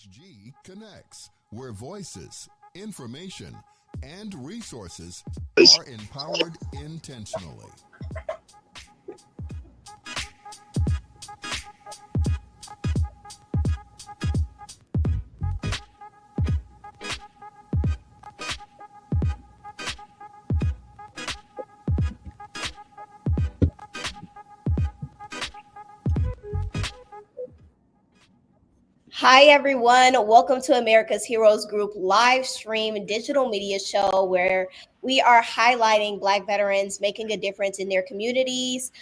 PMCST connects, where voices, information, and resources are empowered intentionally. Hi, everyone. Welcome to America's Heroes Group live stream digital media show where we are highlighting Black veterans making a difference in their communities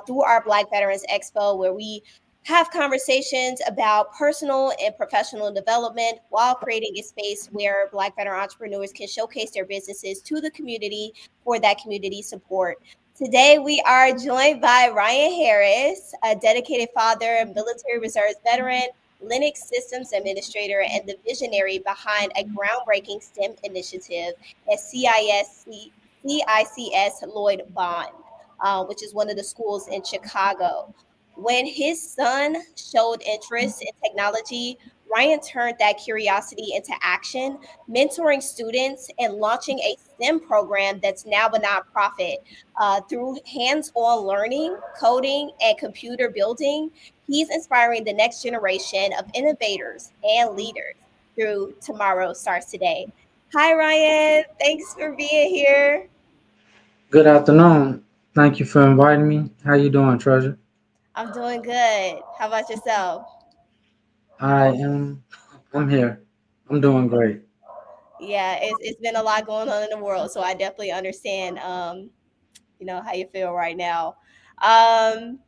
through our Black Veterans Expo, where we have conversations about personal and professional development while creating a space where Black veteran entrepreneurs can showcase their businesses to the community for that community support. Today, we are joined by Ryan Harris, a dedicated father, military reserves veteran, Linux systems administrator, and the visionary behind a groundbreaking STEM initiative at CICS Lloyd Bond, which is one of the schools in Chicago. When his son showed interest in technology, Ryan turned that curiosity into action, mentoring students and launching a STEM program that's now a nonprofit. Through hands-on learning, coding, and computer building, he's inspiring the next generation of innovators and leaders through Tomorrow Starts Today. Hi, Ryan. Thanks for being here. Good afternoon. Thank you for inviting me. How you doing, Treasure? I'm doing good. How about yourself? I am. I'm here. I'm doing great. Yeah, it's been a lot going on in the world, so I definitely understand how you feel right now. Um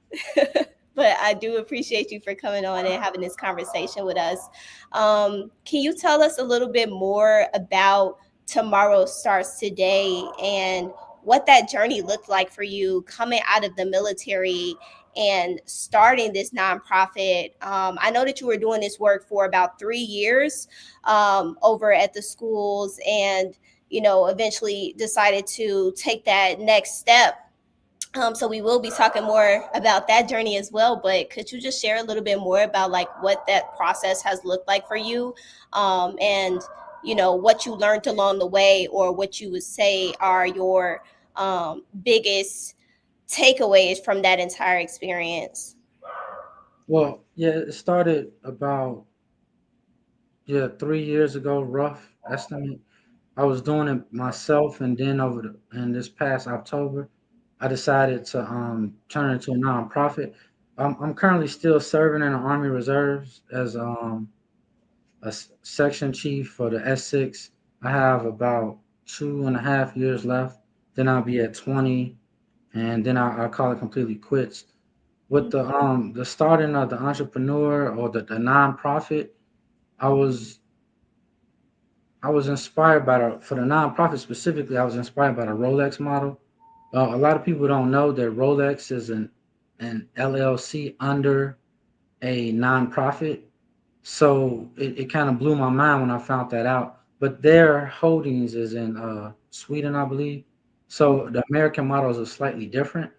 but I do appreciate you for coming on and having this conversation with us. Can you tell us a little bit more about Tomorrow Starts Today and what that journey looked like for you coming out of the military and starting this nonprofit? I know that you were doing this work for about 3 years over at the schools, and eventually decided to take that next step. So we will be talking more about that journey as well. But could you just share a little bit more about like what that process has looked like for you, and what you learned along the way, or what you would say are your biggest takeaways from that entire experience? Well, yeah, it started about 3 years ago, rough estimate. I was doing it myself, and then in this past October, I decided to turn it into a nonprofit. I'm currently still serving in the Army Reserves as section chief for the S6. I have about 2.5 years left. Then I'll be at 20, and then I'll call it completely quits. With the starting of the entrepreneur or the nonprofit, I was I was inspired by for the nonprofit specifically. I was inspired by the Rolex model. A lot of people don't know that Rolex is an LLC under a nonprofit. So it kind of blew my mind when I found that out. But their holdings is in Sweden, I believe. So the American models are slightly different.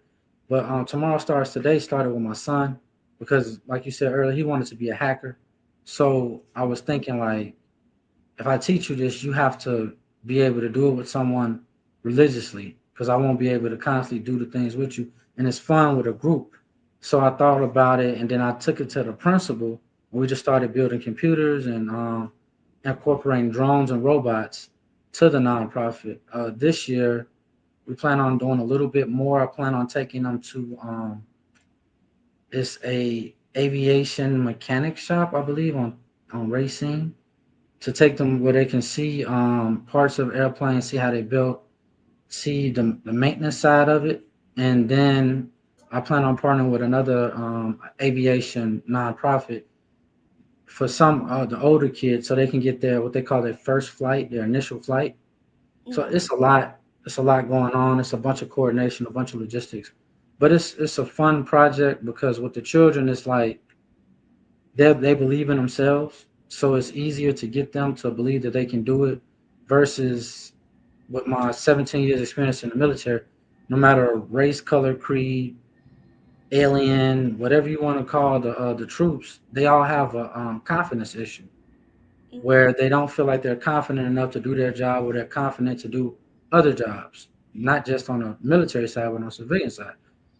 But Tomorrow Starts Today started with my son because, like you said earlier, he wanted to be a hacker. So I was thinking, like, if I teach you this, you have to be able to do it with someone religiously because I won't be able to constantly do the things with you. And it's fun with a group. So I thought about it, and then I took it to the principal. And we just started building computers and incorporating drones and robots to the nonprofit. This year, we plan on doing a little bit more. I plan on taking them to it's a aviation mechanic shop, I believe, on Racine, to take them where they can see parts of airplanes, see how they built, see the maintenance side of it, and then I plan on partnering with another aviation nonprofit for some the older kids so they can get their what they call their first flight, their initial flight. So Mhm. it's a lot. It's a lot going on. It's a bunch of coordination, a bunch of logistics, but it's a fun project because with the children, it's like they believe in themselves, so it's easier to get them to believe that they can do it versus with my 17 years experience in the military. No matter race, color, creed, alien, whatever you want to call the troops, they all have a confidence issue. where they don't feel like they're confident enough to do their job, or they're confident to do other jobs, not just on the military side, but on the civilian side.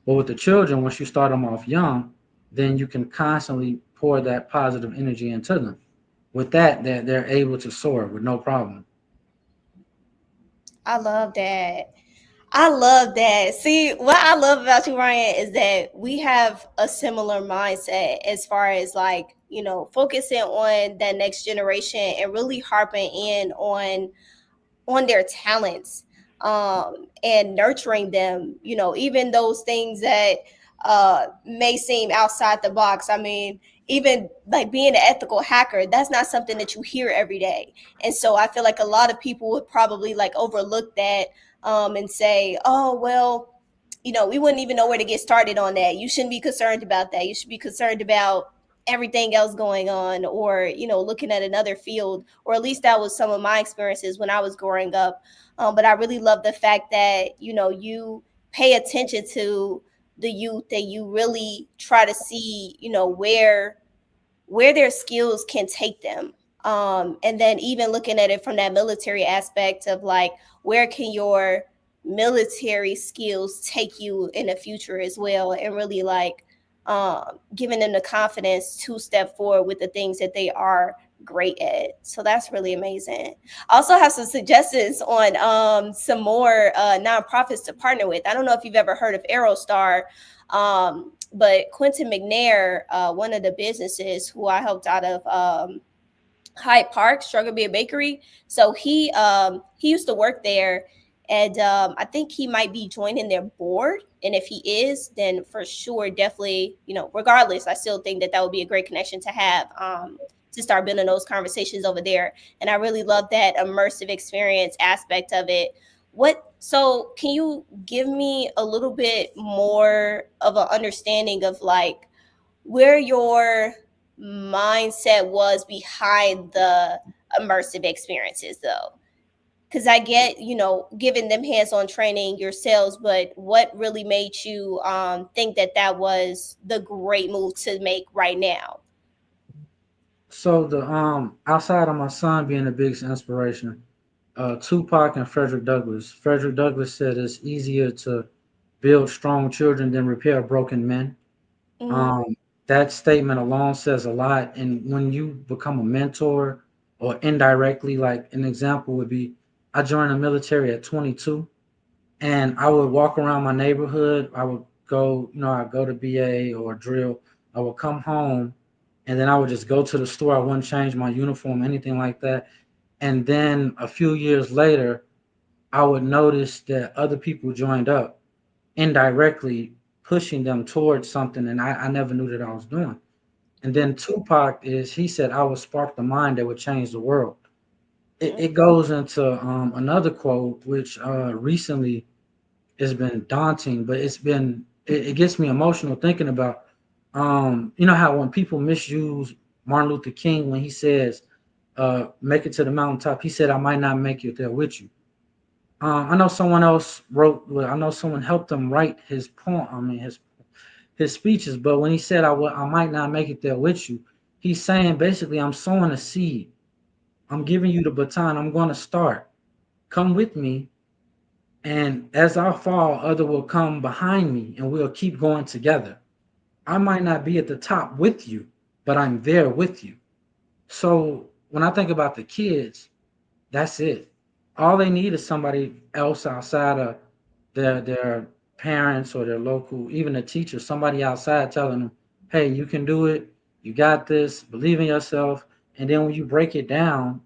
But with the children, once you start them off young, then you can constantly pour that positive energy into them. With that, they're able to soar with no problem. I love that. I love that. See, what I love about you, Ryan, is that we have a similar mindset as far as like, focusing on that next generation and really harping in on their talents, and nurturing them, even those things that may seem outside the box. I mean, even like being an ethical hacker, that's not something that you hear every day. And so I feel like a lot of people would probably like overlook that, and say, oh, well, we wouldn't even know where to get started on that. You shouldn't be concerned about that. You should be concerned about everything else going on, or looking at another field. Or at least that was some of my experiences when I was growing up. But I really love the fact that you pay attention to the youth, that you really try to see where their skills can take them. And then even looking at it from that military aspect of like, where can your military skills take you in the future as well, and really like giving them the confidence to step forward with the things that they are great at. So that's really amazing. I also have some suggestions on some more nonprofits to partner with. I don't know if you've ever heard of Aerostar, but Quentin McNair, one of the businesses who I helped out of Hyde Park, Struggle Beer Bakery. So he used to work there, and I think he might be joining their board. And if he is, then for sure, definitely, regardless, I still think that would be a great connection to have, to start building those conversations over there. And I really love that immersive experience aspect of it. So can you give me a little bit more of an understanding of like where your mindset was behind the immersive experiences, though? Because I get, giving them hands-on training yourselves, but what really made you think that was the great move to make right now? So the outside of my son being the biggest inspiration, Tupac and Frederick Douglass. Frederick Douglass said it's easier to build strong children than repair broken men. Mm-hmm. Um, that statement alone says a lot. And when you become a mentor, or indirectly, like an example would be, I joined the military at 22, and I would walk around my neighborhood. I would go, I'd go to BA or drill. I would come home, and then I would just go to the store. I wouldn't change my uniform, anything like that. And then a few years later, I would notice that other people joined up, indirectly pushing them towards something, and I never knew that I was doing. And then Tupac he said, I would spark the mind that would change the world. It goes into another quote, which recently has been daunting, but it gets me emotional thinking about, how when people misuse Martin Luther King when he says, make it to the mountaintop, he said, I might not make it there with you. I know someone else wrote. Well, I know someone helped him write his poem. I mean his speeches. But when he said, I might not make it there with you," he's saying basically, I'm sowing a seed. I'm giving you the baton. I'm going to start. Come with me, and as I fall, other will come behind me, and we'll keep going together. I might not be at the top with you, but I'm there with you. So when I think about the kids, that's it. All they need is somebody else outside of their parents or their local, even a teacher, somebody outside telling them, "Hey, you can do it. You got this. Believe in yourself." And then when you break it down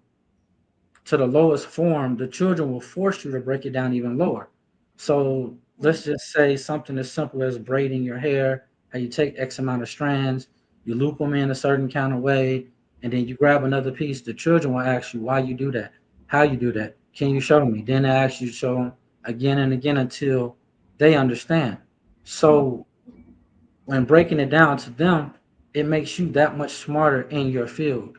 to the lowest form, the children will force you to break it down even lower. So let's just say something as simple as braiding your hair, how you take X amount of strands, you loop them in a certain kind of way, and then you grab another piece. The children will ask you why you do that, how you do that. Can you show me? Then they ask you to show them again and again until they understand. So when breaking it down to them, it makes you that much smarter in your field.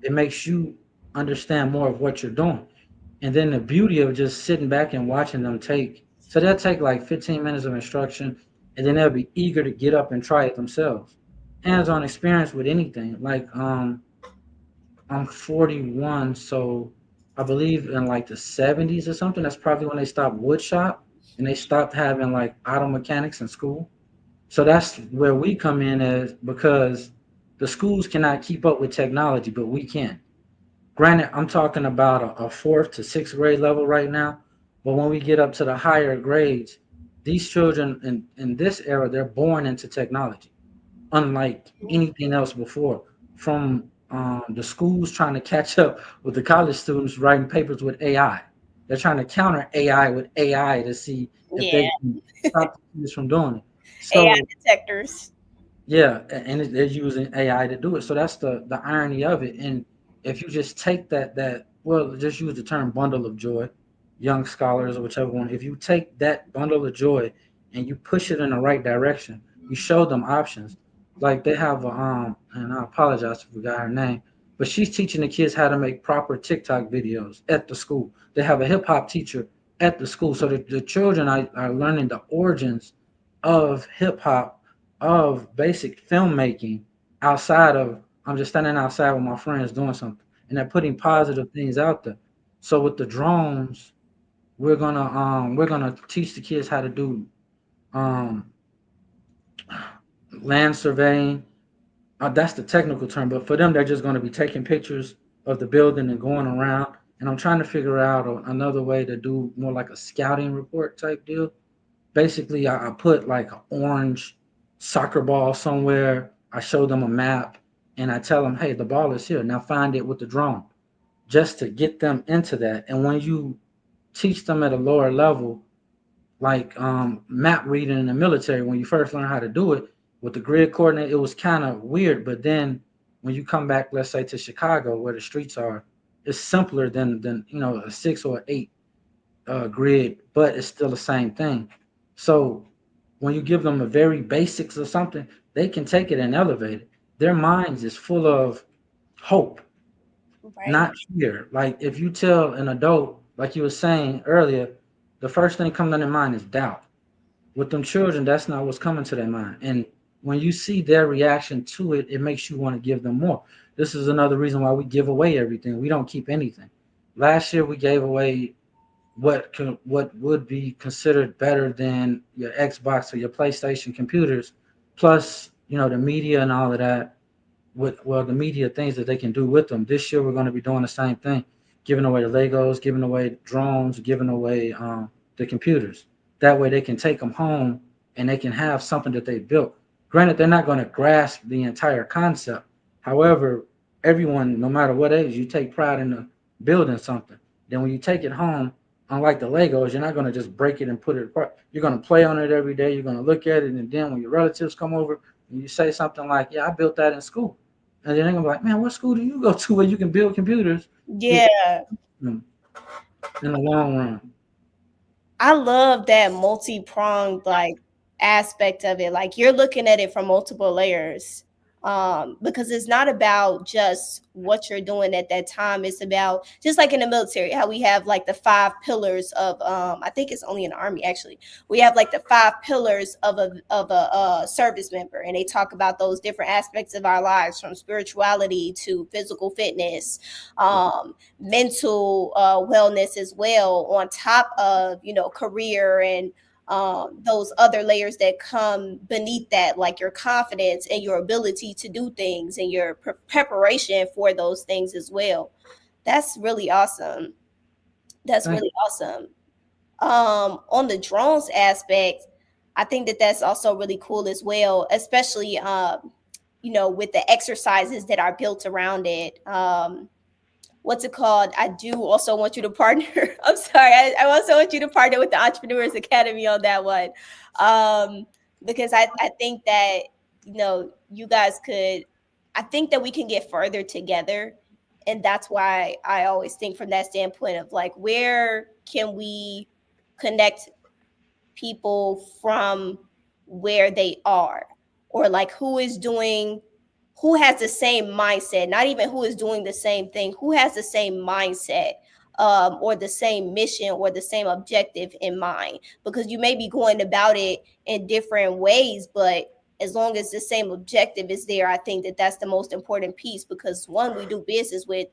It makes you understand more of what you're doing. And then the beauty of just sitting back and watching them take, so they'll take like 15 minutes of instruction, and then they'll be eager to get up and try it themselves. Hands-on experience with anything. Like I'm 41, so I believe in like the 70s or something. That's probably when they stopped wood shop and they stopped having like auto mechanics in school. So that's where we come in as because the schools cannot keep up with technology, but we can. Granted, I'm talking about a fourth to sixth grade level right now, but when we get up to the higher grades, these children in this era, they're born into technology unlike anything else before. From the schools trying to catch up with the college students writing papers with AI. They're trying to counter AI with AI to see if Yeah, they can stop the kids from doing it. AI So detectors. yeah, and they're using AI to do it. So that's the irony of it. And if you just take that well, just use the term bundle of joy, young scholars or whichever one. If you take that bundle of joy and you push it in the right direction, you show them options. Like they have and I apologize if I forgot her name, but she's teaching the kids how to make proper TikTok videos at the school. They have a hip hop teacher at the school, so the children are learning the origins of hip hop of basic filmmaking outside of I'm just standing outside with my friends doing something and they're putting positive things out there. So with the drones, we're gonna teach the kids how to do um land surveying. That's the technical term, but for them they're just gonna be taking pictures of the building and going around. And I'm trying to figure out another way to do more like a scouting report type deal. Basically I put like an orange soccer ball somewhere. I show them a map and I tell them, hey, the ball is here. Now find it with the drone, just to get them into that. And when you teach them at a lower level, like map reading in the military, when you first learn how to do it with the grid coordinate, it was kind of weird. But then when you come back, let's say to Chicago, where the streets are, it's simpler than a 6 or 8 grid, but it's still the same thing. So when you give them a very basics of something, they can take it and elevate it. Their minds is full of hope, Right. not fear. Like if you tell an adult, like you were saying earlier, the first thing coming to their mind is doubt. With them children, that's not what's coming to their mind. And when you see their reaction to it, it makes you want to give them more. This is another reason why we give away everything. We don't keep anything. Last year we gave away what would be considered better than your Xbox or your PlayStation computers, plus the media and all of that. With the media things that they can do with them. This year we're going to be doing the same thing, giving away the Legos, giving away drones, giving away the computers. That way they can take them home and they can have something that they built. Granted, they're not going to grasp the entire concept. However, everyone, no matter what age, you take pride in the building something. Then when you take it home, unlike the Legos, you're not going to just break it and put it apart. You're going to play on it every day. You're going to look at it, and then when your relatives come over and you say something like, "Yeah, I built that in school," and then they're gonna be like, "Man, what school do you go to where you can build computers?" You Yeah. in the long run. I love that multi-pronged like aspect of it. Like you're looking at it from multiple layers. Because it's not about just what you're doing at that time. It's about just like in the military, how we have like the 5 pillars of I think it's only in the army actually. We have like the 5 pillars of a service member, and they talk about those different aspects of our lives from spirituality to physical fitness, mental wellness as well, on top of career and those other layers that come beneath that, like your confidence and your ability to do things and your preparation for those things as well. That's really awesome. That's Thank really awesome. On the drones aspect, I think that that's also really cool as well, especially with the exercises that are built around it. What's it called? I do also want you to partner. I'm sorry. I also want you to partner with the Entrepreneurs Academy on that one. Because I think that, you guys could, I think that we can get further together. And that's why I always think from that standpoint of like, where can we connect people from where they are, or like who has the same mindset, not even who is doing the same thing, who has the same mindset, or the same mission or the same objective in mind, because you may be going about it in different ways, but as long as the same objective is there, I think that that's the most important piece, because one, we do business with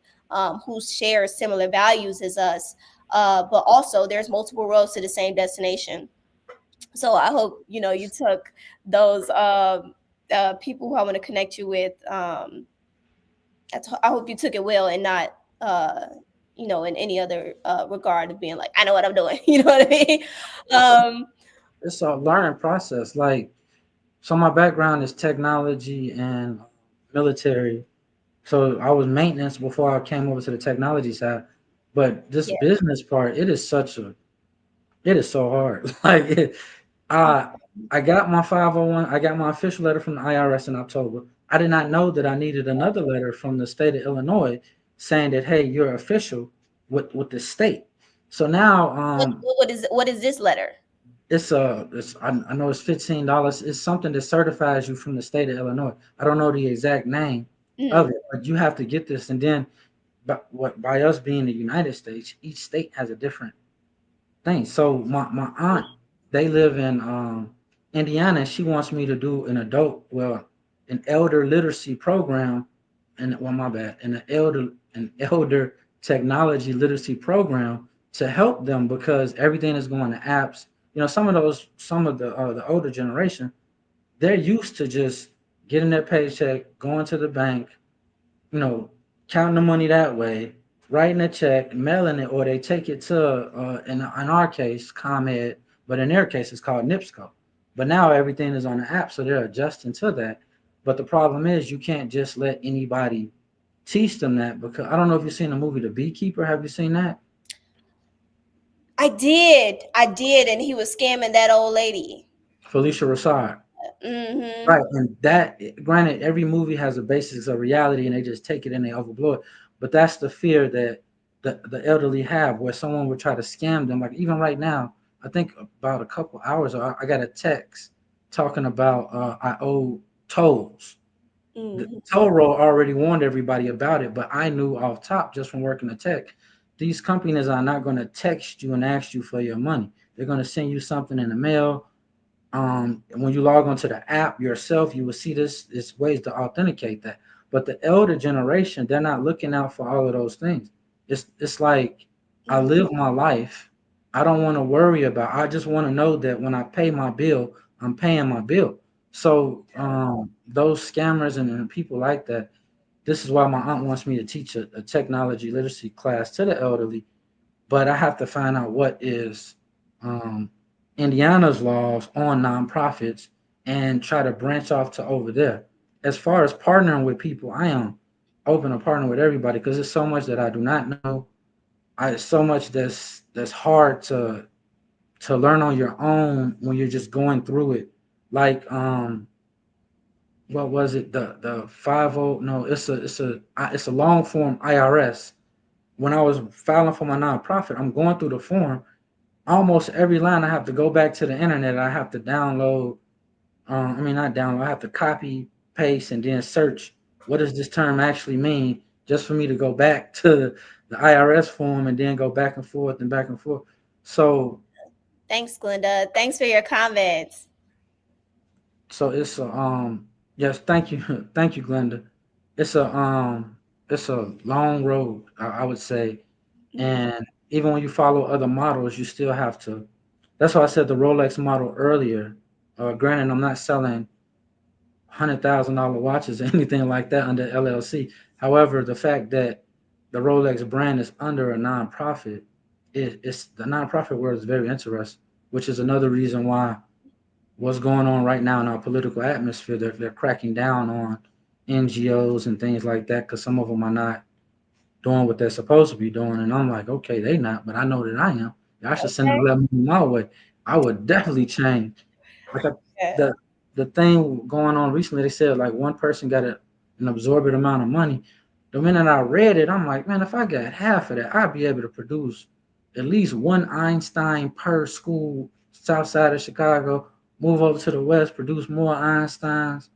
who share similar values as us, but also there's multiple roads to the same destination. So I hope, you took those people who I want to connect you with. I hope you took it well, and not, in any other regard of being like, I know what I'm doing. You know what I mean? It's a learning process. Like, so my background is technology and military. So I was maintenance before I came over to the technology side. But this Yeah. business part, it is so hard. Like, I I got my 501, I got my official letter from the IRS in October. I did not know that I needed another letter from the state of Illinois saying that, hey, you're official with the state. So now What is this letter? I know it's $15. It's something that certifies you from the state of Illinois. I don't know the exact name of Mm. it, but you have to get this. And then, by us being the United States, each state has a different thing. So my aunt, they live in Indiana. And she wants me to do an elder literacy program, and well, my bad, an elder technology literacy program to help them, because everything is going to apps. Some of the older generation, they're used to just getting their paycheck, going to the bank, you know, counting the money that way, writing a check, mailing it, or they take it to, in our case, ComEd, but in their case, it's called NIPSCO. But now everything is on the app, so they're adjusting to that. But the problem is you can't just let anybody teach them that, because I don't know if you've seen the movie The Beekeeper. Have you seen that? I did, and he was scamming that old lady. Felicia Rashad. Mm-hmm. Right, and that, granted, every movie has a basis of reality, and they just take it and they overblow it. But that's the fear that the elderly have, where someone would try to scam them. Like, even right now, I think about a couple hours ago, I got a text talking about I owe tolls. The Mm-hmm. toll roll already warned everybody about it, but I knew off top, just from working the tech, these companies are not going to text you and ask you for your money. They're going to send you something in the mail. When you log onto the app yourself, you will see this ways to authenticate that. But the elder generation, they're not looking out for all of those things. It's like, I Mm-hmm. live my life. I don't want to worry about. I just want to know that when I pay my bill, I'm paying my bill. So those scammers and people like that. This is why my aunt wants me to teach a technology literacy class to the elderly, but I have to find out what is um, Indiana's laws on nonprofits and try to branch off to over there. As far as partnering with people, I am open to partner with everybody, because there's so much that I do not know. So much that's hard to learn on your own when you're just going through it. Like, what was it? The 50, no, it's a long form IRS. When I was filing for my nonprofit, I'm going through the form. Almost every line I have to go back to the internet. I have to download. I mean, not download. I have to copy, paste, and then search. What does this term actually mean? Just for me to go back to the IRS form and then go back and forth and back and forth. So, Thanks, Glenda. Thanks for your comments. it's a yes, thank you, thank you, Glenda. It's a it's a long road, I would say, Mm-hmm. and even when you follow other models, you still have to. That's why I said the Rolex model earlier. Granted, I'm not selling $100,000 watches or anything like that under LLC. However, the fact that the Rolex brand is under a nonprofit, it's the nonprofit world is very interesting, which is another reason why what's going on right now in our political atmosphere, they're cracking down on NGOs and things like that, because some of them are not doing what they're supposed to be doing. And I'm like, okay, they not, but I know that I am. I should send Okay. a letter my way. I would definitely change. Like, Yeah. the thing going on recently, they said like one person got an absorbent amount of money. The minute I read it, I'm like, man, if I got half of that, I'd be able to produce at least one Einstein per school, south side of Chicago, move over to the west, produce more Einsteins.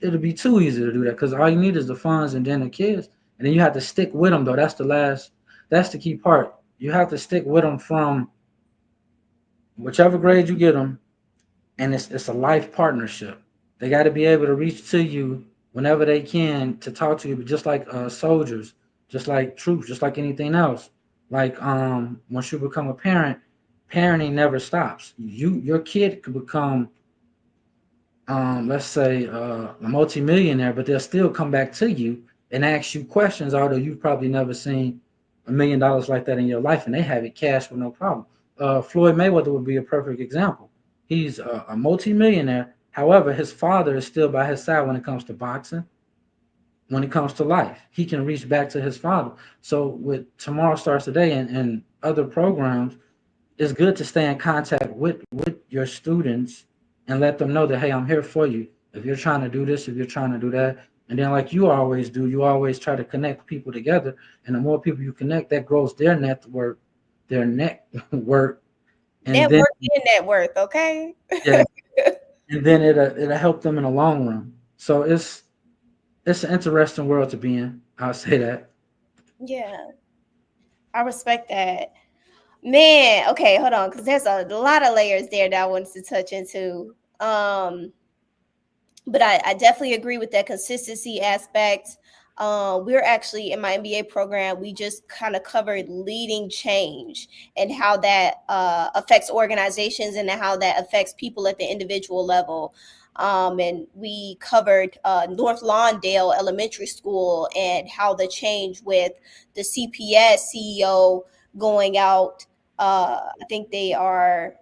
It'll be too easy to do that, because all you need is the funds and then the kids, and then you have to stick with them though. That's the key part. You have to stick with them from whichever grade you get them, and it's a life partnership. They got to be able to reach to you whenever they can to talk to you. But just like soldiers, just like troops, just like anything else. Like once you become a parent, parenting never stops. Your kid could become let's say a multimillionaire, but they'll still come back to you and ask you questions, although you've probably never seen $1 million like that in your life, and they have it cash with no problem. Floyd Mayweather would be a perfect example. He's a multimillionaire. However, his father is still by his side when it comes to boxing, when it comes to life. He can reach back to his father. So with Tomorrow Starts Today and other programs, it's good to stay in contact with your students and let them know that, hey, I'm here for you. If you're trying to do this, if you're trying to do that, and then like you always do, you always try to connect people together, and the more people you connect, that grows their network, and then Network and net worth, okay? yeah, and then it'll help them in the long run. So it's an interesting world to be in. I'll say that. Yeah, I respect that. Man, okay, hold on, because there's a lot of layers there that I wanted to touch into. But I definitely agree with that consistency aspect. We're actually in my MBA program, we just kind of covered leading change and how that affects organizations and how that affects people at the individual level. And we covered North Lawndale Elementary School and how the change with the CPS CEO going out. I think they are,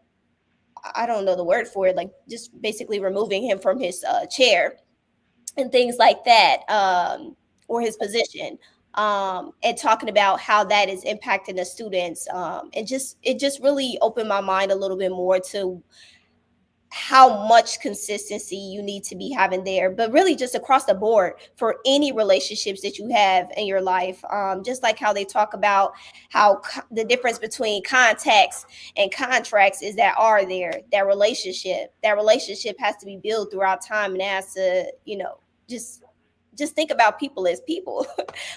I don't know the word for it, like just basically removing him from his chair and things like that, or his position, and talking about how that is impacting the students. And just it just really opened my mind a little bit more to how much consistency you need to be having there, but really just across the board for any relationships that you have in your life. Just like how they talk about how the difference between contacts and contracts is that are there, that relationship has to be built throughout time, and has to, just think about people as people,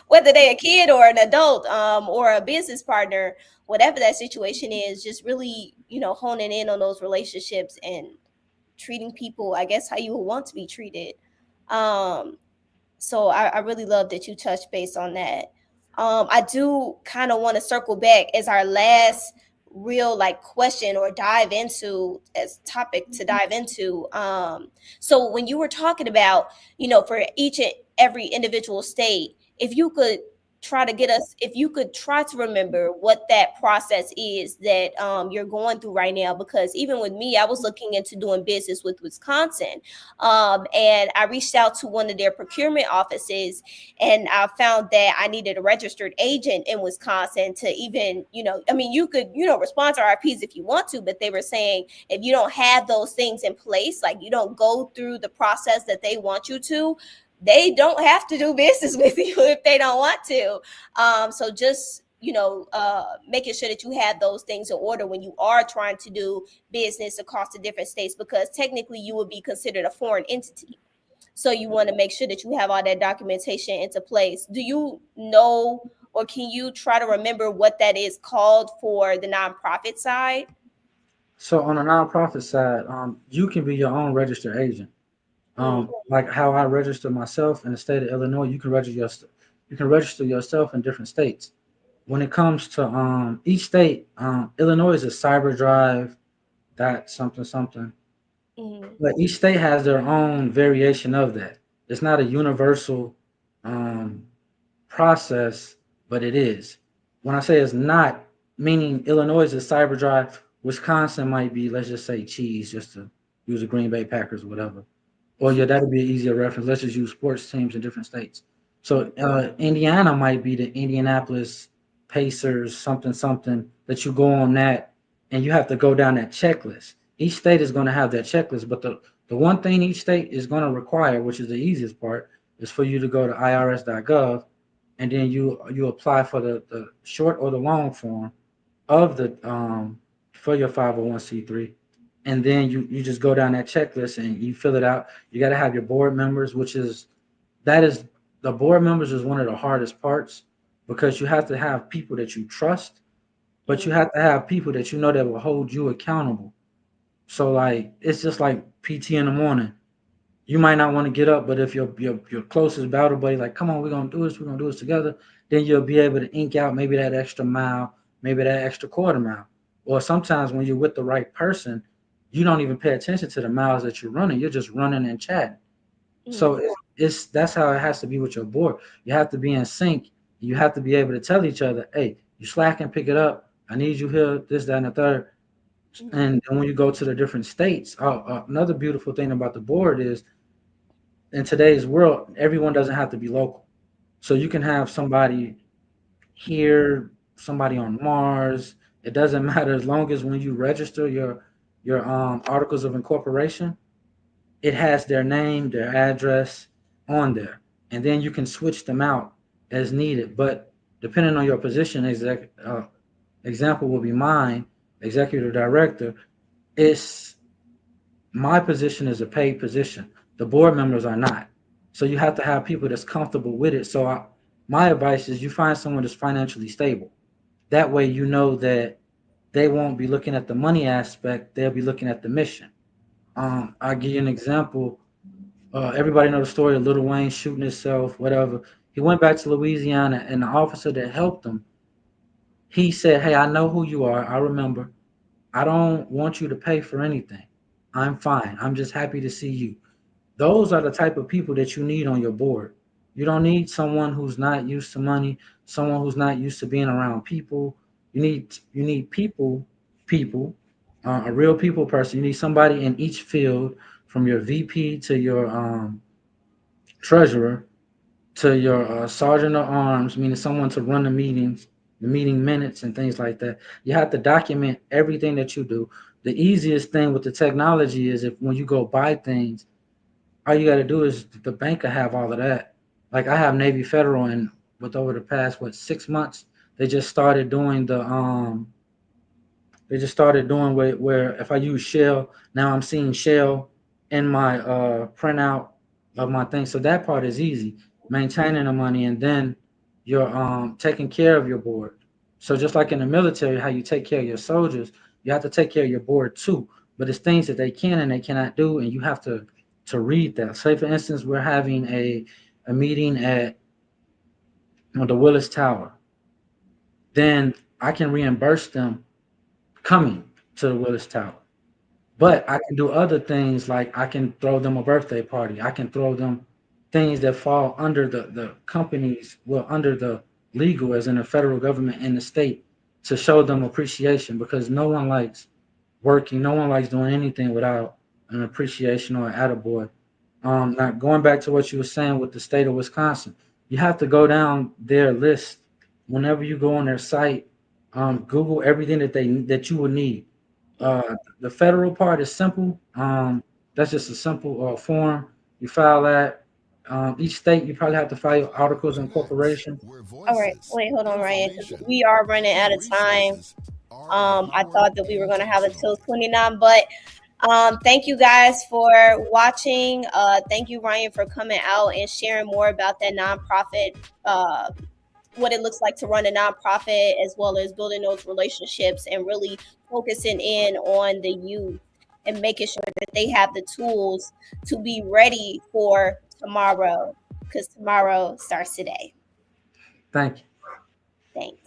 whether they're a kid or an adult, or a business partner, whatever that situation is, just really, honing in on those relationships and treating people, I guess, how you would want to be treated. Um, so I really love that you touched base on that. I do kind of want to circle back as our last real like question or dive into as topic to dive into. So when you were talking about, for each and every individual state, if you could if you could try to remember what that process is that you're going through right now, because even with me, I was looking into doing business with Wisconsin, and I reached out to one of their procurement offices, and I found that I needed a registered agent in Wisconsin to even, I mean, you could, respond to RFPs if you want to, but they were saying if you don't have those things in place, like you don't go through the process that they want you to, they don't have to do business with you if they don't want to. So just, making sure that you have those things in order when you are trying to do business across the different states, because technically you would be considered a foreign entity. So you want to make sure that you have all that documentation into place. Do you know, or can you try to remember what that is called for the nonprofit side? So on the nonprofit side, you can be your own registered agent. Mm, Like how I register myself in the state of Illinois, you can register yourself in different states. When it comes to each state, Illinois is a cyber drive dot something something, mm, but each state has their own variation of that. It's not a universal um, process, but it is. When I say it's not, meaning Illinois is a cyber drive, Wisconsin might be, let's just say cheese, just to use the Green Bay Packers or whatever. Or yeah, that'd be an easier reference. Let's just use sports teams in different states. So Indiana might be the Indianapolis Pacers, something something that you go on that, and you have to go down that checklist. Each state is going to have that checklist, but the one thing each state is going to require, which is the easiest part, is for you to go to irs.gov, and then you apply for the short or the long form of the for your 501c3, and then you just go down that checklist and you fill it out. You got to have your board members, which is that is the board members is one of the hardest parts, because you have to have people that you trust, but you mm, have to have people that you know that will hold you accountable. So like it's just like PT in the morning. You might not want to get up, but if your closest battle buddy, like, come on, we're gonna do this together, then you'll be able to ink out maybe that extra mile, maybe that extra quarter mile. Or sometimes when you're with the right person, you don't even pay attention to the miles that you're running. You're just running and chatting. Mm-hmm. So it's that's how it has to be with your board. You have to be in sync. You have to be able to tell each other, hey, you slacking, pick it up. I need you here, this, that, and the third. Mm-hmm. And then when you go to the different states, another beautiful thing about the board is in today's world, everyone doesn't have to be local. So you can have somebody here, somebody on Mars. It doesn't matter as long as when you register your articles of incorporation, it has their name, their address on there, and then you can switch them out as needed. But depending on your position, example will be mine, executive director. It's my position is a paid position. The board members are not. So you have to have people that's comfortable with it. My advice is you find someone that's financially stable. That way, you know that they won't be looking at the money aspect. They'll be looking at the mission. I'll give you an example. Everybody know the story of Little Wayne shooting himself, whatever. He went back to Louisiana, and the officer that helped him, he said, "Hey, I know who you are. I remember. I don't want you to pay for anything. I'm fine. I'm just happy to see you." Those are the type of people that you need on your board. You don't need someone who's not used to money, someone who's not used to being around people. You need people, a real people person. You need somebody in each field, from your VP to your treasurer to your sergeant of arms, meaning someone to run the meetings, the meeting minutes, and things like that. You have to document everything that you do. The easiest thing with the technology is if when you go buy things, all you got to do is the bank will have all of that. Like I have Navy Federal, and with over the past 6 months, they just started doing where if I use Shell, now I'm seeing Shell in my printout of my thing. So that part is easy, maintaining the money, and then you're taking care of your board. So just like in the military, how you take care of your soldiers, you have to take care of your board too. But it's things that they can and they cannot do, and you have to read that. Say for instance, we're having a meeting at the Willis Tower. Then I can reimburse them coming to the Willis Tower. But I can do other things like I can throw them a birthday party. I can throw them things that fall under the companies, well, under the legal, as in the federal government and the state, to show them appreciation because no one likes working, no one likes doing anything without an appreciation or an attaboy. Now going back to what you were saying with the state of Wisconsin, you have to go down their list whenever you go on their site. Google everything that you would need. The federal part is simple. That's just a simple form. You file that. Each state, you probably have to file articles of Connects, incorporation. where All right. voices, Wait, hold on, Ryan, because information, we are running out and of time. resources are I empowered thought that we were going to have until intentionally. 29, but thank you guys for watching. Thank you, Ryan, for coming out and sharing more about that nonprofit, what it looks like to run a nonprofit, as well as building those relationships and really focusing in on the youth and making sure that they have the tools to be ready for tomorrow, because tomorrow starts today. Thank you. Thanks.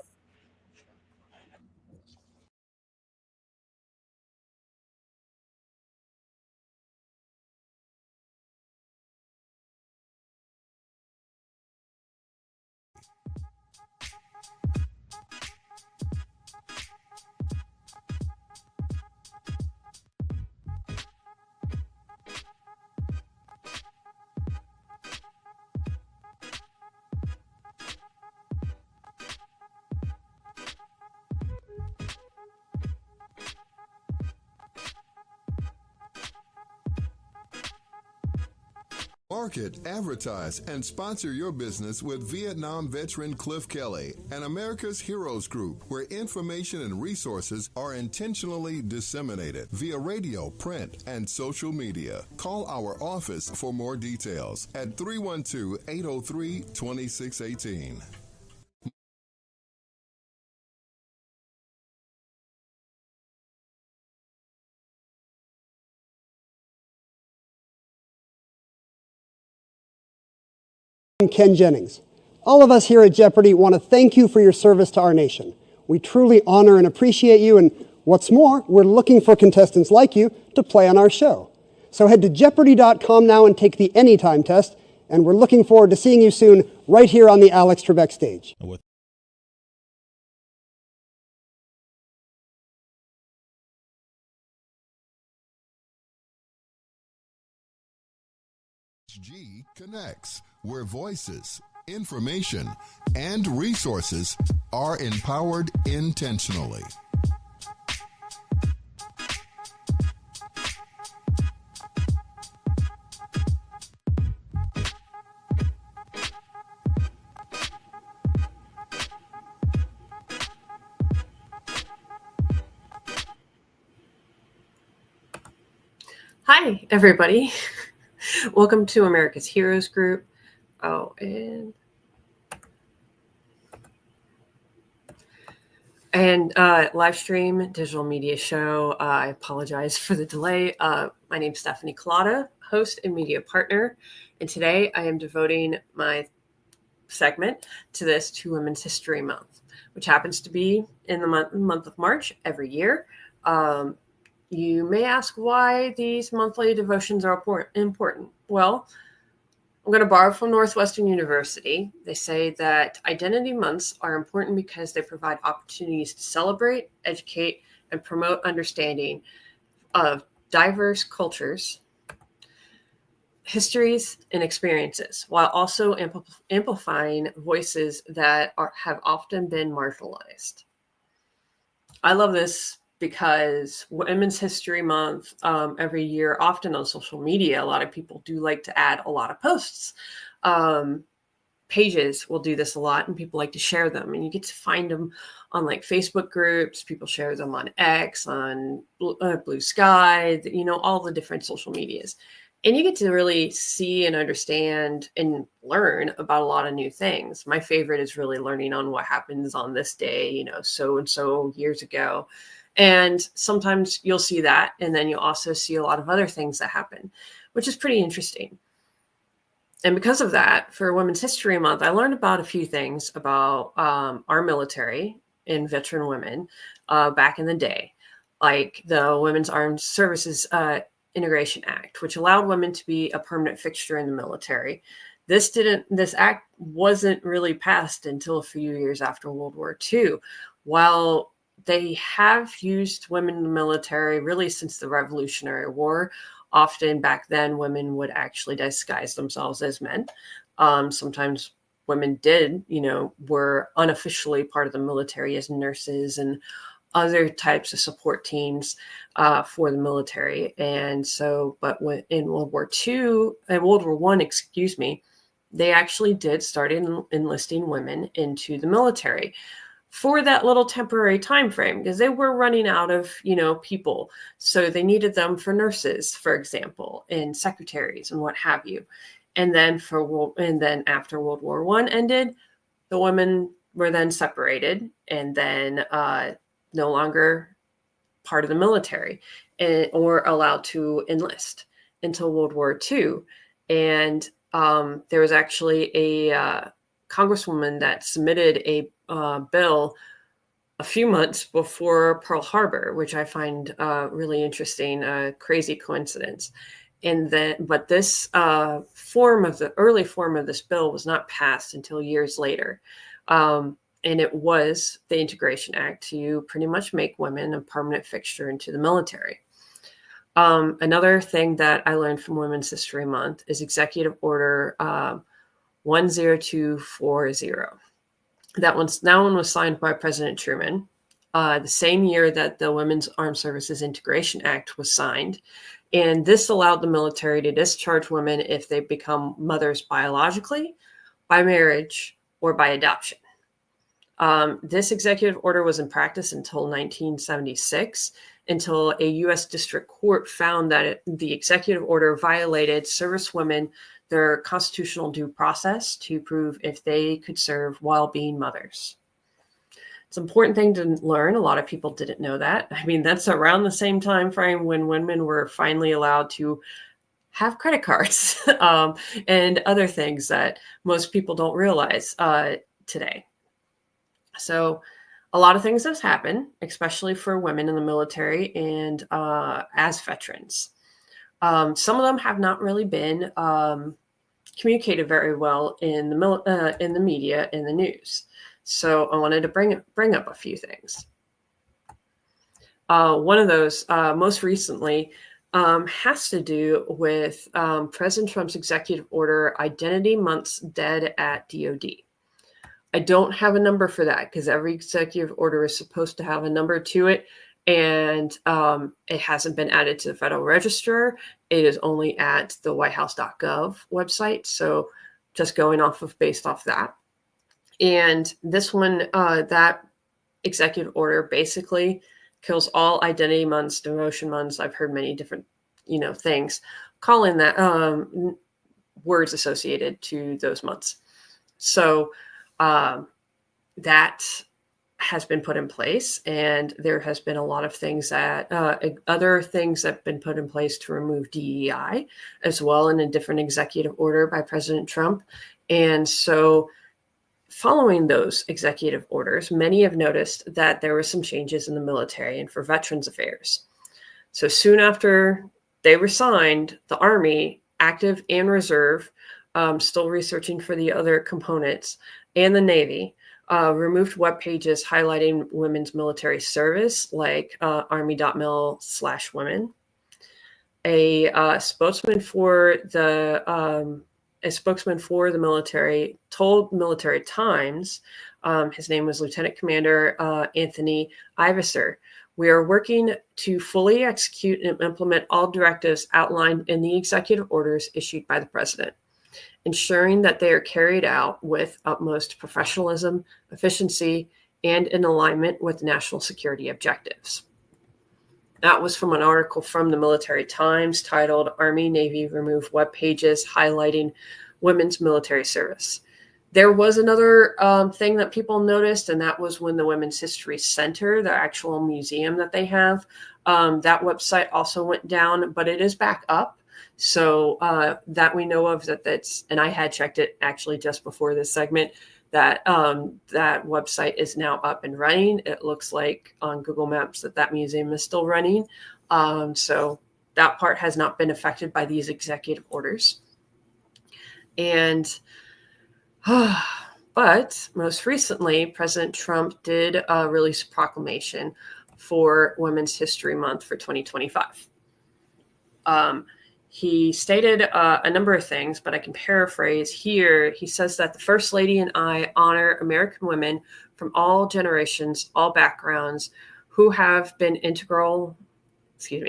Market, advertise, and sponsor your business with Vietnam veteran Cliff Kelly and America's Heroes Group, where information and resources are intentionally disseminated via radio, print, and social media. Call our office for more details at 312-803-2618. I'm Ken Jennings. All of us here at Jeopardy want to thank you for your service to our nation. We truly honor and appreciate you, and what's more, we're looking for contestants like you to play on our show. So head to Jeopardy.com now and take the Anytime test, and we're looking forward to seeing you soon right here on the Alex Trebek stage. G Connects, where voices, information, and resources are empowered intentionally. Hi, everybody. Welcome to America's Heroes Group. Oh, and live stream digital media show. I apologize for the delay. My name is Stephanie Kalota, host and media partner. And today I am devoting my segment to Women's History Month, which happens to be in the month of March every year. You may ask why these monthly devotions are important. Well, I'm going to borrow from Northwestern University. They say that identity months are important because they provide opportunities to celebrate, educate, and promote understanding of diverse cultures, histories, and experiences, while also amplifying voices that have often been marginalized. I love this because Women's History Month every year, often on social media, a lot of people do like to add a lot of posts. Pages will do this a lot, and people like to share them. And you get to find them on like Facebook groups. People share them on X, on Blue Sky, all the different social medias. And you get to really see and understand and learn about a lot of new things. My favorite is really learning on what happens on this day, so-and-so years ago. And sometimes you'll see that, and then you'll also see a lot of other things that happen, which is pretty interesting. And because of that, for Women's History Month, I learned about a few things about our military and veteran women back in the day, like the Women's Armed Services Integration Act, which allowed women to be a permanent fixture in the military. This act wasn't really passed until a few years after World War II. While they have used women in the military really since the Revolutionary War. Often back then, women would actually disguise themselves as men. Sometimes women were unofficially part of the military as nurses and other types of support teams for the military. And so, but in World War I, they actually did start enlisting women into the military for that little temporary time frame, because they were running out of, people. So they needed them for nurses, for example, and secretaries and what have you. And then after World War I ended, the women were then separated and then no longer part of the military or allowed to enlist until World War II. And there was actually a congresswoman that submitted a bill a few months before Pearl Harbor, which I find really interesting, a crazy coincidence. But this early form of this bill was not passed until years later. And it was the Integration Act to pretty much make women a permanent fixture into the military. Another thing that I learned from Women's History Month is Executive Order 10240. That one was signed by President Truman the same year that the Women's Armed Services Integration Act was signed. And this allowed the military to discharge women if they become mothers biologically, by marriage, or by adoption. This executive order was in practice until 1976, until a U.S. District Court found that the executive order violated servicewomen their constitutional due process to prove if they could serve while being mothers. It's an important thing to learn. A lot of people didn't know that. I mean, that's around the same time frame when women were finally allowed to have credit cards and other things that most people don't realize today. So a lot of things have happened, especially for women in the military and as veterans. Some of them have not really been communicated very well in the media, in the news. So I wanted to bring up a few things. One of those, most recently, has to do with President Trump's executive order, Identity Months Dead at DOD. I don't have a number for that because every executive order is supposed to have a number to it, and it hasn't been added to the Federal Register. It is only at the whitehouse.gov website, so just going based off that. And this one, that executive order basically kills all identity months, devotion months. I've heard many different, things calling that words associated to those months. So that has been put in place, and there has been a lot of things that other things that have been put in place to remove DEI as well in a different executive order by President Trump. And so following those executive orders, many have noticed that there were some changes in the military and for Veterans Affairs. So soon after they were signed, the Army, active and reserve, still researching for the other components, and the Navy, removed web pages highlighting women's military service, like army.mil/women. A spokesman for the military told Military Times, his name was Lieutenant Commander Anthony Iverser, "We are working to fully execute and implement all directives outlined in the executive orders issued by the president, ensuring that they are carried out with utmost professionalism, efficiency, and in alignment with national security objectives." That was from an article from the Military Times titled "Army Navy Remove Web Pages Highlighting Women's Military Service." There was another thing that people noticed, and that was when the Women's History Center, the actual museum that they have, that website also went down, but it is back up. So that we know of, that's, and I had checked it actually just before this segment, that that website is now up and running. It looks like on Google Maps that museum is still running. So that part has not been affected by these executive orders. And, but most recently, President Trump did release a proclamation for Women's History Month for 2025. He stated a number of things, but I can paraphrase here. He says that the First Lady and I honor American women from all generations, all backgrounds, who have been integral to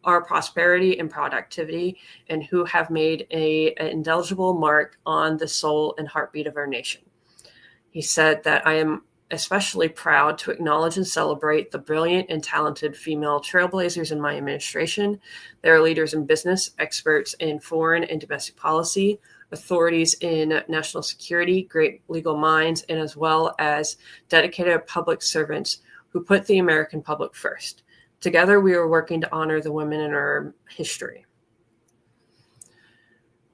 our prosperity and productivity, and who have made an indelible mark on the soul and heartbeat of our nation. He said that I am especially proud to acknowledge and celebrate the brilliant and talented female trailblazers in my administration. They are leaders in business, experts in foreign and domestic policy, authorities in national security, great legal minds, and as well as dedicated public servants who put the American public first. Together, we are working to honor the women in our history.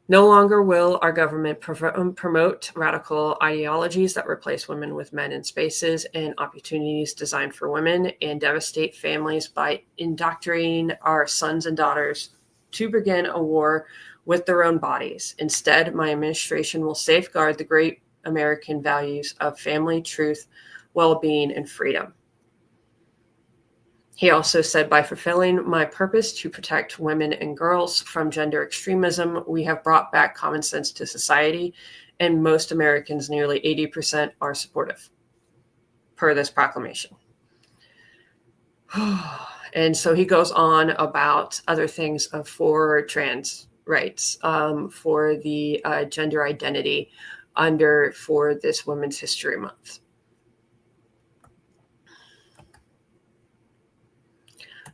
No longer will our government promote radical ideologies that replace women with men in spaces and opportunities designed for women and devastate families by indoctrinating our sons and daughters to begin a war with their own bodies. Instead, my administration will safeguard the great American values of family, truth, well-being, and freedom. He also said, by fulfilling my purpose to protect women and girls from gender extremism, we have brought back common sense to society, and most Americans, nearly 80%, are supportive, per this proclamation. And so he goes on about other things for trans rights, for the gender identity for this Women's History Month.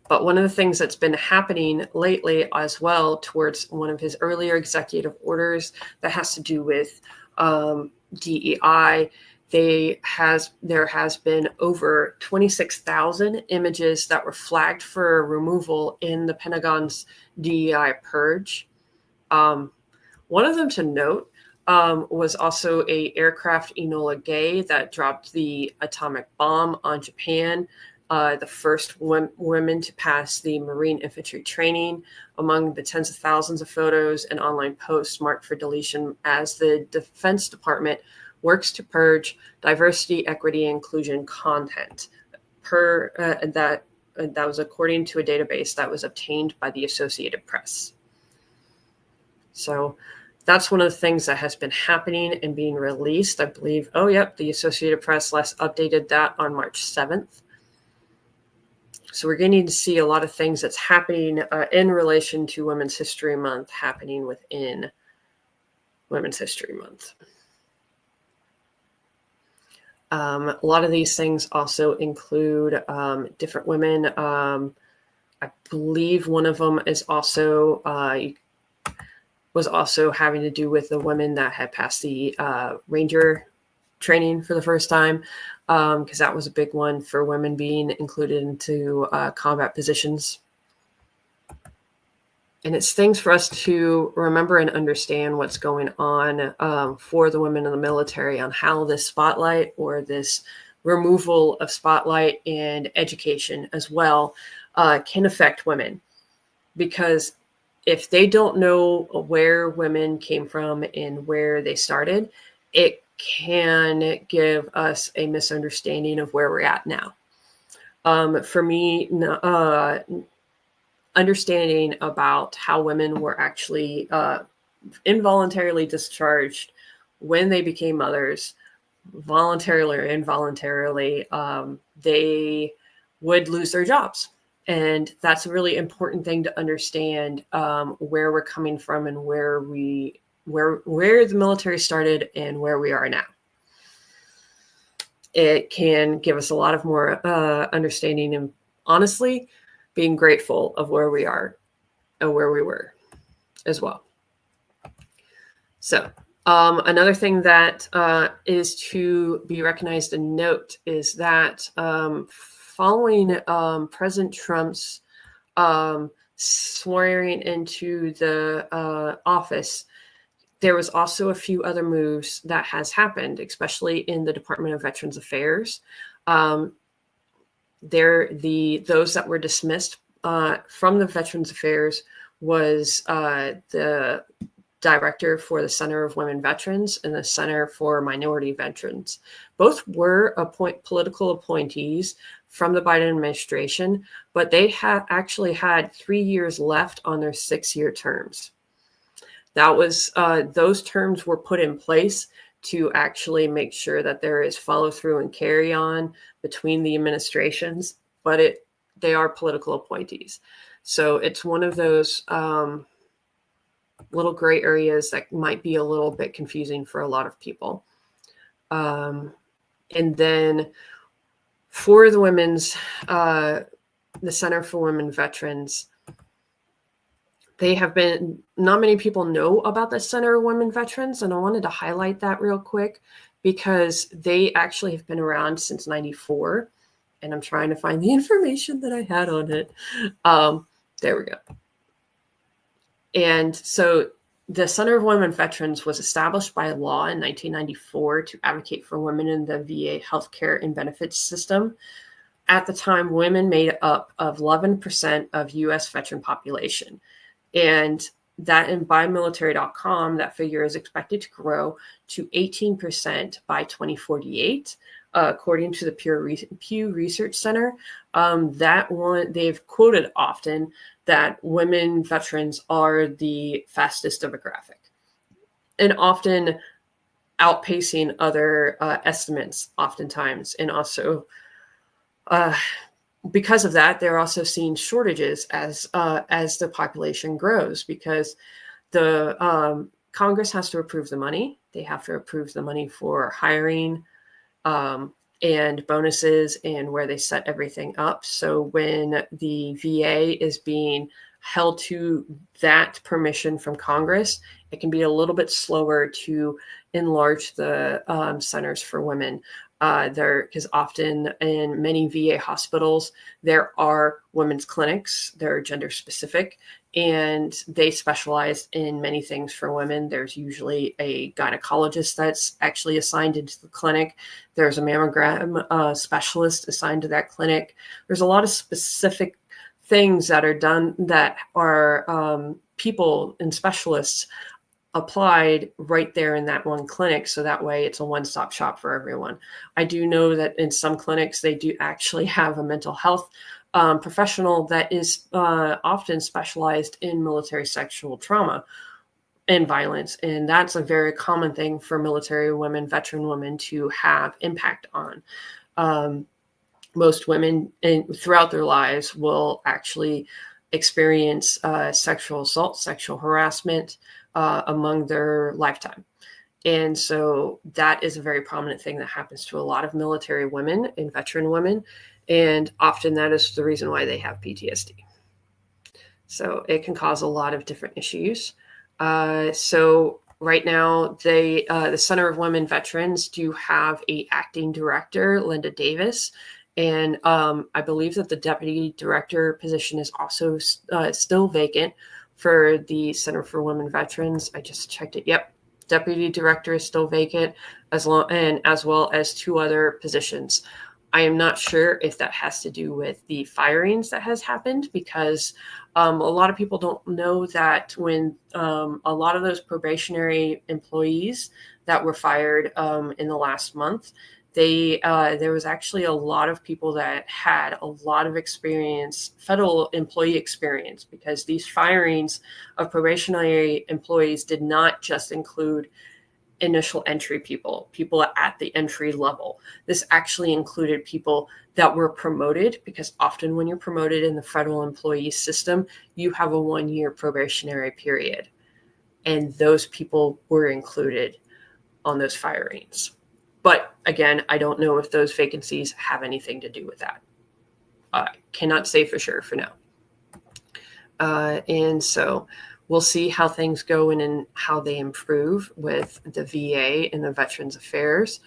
But one of the things that's been happening lately as well, towards one of his earlier executive orders that has to do with DEI, there has been over 26,000 images that were flagged for removal in the Pentagon's DEI purge. One of them to note was also a aircraft Enola Gay that dropped the atomic bomb on Japan, the first women to pass the Marine infantry training, among the tens of thousands of photos and online posts marked for deletion as the Defense Department works to purge diversity, equity, and inclusion content. That was according to a database that was obtained by the Associated Press. So that's one of the things that has been happening and being released. I believe, the Associated Press last updated that on March 7th. So we're getting to see a lot of things that's happening in relation to Women's History Month happening within Women's History Month. A lot of these things also include different women. I believe one of them is also was also having to do with the women that had passed the Ranger training for the first time, because that was a big one for women being included into combat positions. And it's things for us to remember and understand what's going on for the women in the military, on how this spotlight or this removal of spotlight and education as well can affect women. Because if they don't know where women came from and where they started, it can give us a misunderstanding of where we're at now. For me, understanding about how women were actually involuntarily discharged when they became mothers, voluntarily or involuntarily, they would lose their jobs. And that's a really important thing to understand, where we're coming from and where the military started and where we are now. It can give us a lot of more understanding and honestly being grateful of where we are and where we were as well. So another thing that is to be recognized and note is that following President Trump's swearing into the office, there was also a few other moves that has happened, especially in the Department of Veterans Affairs. Those that were dismissed from the Veterans Affairs was the director for the Center of Women Veterans and the Center for Minority Veterans. Both were political appointees from the Biden administration, but they actually had 3 years left on their 6-year terms. That was those terms were put in place to actually make sure that there is follow through and carry on between the administrations, but they are political appointees. So it's one of those little gray areas that might be a little bit confusing for a lot of people. And then for the the Center for Women Veterans, not many people know about the Center of Women Veterans, and I wanted to highlight that real quick because they actually have been around since '94, and I'm trying to find the information that I had on it. There we go. And so the Center of Women Veterans was established by law in 1994 to advocate for women in the VA healthcare and benefits system. At the time, women made up of 11% of U.S. veteran population. And that in bymilitary.com, that figure is expected to grow to 18% by 2048. According to the Pew Research Center, they've quoted often that women veterans are the fastest demographic and often outpacing other estimates oftentimes. And also because of that, they're also seeing shortages as the population grows, because the Congress has to approve the money. They have to approve the money for hiring and bonuses and where they set everything up. So when the VA is being held to that permission from Congress, it can be a little bit slower to enlarge the centers for women. Because often in many VA hospitals, there are women's clinics, they're gender specific, and they specialize in many things for women. There's usually a gynecologist that's actually assigned into the clinic. There's a mammogram specialist assigned to that clinic. There's a lot of specific things that are done that are people and specialists applied right there in that one clinic. So that way it's a one-stop shop for everyone. I do know that in some clinics, they do actually have a mental health professional that is often specialized in military sexual trauma and violence. And that's a very common thing for military women, veteran women to have impact on. Most women throughout their lives will actually experience sexual assault, sexual harassment among their lifetime. And so that is a very prominent thing that happens to a lot of military women and veteran women. And often that is the reason why they have PTSD. So it can cause a lot of different issues. So right now, the Center of Women Veterans do have an acting director, Linda Davis. And I believe that the deputy director position is also still vacant for the Center for Women Veterans. I just checked it. Yep. Deputy director is still vacant, as well as 2 other positions. I am not sure if that has to do with the firings that has happened, because a lot of people don't know that when a lot of those probationary employees that were fired in the last month, there was actually a lot of people that had a lot of experience, federal employee experience, because these firings of probationary employees did not just include initial entry people at the entry level. This actually included people that were promoted, because often when you're promoted in the federal employee system, you have a 1-year probationary period. And those people were included on those firings. But again, I don't know if those vacancies have anything to do with that. I cannot say for sure for now. And so we'll see how things go and how they improve with the VA and the Veterans Affairs.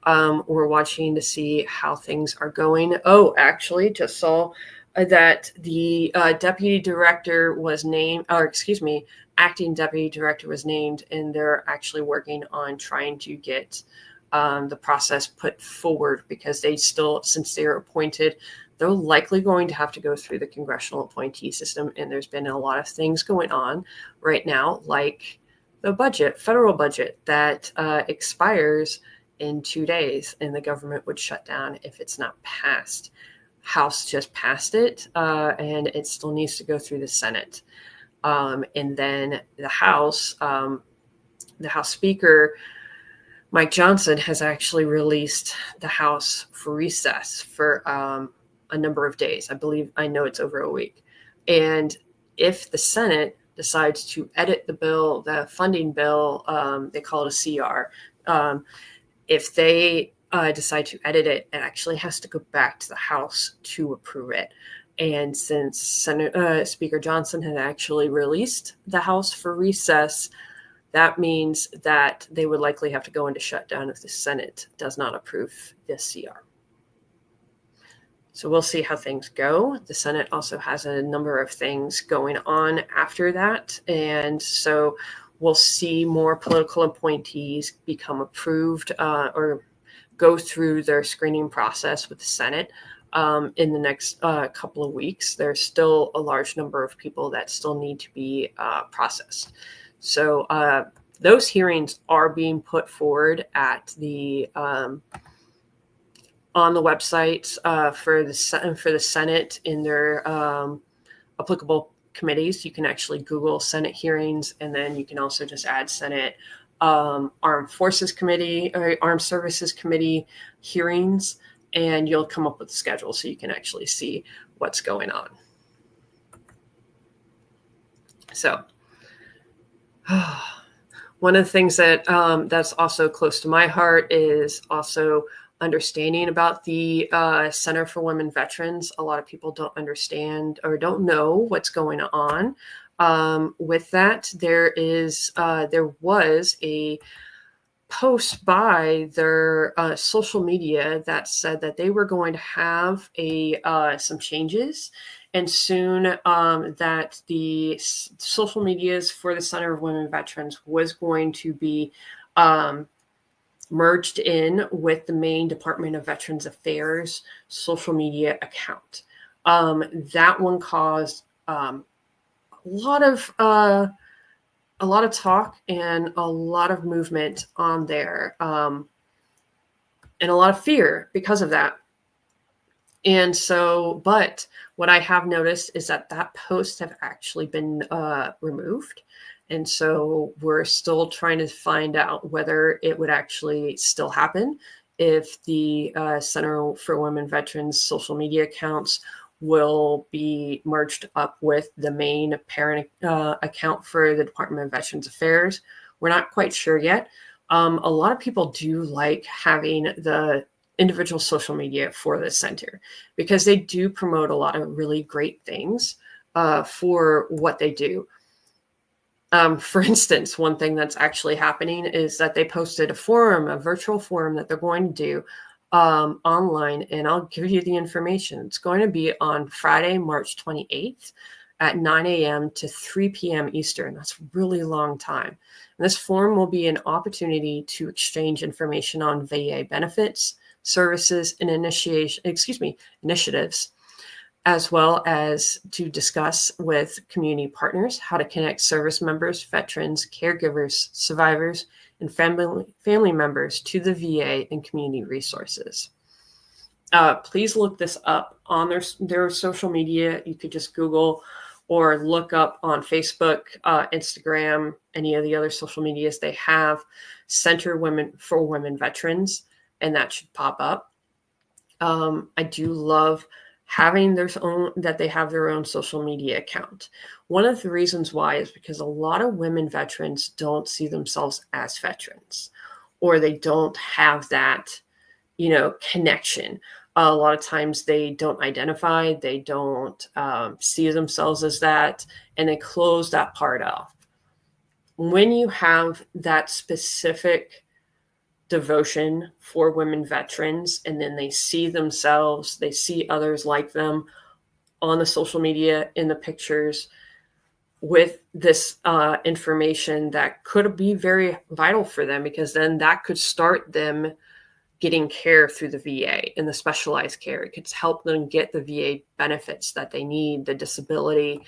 We're watching to see how things are going. Oh, actually, just saw that the deputy director was named, acting deputy director was named, and they're actually working on trying to get the process put forward, because they still, since they're appointed, they're likely going to have to go through the congressional appointee system. And there's been a lot of things going on right now, like the federal budget that expires in 2 days, and the government would shut down if it's not passed. House just passed it, and it still needs to go through the Senate. And then the House Speaker, Mike Johnson, has actually released the House for recess for a number of days. I know it's over a week. And if the Senate decides to edit the bill, the funding bill, they call it a CR, if they decide to edit it, it actually has to go back to the House to approve it. And since Speaker Johnson had actually released the House for recess, that means that they would likely have to go into shutdown if the Senate does not approve this CR. So we'll see how things go. The Senate also has a number of things going on after that. And so we'll see more political appointees become approved or go through their screening process with the Senate in the next couple of weeks. There's still a large number of people that still need to be processed. So those hearings are being put forward at the on the websites for the Senate in their applicable committees. You can actually Google Senate hearings, and then you can also just add Senate Armed Forces Committee or Armed Services Committee hearings, and you'll come up with a schedule so you can actually see what's going on. So one of the things that that's also close to my heart is also understanding about the Center for Women Veterans. A lot of people don't understand or don't know what's going on with that. There was a post by their social media that said that they were going to have some changes, and soon that the social medias for the Center of Women Veterans was going to be merged in with the main Department of Veterans Affairs social media account. That one caused a lot of talk and a lot of movement on there, and a lot of fear because of that. And so, but what I have noticed is that post have actually been removed. And so we're still trying to find out whether it would actually still happen if the Center for Women Veterans social media accounts will be merged up with the main parent account for the Department of Veterans Affairs. We're not quite sure yet. A lot of people do like having the individual social media for the center because they do promote a lot of really great things for what they do. For instance, one thing that's actually happening is that they posted a virtual forum that they're going to do online, and I'll give you the information. It's going to be on Friday, March 28th at 9 a.m. to 3 p.m. Eastern. That's a really long time. And this forum will be an opportunity to exchange information on VA benefits, services, and initiatives, as well as to discuss with community partners how to connect service members, veterans, caregivers, survivors, and family members to the VA and community resources. Please look this up on their social media. You could just Google or look up on Facebook, Instagram, any of the other social medias they have, Center for Women Veterans, and that should pop up. I do love having they have their own social media account. One of the reasons why is because a lot of women veterans don't see themselves as veterans, or they don't have that, connection. A lot of times they don't identify, they don't see themselves as that, and they close that part off. When you have that specific devotion for women veterans, and then they see themselves, they see others like them on the social media, in the pictures, with this information that could be very vital for them, because then that could start them getting care through the VA and the specialized care. It could help them get the VA benefits that they need, the disability,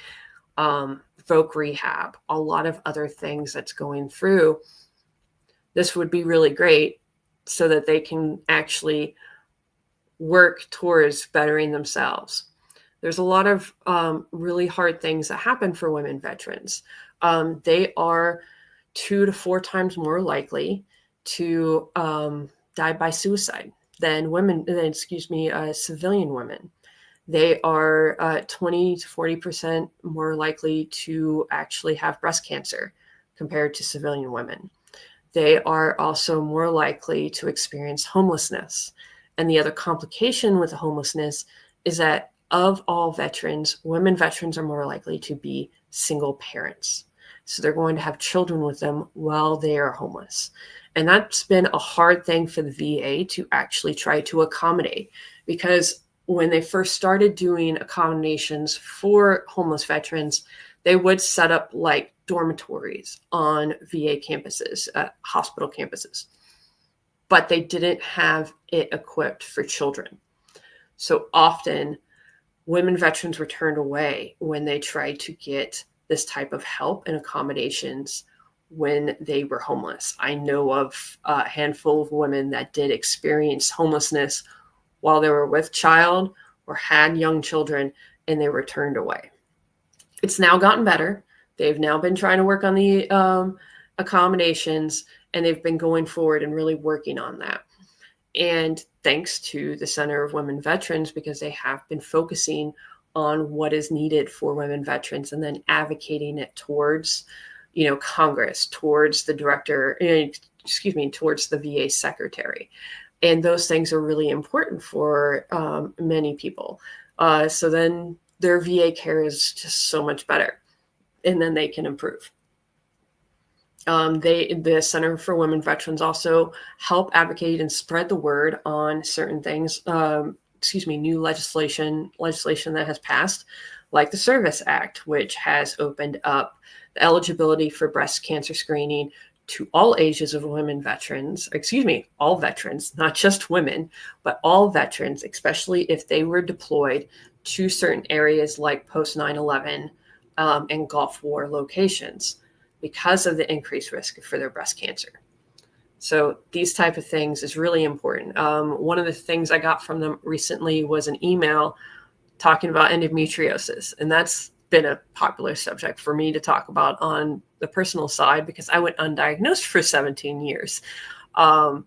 voc rehab, a lot of other things that's going through. This would be really great so that they can actually work towards bettering themselves. There's a lot of really hard things that happen for women veterans. They are 2 to 4 times more likely to die by suicide than civilian women. They are 20 to 40% more likely to actually have breast cancer compared to civilian women. They are also more likely to experience homelessness. And the other complication with homelessness is that of all veterans, women veterans are more likely to be single parents. So they're going to have children with them while they are homeless. And that's been a hard thing for the VA to actually try to accommodate, because when they first started doing accommodations for homeless veterans, they would set up like dormitories on VA campuses, hospital campuses, but they didn't have it equipped for children. So often women veterans were turned away when they tried to get this type of help and accommodations when they were homeless. I know of a handful of women that did experience homelessness while they were with child or had young children, and they were turned away. It's now gotten better. They've now been trying to work on the accommodations, and they've been going forward and really working on that. And thanks to the Center of Women Veterans, because they have been focusing on what is needed for women veterans and then advocating it towards, Congress, towards the towards the VA secretary. And those things are really important for many people. So then their VA care is just so much better, and then they can improve. The Center for Women Veterans also help advocate and spread the word on certain things. New legislation that has passed, like the Service Act, which has opened up the eligibility for breast cancer screening to all ages of women veterans, all veterans, not just women, but all veterans, especially if they were deployed to certain areas like post 9/11 and Gulf War locations, because of the increased risk for their breast cancer. So these type of things is really important. One of the things I got from them recently was an email talking about endometriosis. And that's been a popular subject for me to talk about on the personal side, because I went undiagnosed for 17 years. And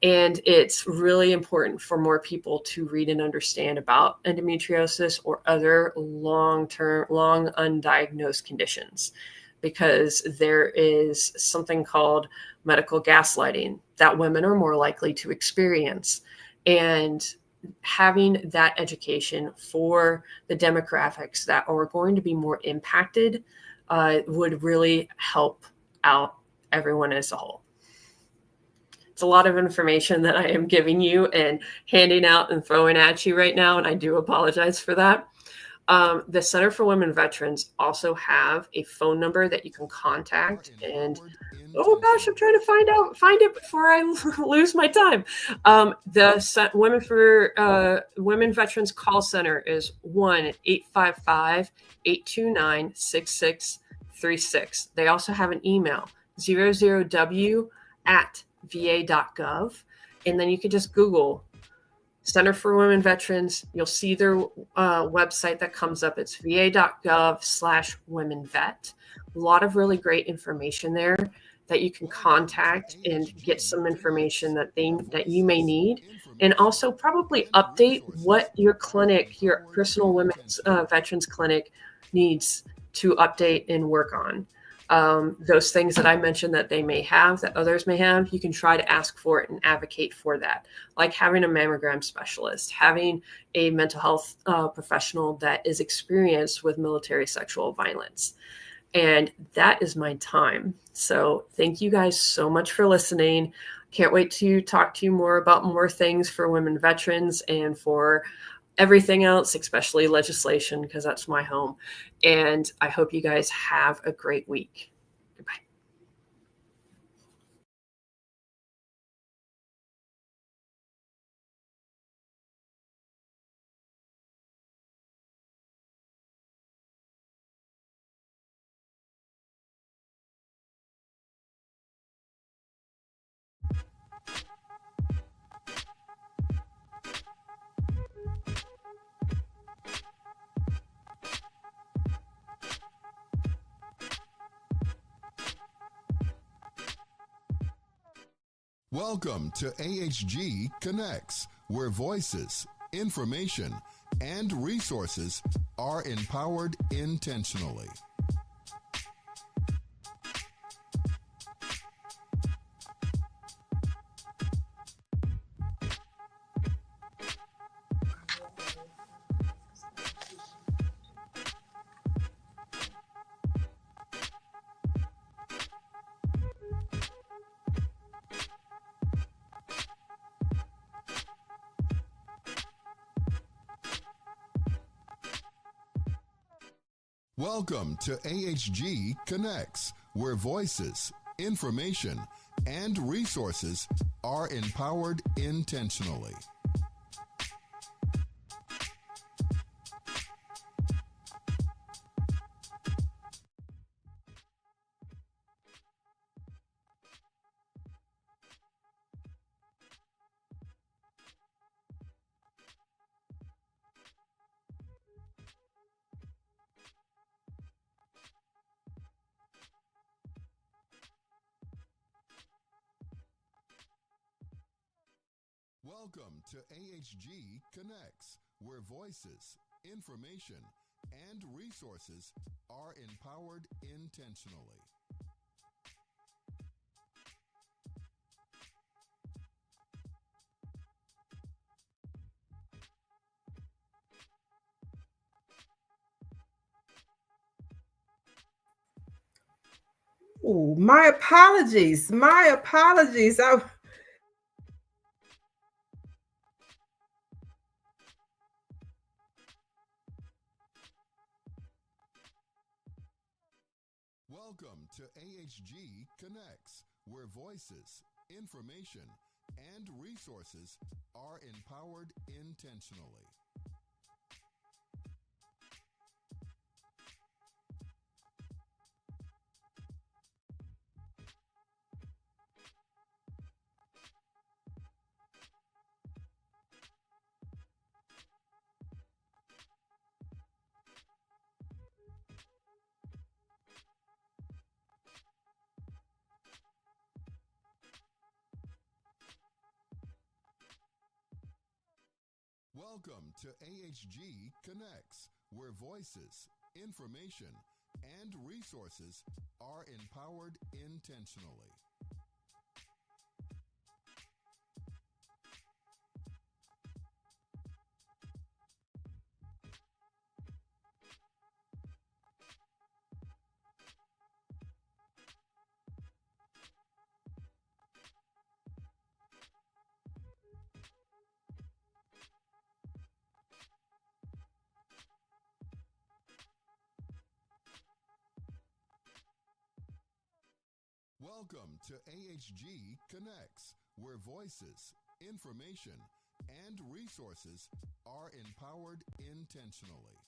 it's really important for more people to read and understand about endometriosis or other long undiagnosed conditions, because there is something called medical gaslighting that women are more likely to experience. And having that education for the demographics that are going to be more impacted would really help out everyone as a whole. It's a lot of information that I am giving you and handing out and throwing at you right now, and I do apologize for that. The Center for Women Veterans also have a phone number that you can contact. And oh gosh, I'm trying to find it before I lose my time. The Women Veterans Call Center is 1-855-829-6636. They also have an email, 00w@va.gov. And then you can just Google Center for Women Veterans. You'll see their website that comes up. It's va.gov/womenvet. A lot of really great information there that you can contact and get some information that you may need, and also probably update what your clinic, your personal women's veterans clinic, needs to update and work on. Those things that I mentioned that they may have, that others may have, you can try to ask for it and advocate for that. Like having a mammogram specialist, having a mental health professional that is experienced with military sexual violence. And that is my time. So thank you guys so much for listening. Can't wait to talk to you more about more things for women veterans and for everything else, especially legislation, because that's my home. And I hope you guys have a great week. Goodbye. Welcome to AHG Connects, where voices, information, and resources are empowered intentionally. Welcome to AHG Connects, where voices, information, and resources are empowered intentionally. Welcome to AHG Connects, where voices, information, and resources are empowered intentionally. Oh, my apologies. My apologies. Welcome to AHG Connects, where voices, information, and resources are empowered intentionally. Welcome to AHG Connects, where voices, information, and resources are empowered intentionally. Welcome to AHG Connects, where voices, information, and resources are empowered intentionally.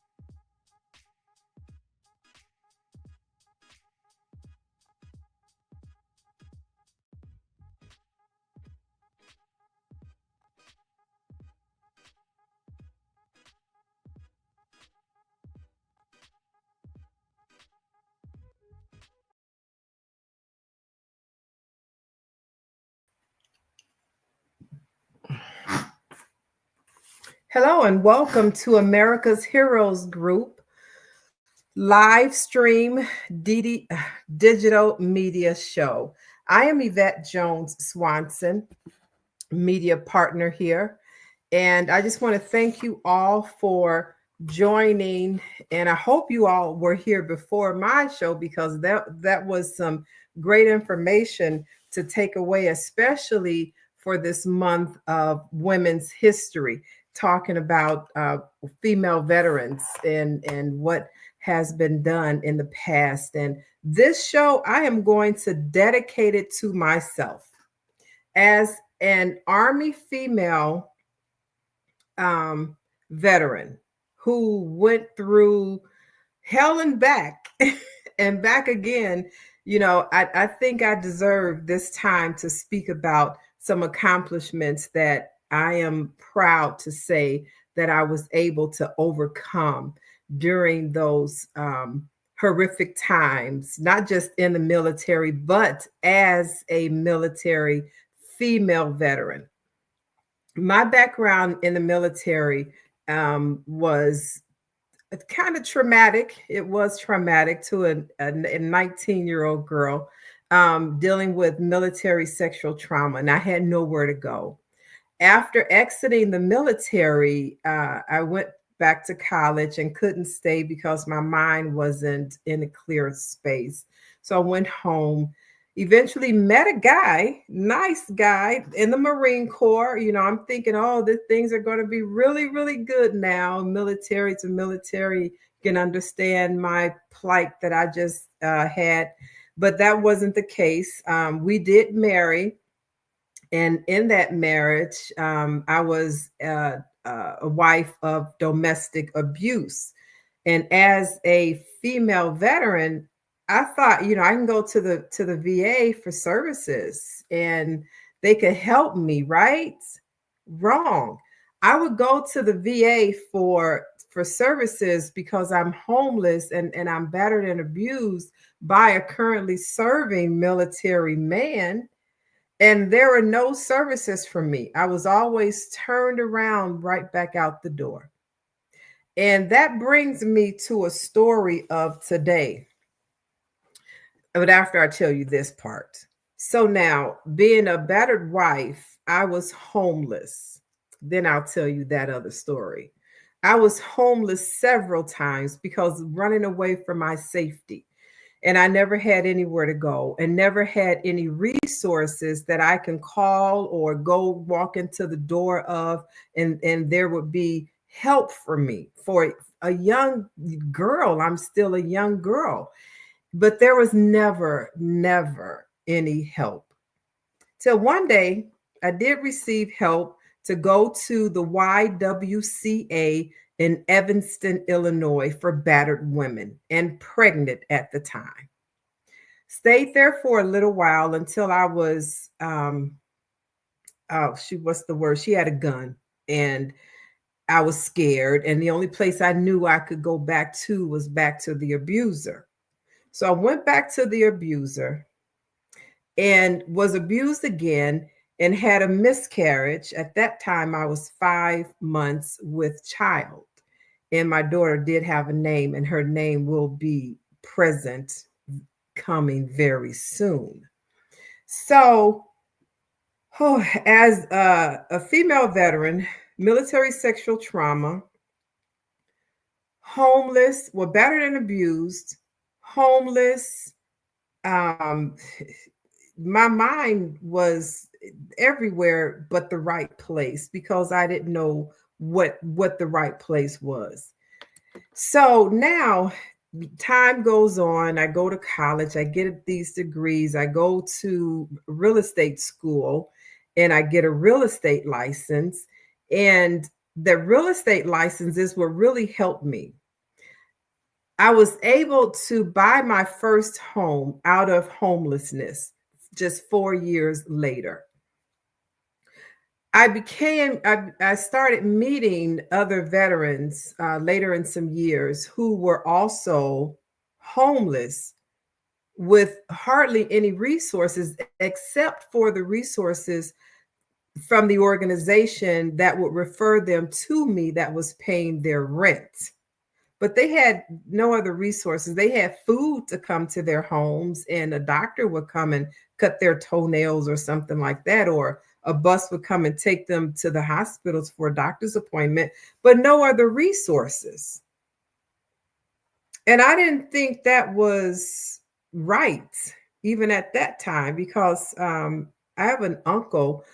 Hello and welcome to America's Heroes Group live stream digital media show. I am Yvette Jones Swanson, media partner here. And I just want to thank you all for joining. And I hope you all were here before my show, because that was some great information to take away, especially for this month of Women's History, talking about female veterans and what has been done in the past. And this show, I am going to dedicate it to myself as an Army female veteran who went through hell and back and back again. You know, I think I deserve this time to speak about some accomplishments that I am proud to say that I was able to overcome during those horrific times, not just in the military, but as a military female veteran. My background in the military was kind of traumatic. It was traumatic to a 19-year-old girl dealing with military sexual trauma, and I had nowhere to go. After exiting the military, I went back to college and couldn't stay because my mind wasn't in a clear space. So I went home, eventually met a guy, nice guy in the Marine Corps. You know, I'm thinking, oh, the things are going to be really, really good now. Military to military, can understand my plight that I just had. But that wasn't the case. We did marry. And in that marriage, I was a wife of domestic abuse. And as a female veteran, I thought, you know, I can go to the VA for services and they could help me, right? Wrong. I would go to the VA for services because I'm homeless and I'm battered and abused by a currently serving military man. And there were no services for me. I was always turned around right back out the door. And that brings me to a story of today. But after I tell you this part. So now, being a battered wife, I was homeless. Then I'll tell you that other story. I was homeless several times because running away from my safety. and I never had anywhere to go and never had any resources that I can call or go walk into the door of, and there would be help for me. For a young girl, I'm still a young girl, but there was never any help. Till one day I did receive help to go to the YWCA in Evanston, Illinois for battered women and pregnant at the time. Stayed there for a little while until I was, what's the word? She had a gun and I was scared. And the only place I knew I could go back to was back to the abuser. So I went back to the abuser and was abused again and had a miscarriage. At that time, I was 5 months with child. And my daughter did have a name, and her name will be present coming very soon. So, as a female veteran, military sexual trauma, homeless, well, battered and abused, homeless, my mind was everywhere but the right place because I didn't know what the right place was. So now time goes on. I go to college. I get these degrees. I go to real estate school and I get a real estate license. And the real estate license is what really helped me. I was able to buy my first home out of homelessness just 4 years later. I started meeting other veterans later in some years who were also homeless with hardly any resources except for the resources from the organization that would refer them to me that was paying their rent. But they had no other resources. They had food to come to their homes, and a doctor would come and cut their toenails or something like that, or a bus would come and take them to the hospitals for a doctor's appointment, but no other resources. And I didn't think that was right, even at that time, because I have an uncle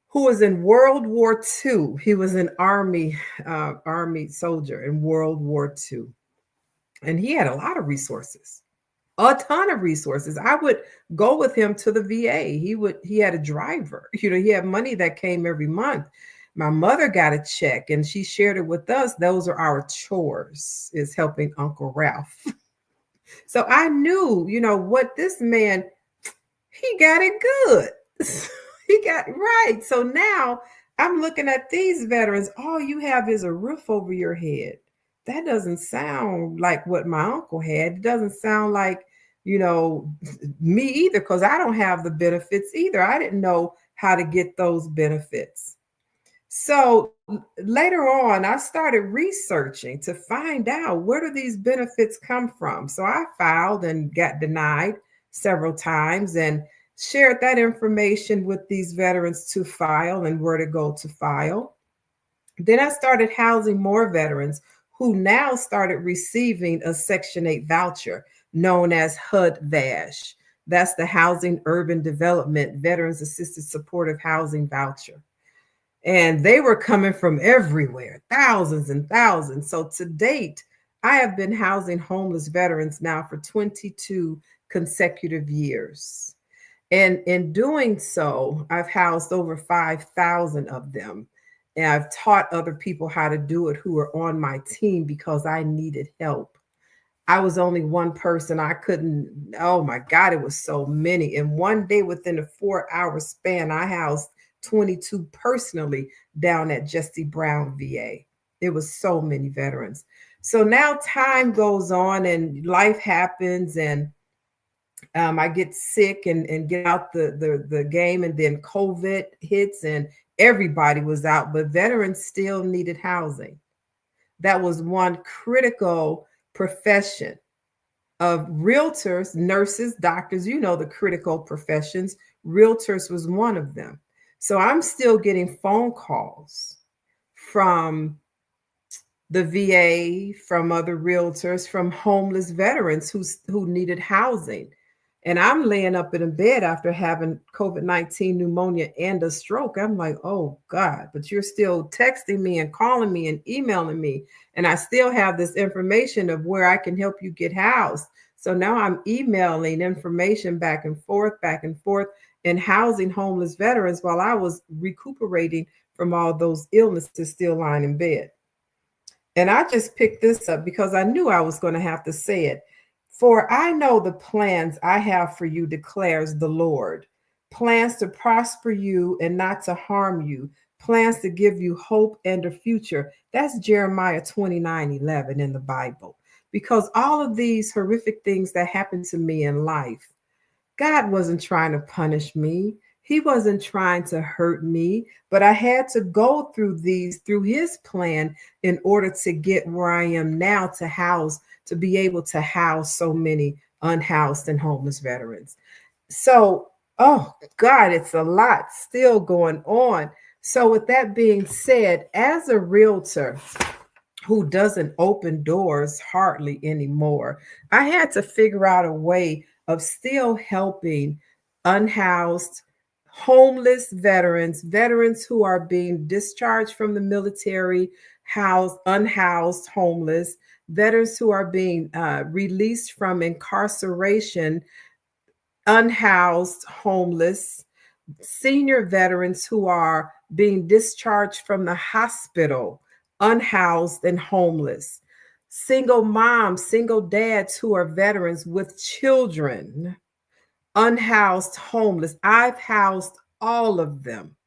who was in World War II. He was an Army soldier in World War II. And he had a lot of resources, a ton of resources. I would go with him to the VA. He had a driver, he had money that came every month. My mother got a check and she shared it with us. Those are our chores, is helping Uncle Ralph. So I knew, what this man, he got it good. He got right. So now I'm looking at these veterans. All you have is a roof over your head. That doesn't sound like what my uncle had. It doesn't sound like, me either, because I don't have the benefits either. I didn't know how to get those benefits. So later on, I started researching to find out where do these benefits come from. So I filed and got denied several times and shared that information with these veterans to file and where to go to file. Then I started housing more veterans who now started receiving a Section 8 voucher known as HUD-VASH. That's the Housing Urban Development Veterans Assisted Supportive Housing Voucher. And they were coming from everywhere, thousands and thousands. So to date, I have been housing homeless veterans now for 22 consecutive years. And in doing so, I've housed over 5,000 of them. And I've taught other people how to do it who are on my team because I needed help. I was only one person. I couldn't, oh my God, it was so many. And one day within a 4-hour span, I housed 22 personally down at Jesse Brown VA. It was so many veterans. So now time goes on and life happens and I get sick and get out the game, and then COVID hits and everybody was out, but veterans still needed housing. That was one critical profession of realtors, nurses, doctors, the critical professions. Realtors was one of them. So I'm still getting phone calls from the VA, from other realtors, from homeless veterans who needed housing. And I'm laying up in a bed after having COVID-19 pneumonia and a stroke. I'm like, oh God, but you're still texting me and calling me and emailing me. And I still have this information of where I can help you get housed. So now I'm emailing information back and forth, and housing homeless veterans while I was recuperating from all those illnesses, still lying in bed. And I just picked this up because I knew I was going to have to say it. For I know the plans I have for you, declares the Lord. Plans to prosper you and not to harm you. Plans to give you hope and a future. That's Jeremiah 29:11 in the Bible. Because all of these horrific things that happened to me in life, God wasn't trying to punish me. He wasn't trying to hurt me, but I had to go through these through his plan in order to get where I am now, to be able to house so many unhoused and homeless veterans. So, oh God, it's a lot still going on. So with that being said, as a realtor who doesn't open doors hardly anymore, I had to figure out a way of still helping unhoused, homeless veterans who are being discharged from the military, unhoused, homeless, veterans who are being released from incarceration, unhoused, homeless, senior veterans who are being discharged from the hospital, unhoused and homeless, single moms, single dads who are veterans with children, unhoused, homeless. I've housed all of them.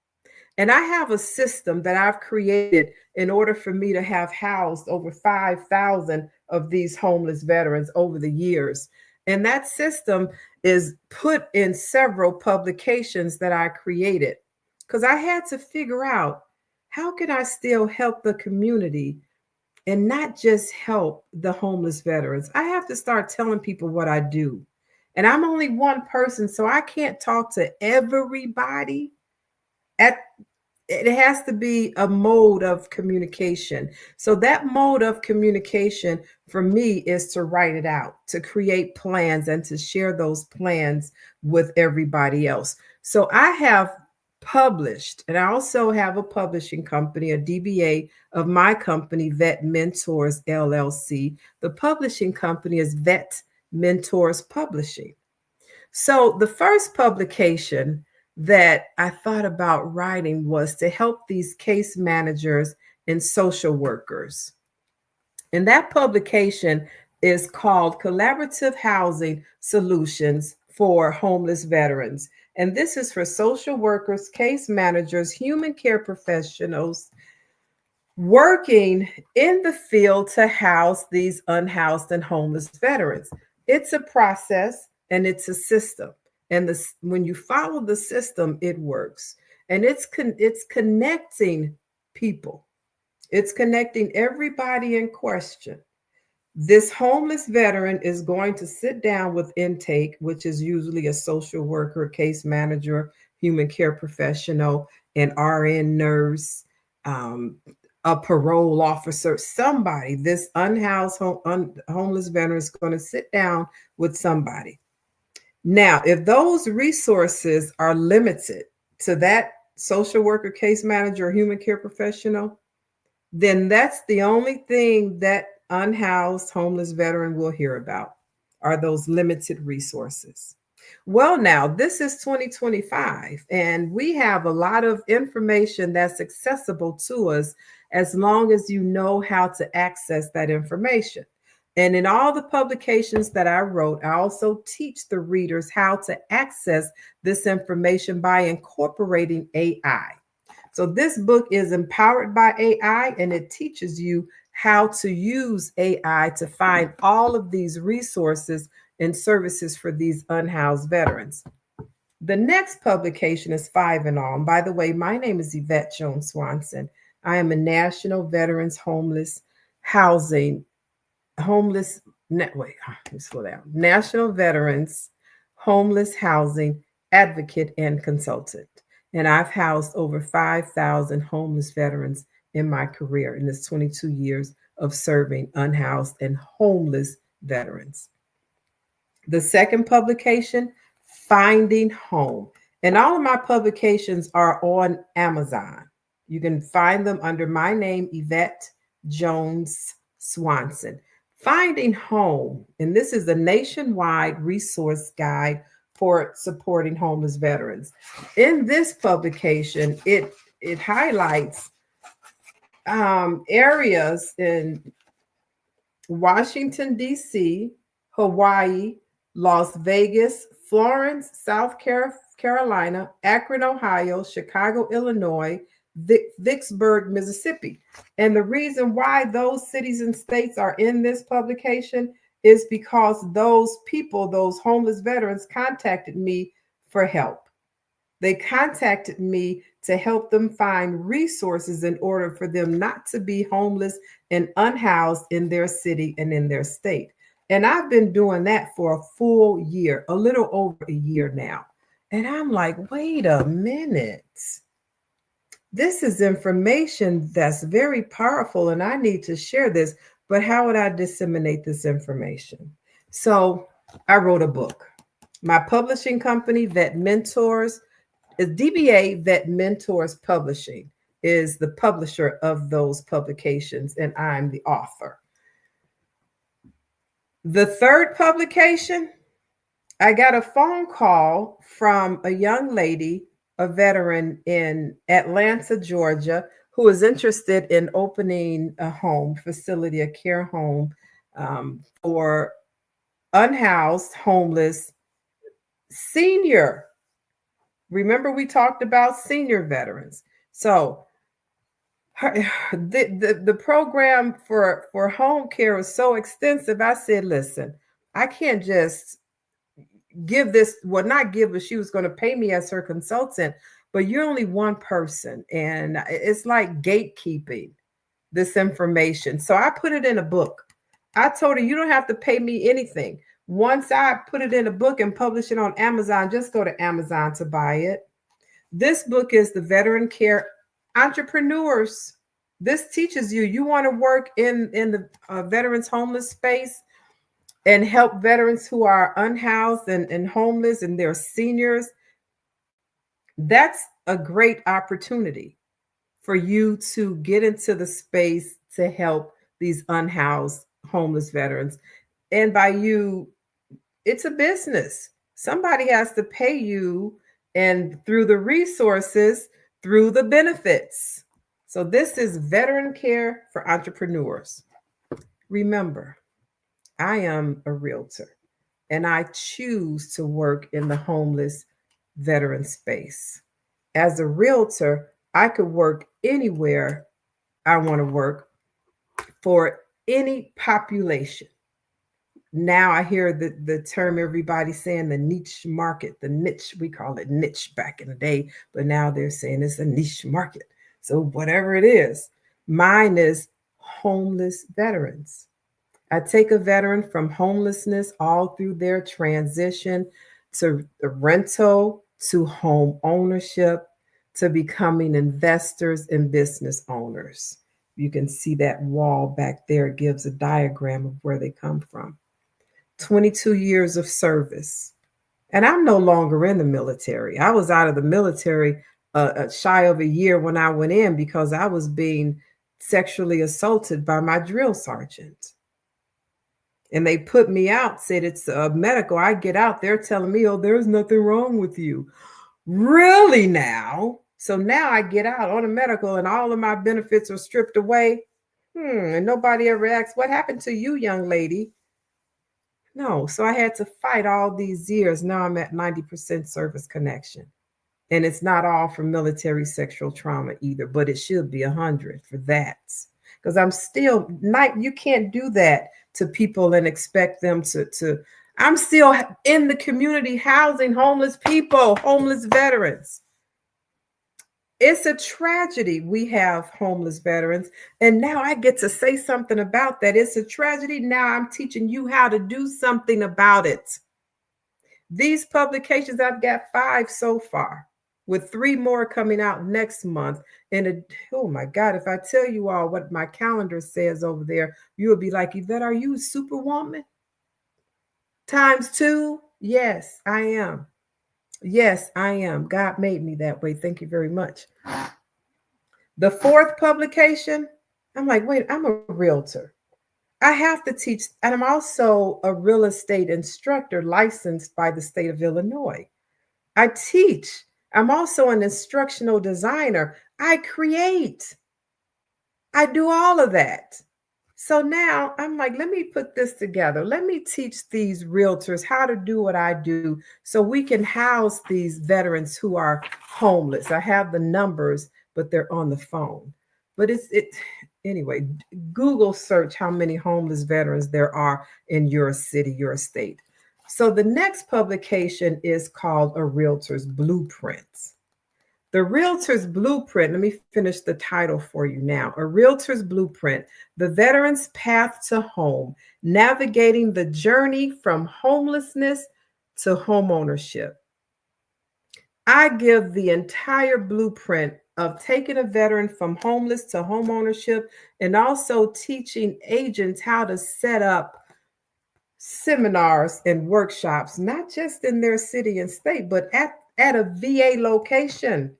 And I have a system that I've created in order for me to have housed over 5,000 of these homeless veterans over the years. And that system is put in several publications that I created because I had to figure out, how can I still help the community and not just help the homeless veterans? I have to start telling people what I do. And I'm only one person, so I can't talk to everybody. It has to be a mode of communication. So that mode of communication for me is to write it out, to create plans and to share those plans with everybody else. So I have published, and I also have a publishing company, a DBA of my company, Vet Mentors, L.L.C. The publishing company is Vet Mentors Publishing. So the first publication that I thought about writing was to help these case managers and social workers. And that publication is called Collaborative Housing Solutions for Homeless Veterans. And this is for social workers, case managers, human care professionals working in the field to house these unhoused and homeless veterans. It's a process and it's a system. And when you follow the system, it works. And it's connecting people. It's connecting everybody in question. This homeless veteran is going to sit down with intake, which is usually a social worker, case manager, human care professional, an RN nurse, a parole officer, somebody. This unhoused homeless veteran is going to sit down with somebody. Now, if those resources are limited to that social worker, case manager, or human care professional, then that's the only thing that unhoused homeless veteran will hear about, are those limited resources. Well, now this is 2025, and we have a lot of information that's accessible to us as long as you know how to access that information. And in all the publications that I wrote, I also teach the readers how to access this information by incorporating AI. So this book is empowered by AI, and it teaches you how to use AI to find all of these resources and services for these unhoused veterans. The next publication is 5 in all. And by the way, my name is Yvette Jones Swanson. I am a National Veterans National Veterans Homeless Housing Advocate and Consultant. And I've housed over 5,000 homeless veterans in my career in this 22 years of serving unhoused and homeless veterans. The second publication, Finding Home. And all of my publications are on Amazon. You can find them under my name, Yvette Jones Swanson. Finding Home, and this is a nationwide resource guide for supporting homeless veterans. In this publication, it highlights areas in Washington, D.C., Hawaii, Las Vegas, Florence, South Carolina, Akron, Ohio, Chicago, Illinois, Vicksburg, Mississippi. And the reason why those cities and states are in this publication is because those people, those homeless veterans, contacted me for help. They contacted me to help them find resources in order for them not to be homeless and unhoused in their city and in their state. And I've been doing that for a full year, a little over a year now. And I'm like, wait a minute. This is information that's very powerful and I need to share this, but how would I disseminate this information? So I wrote a book. My publishing company, Vet Mentors, is DBA Vet Mentors Publishing, is the publisher of those publications, and I'm the author. The third publication, I got a phone call from a young lady, a veteran in Atlanta, Georgia, who is interested in opening a home facility, a care home for unhoused, homeless, senior. Remember, we talked about senior veterans. So the program for home care is so extensive. I said, listen, I can't just give this, well, not give, but she was going to pay me as her consultant, but you're only one person. And it's like gatekeeping this information. So I put it in a book. I told her, you don't have to pay me anything. Once I put it in a book and publish it on Amazon, just go to Amazon to buy it. This book is the Veteran Care Entrepreneurs. This teaches you, you want to work in the veterans homeless space and help veterans who are unhoused and homeless and they're seniors. That's a great opportunity for you to get into the space to help these unhoused homeless veterans. And by you, it's a business. Somebody has to pay you, and through the resources, through the benefits. So this is Veteran Care for Entrepreneurs. Remember, I am a realtor and I choose to work in the homeless veteran space. As a realtor, I could work anywhere I want to work for any population. Now I hear the term everybody saying the niche market, the niche, we call it niche back in the day, but now they're saying it's a niche market. So whatever it is, mine is homeless veterans. I take a veteran from homelessness all through their transition to the rental, to home ownership, to becoming investors and business owners. You can see that wall back there gives a diagram of where they come from. 22 years of service. And I'm no longer in the military. I was out of the military shy of a year when I went in because I was being sexually assaulted by my drill sergeant. And they put me out, said it's medical. I get out, they're telling me, oh, there's nothing wrong with you. Really now? So now I get out on a medical and all of my benefits are stripped away. And nobody ever asks, what happened to you, young lady? No, so I had to fight all these years. Now I'm at 90% service connection. And it's not all for military sexual trauma either, but it should be 100 for that. Because I'm still not, you can't do that to people and expect them to, I'm still in the community housing homeless people, homeless veterans. It's a tragedy we have homeless veterans. And now I get to say something about that. It's a tragedy. Now I'm teaching you how to do something about it. These publications, I've got 5 so far. with 3 more coming out next month. And oh my God, if I tell you all what my calendar says over there, you will be like, Yvette, are you a superwoman? ×2? Yes, I am. Yes, I am. God made me that way. Thank you very much. The 4th publication, I'm like, wait, I'm a realtor. I have to teach, and I'm also a real estate instructor licensed by the state of Illinois. I teach. I'm also an instructional designer. I create. I do all of that. So now I'm like, let me put this together. Let me teach these realtors how to do what I do so we can house these veterans who are homeless. I have the numbers, but they're on the phone. But anyway, Google search how many homeless veterans there are in your city, your state. So the next publication is called A Realtor's Blueprints. The Realtor's Blueprint, let me finish the title for you now. A Realtor's Blueprint, the Veteran's Path to Home, Navigating the Journey from Homelessness to Homeownership. I give the entire blueprint of taking a veteran from homeless to homeownership, and also teaching agents how to set up seminars and workshops, not just in their city and state, but at a VA location,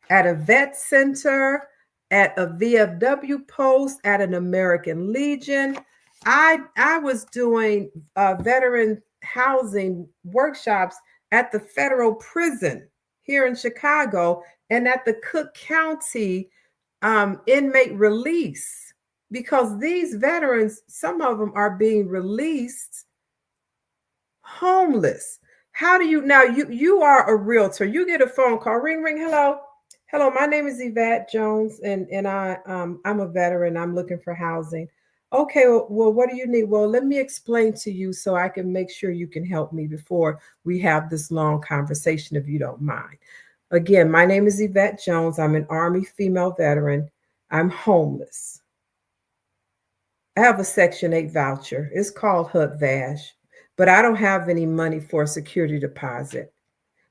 at a vet center, at a VFW post, at an American Legion. I was doing veteran housing workshops at the federal prison here in Chicago and at the Cook County inmate release, because these veterans, some of them are being released homeless. How do you now? You are a realtor. You get a phone call, ring, ring. Hello. My name is Yvette Jones, and I'm a veteran. I'm looking for housing. Okay. Well, what do you need? Well, let me explain to you so I can make sure you can help me before we have this long conversation, if you don't mind. Again, my name is Yvette Jones. I'm an Army female veteran. I'm homeless. I have a Section 8 voucher. It's called HUD VASH. But I don't have any money for a security deposit.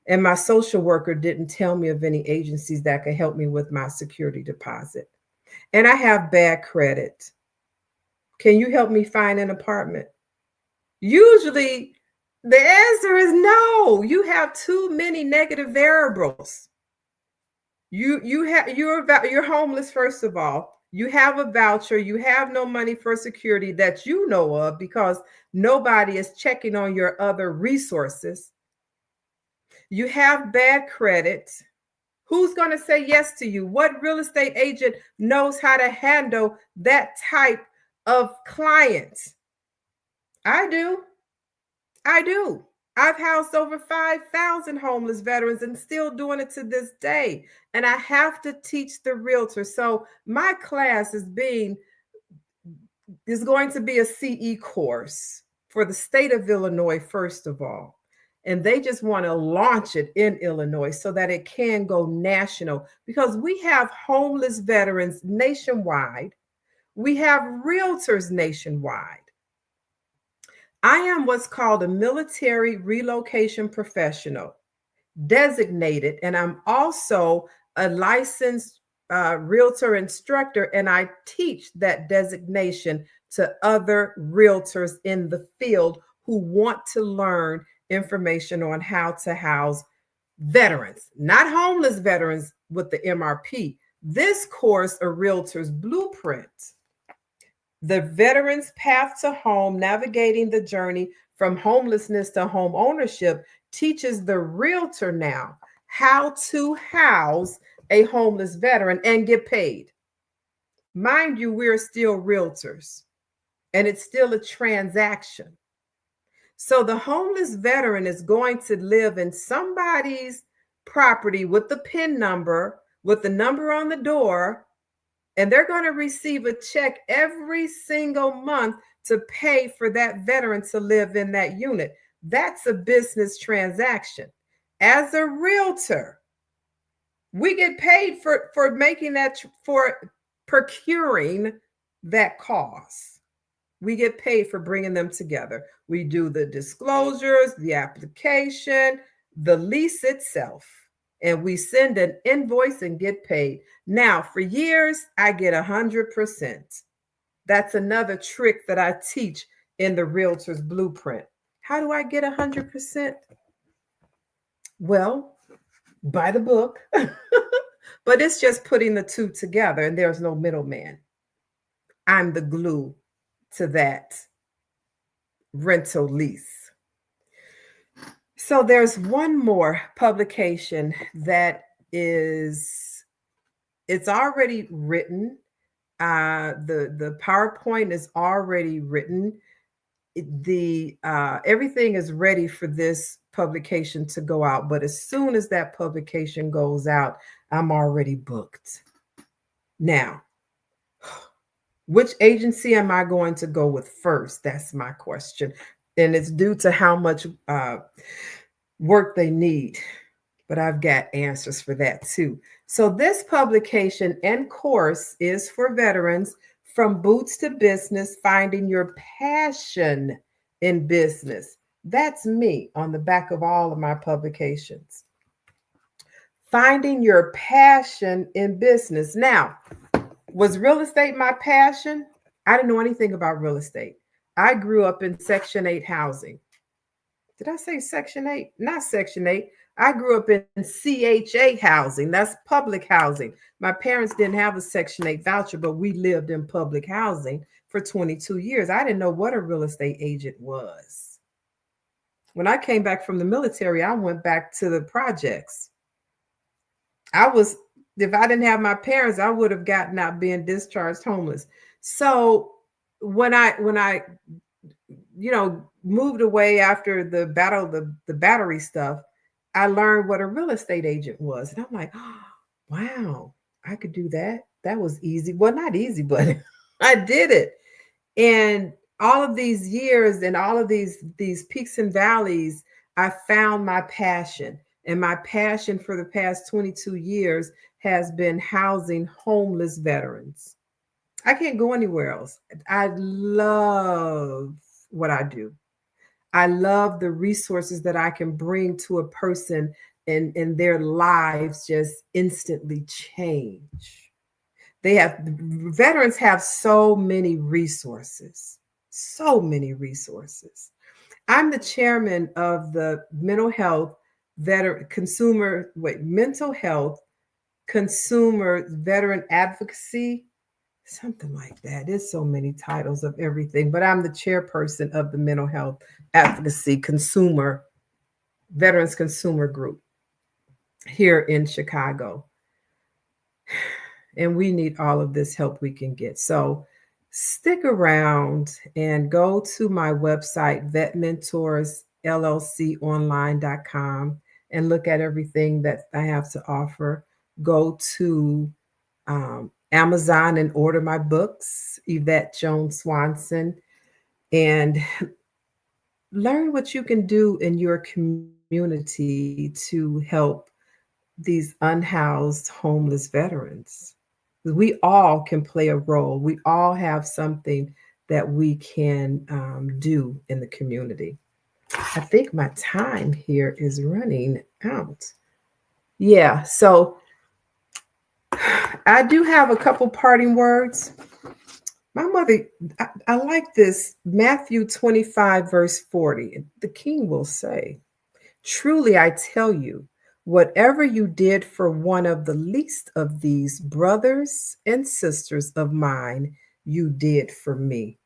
And my social worker didn't tell me of any agencies that could help me with my security deposit. And I have bad credit. Can you help me find an apartment? Usually the answer is no. You have too many negative variables. You're homeless, first of all. You have a voucher. You have no money for security that you know of, because nobody is checking on your other resources. You have bad credit. Who's going to say yes to you? What real estate agent knows how to handle that type of client? I do. I've housed over 5,000 homeless veterans and still doing it to this day. And I have to teach the realtor. So my class is going to be a CE course for the state of Illinois, first of all. And they just want to launch it in Illinois so that it can go national, because we have homeless veterans nationwide. We have realtors nationwide. I am what's called a military relocation professional, designated, and I'm also a licensed realtor instructor, and I teach that designation to other realtors in the field who want to learn information on how to house veterans, not homeless veterans with the MRP. This course, A Realtor's Blueprint, the Veteran's Path to Home, Navigating the Journey from Homelessness to Home Ownership, teaches the realtor now how to house a homeless veteran and get paid. Mind you, we're still realtors, and it's still a transaction. So the homeless veteran is going to live in somebody's property with the PIN number, with the number on the door, and they're going to receive a check every single month to pay for that veteran to live in that unit. That's a business transaction. As a realtor, we get paid for making that, for procuring that cause. We get paid for bringing them together. We do the disclosures, the application, the lease itself. and we send an invoice and get paid. Now, for years, I get 100%. That's another trick that I teach in the Realtor's Blueprint. How do I get 100%? Well, buy the book, but it's just putting the two together, and there's no middleman. I'm the glue to that rental lease. So there's one more publication that it's already written. The PowerPoint is already written. Everything is ready for this publication to go out. But as soon as that publication goes out, I'm already booked. Now, which agency am I going to go with first? That's my question. And it's due to how much work they need. But I've got answers for that too. So this publication and course is for veterans. From Boots to Business, Finding Your Passion in Business. That's me on the back of all of my publications. Finding your passion in business. Now, was real estate my passion? I didn't know anything about real estate. I grew up in Section 8 housing. Did I say Section 8? Not Section 8. I grew up in CHA housing. That's public housing. My parents didn't have a Section 8 voucher, but we lived in public housing for 22 years. I didn't know what a real estate agent was. When I came back from the military, I went back to the projects. If I didn't have my parents, I would have gotten out being discharged homeless. So when I moved away after the battery stuff, I learned what a real estate agent was. And I'm like, oh, wow, I could do that. That was easy. Well, not easy, but I did it. And all of these years and all of these peaks and valleys, I found my passion. And my passion for the past 22 years has been housing homeless veterans. I can't go anywhere else. I love what I do. I love the resources that I can bring to a person and their lives just instantly change. Veterans have so many resources, I'm the chairman of the Mental Health Consumer Veteran Advocacy, something like that. There's so many titles of everything, but I'm the chairperson of the Mental Health Advocacy Veterans Consumer Group here in Chicago. And we need all of this help we can get. So stick around and go to my website, vetmentorsllconline.com, and look at everything that I have to offer. Go to Amazon and order my books, Yvette Jones Swanson, and learn what you can do in your community to help these unhoused homeless veterans. We all can play a role. We all have something that we can do in the community. I think my time here is running out. Yeah, so I do have a couple parting words. My mother, I like this, Matthew 25, verse 40. The King will say, "Truly I tell you, whatever you did for one of the least of these brothers and sisters of mine, you did for me."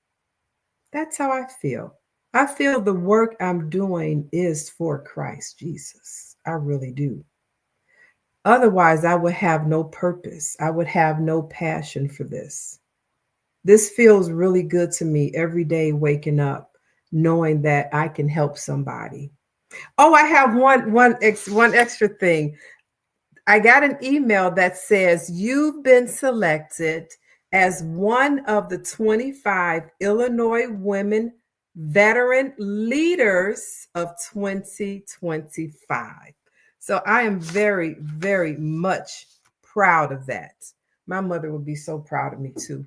That's how I feel. I feel the work I'm doing is for Christ Jesus. I really do. Otherwise, I would have no purpose. I would have no passion for this. This feels really good to me every day, waking up, knowing that I can help somebody. Oh, I have one extra thing. I got an email that says you've been selected as one of the 25 Illinois Women Veteran Leaders of 2025. So I am very, very much proud of that. My mother would be so proud of me too.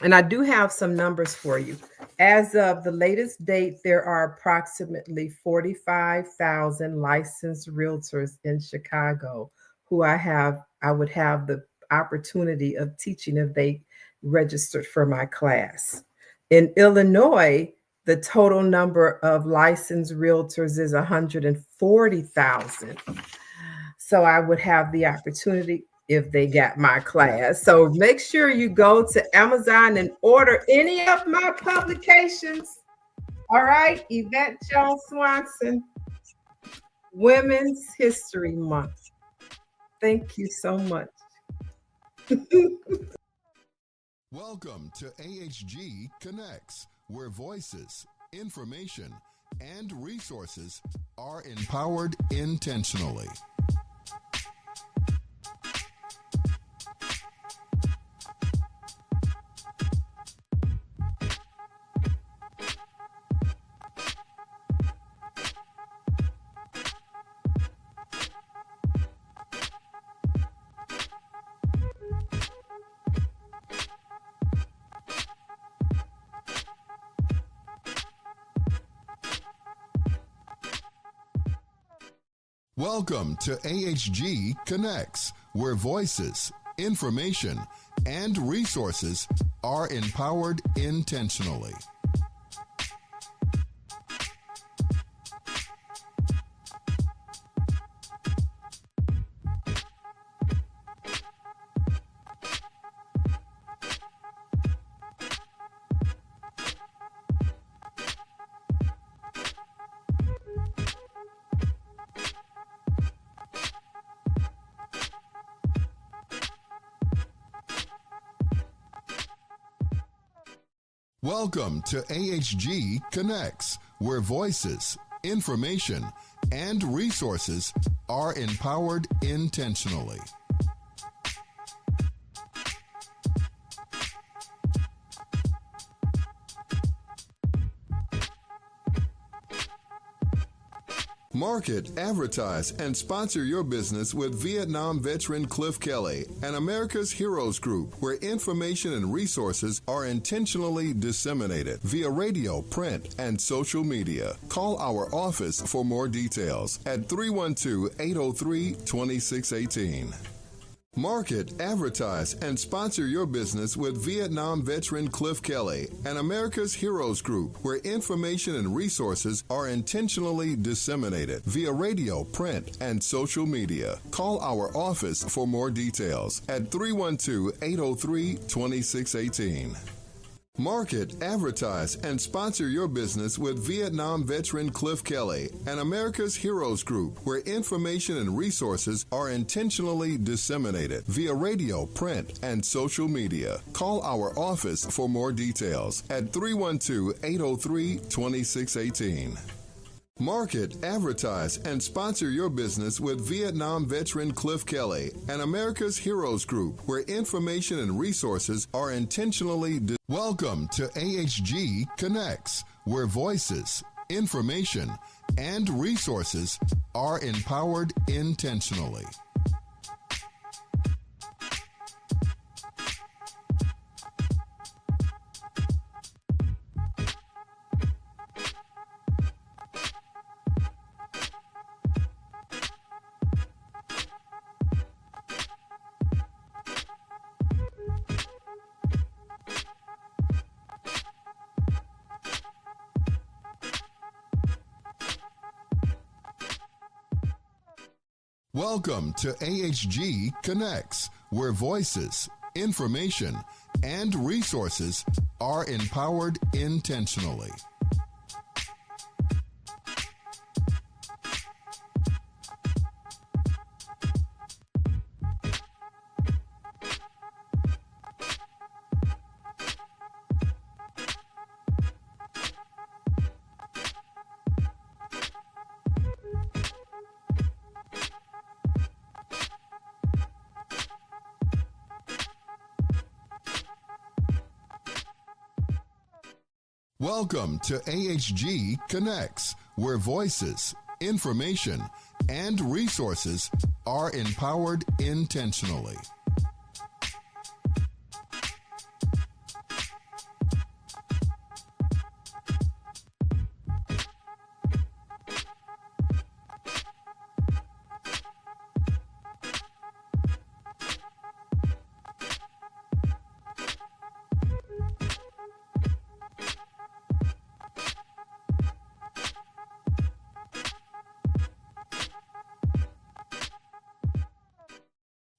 And I do have some numbers for you. As of the latest date, there are approximately 45,000 licensed realtors in Chicago who I would have the opportunity of teaching if they registered for my class. In Illinois, the total number of licensed realtors is 140,000. So I would have the opportunity if they got my class. So make sure you go to Amazon and order any of my publications. All right, Yvette Jones Swanson, Women's History Month. Thank you so much. Welcome to AHG Connects, where voices, information, and resources are empowered intentionally. Welcome to AHG Connects, where voices, information, and resources are empowered intentionally. Welcome to AHG Connects, where voices, information, and resources are empowered intentionally. Market, advertise, and sponsor your business with Vietnam veteran Cliff Kelly and America's Heroes Group, where information and resources are intentionally disseminated via radio, print, and social media. Call our office for more details at 312-803-2618. Market, advertise, and sponsor your business with Vietnam veteran Cliff Kelly and America's Heroes Group, where information and resources are intentionally disseminated via radio, print, and social media. Call our office for more details at 312-803-2618. Market, advertise, and sponsor your business with Vietnam veteran Cliff Kelly and America's Heroes Group, where information and resources are intentionally disseminated via radio, print, and social media. Call our office for more details at 312-803-2618. Market, advertise, and sponsor your business with Vietnam veteran Cliff Kelly and America's Heroes Group, where information and resources are intentionally Welcome to AHG Connects, where voices, information, and resources are empowered intentionally. Welcome to AHG Connects, where voices, information, and resources are empowered intentionally. Welcome to AHG Connects, where voices, information, and resources are empowered intentionally.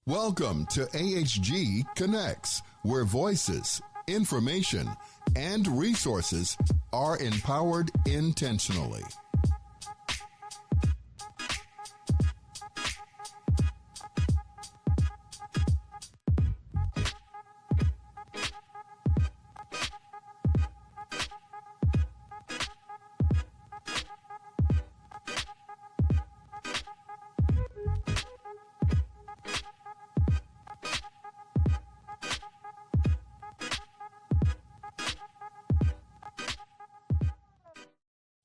Welcome to AHG Connects, where voices, information, and resources are empowered intentionally.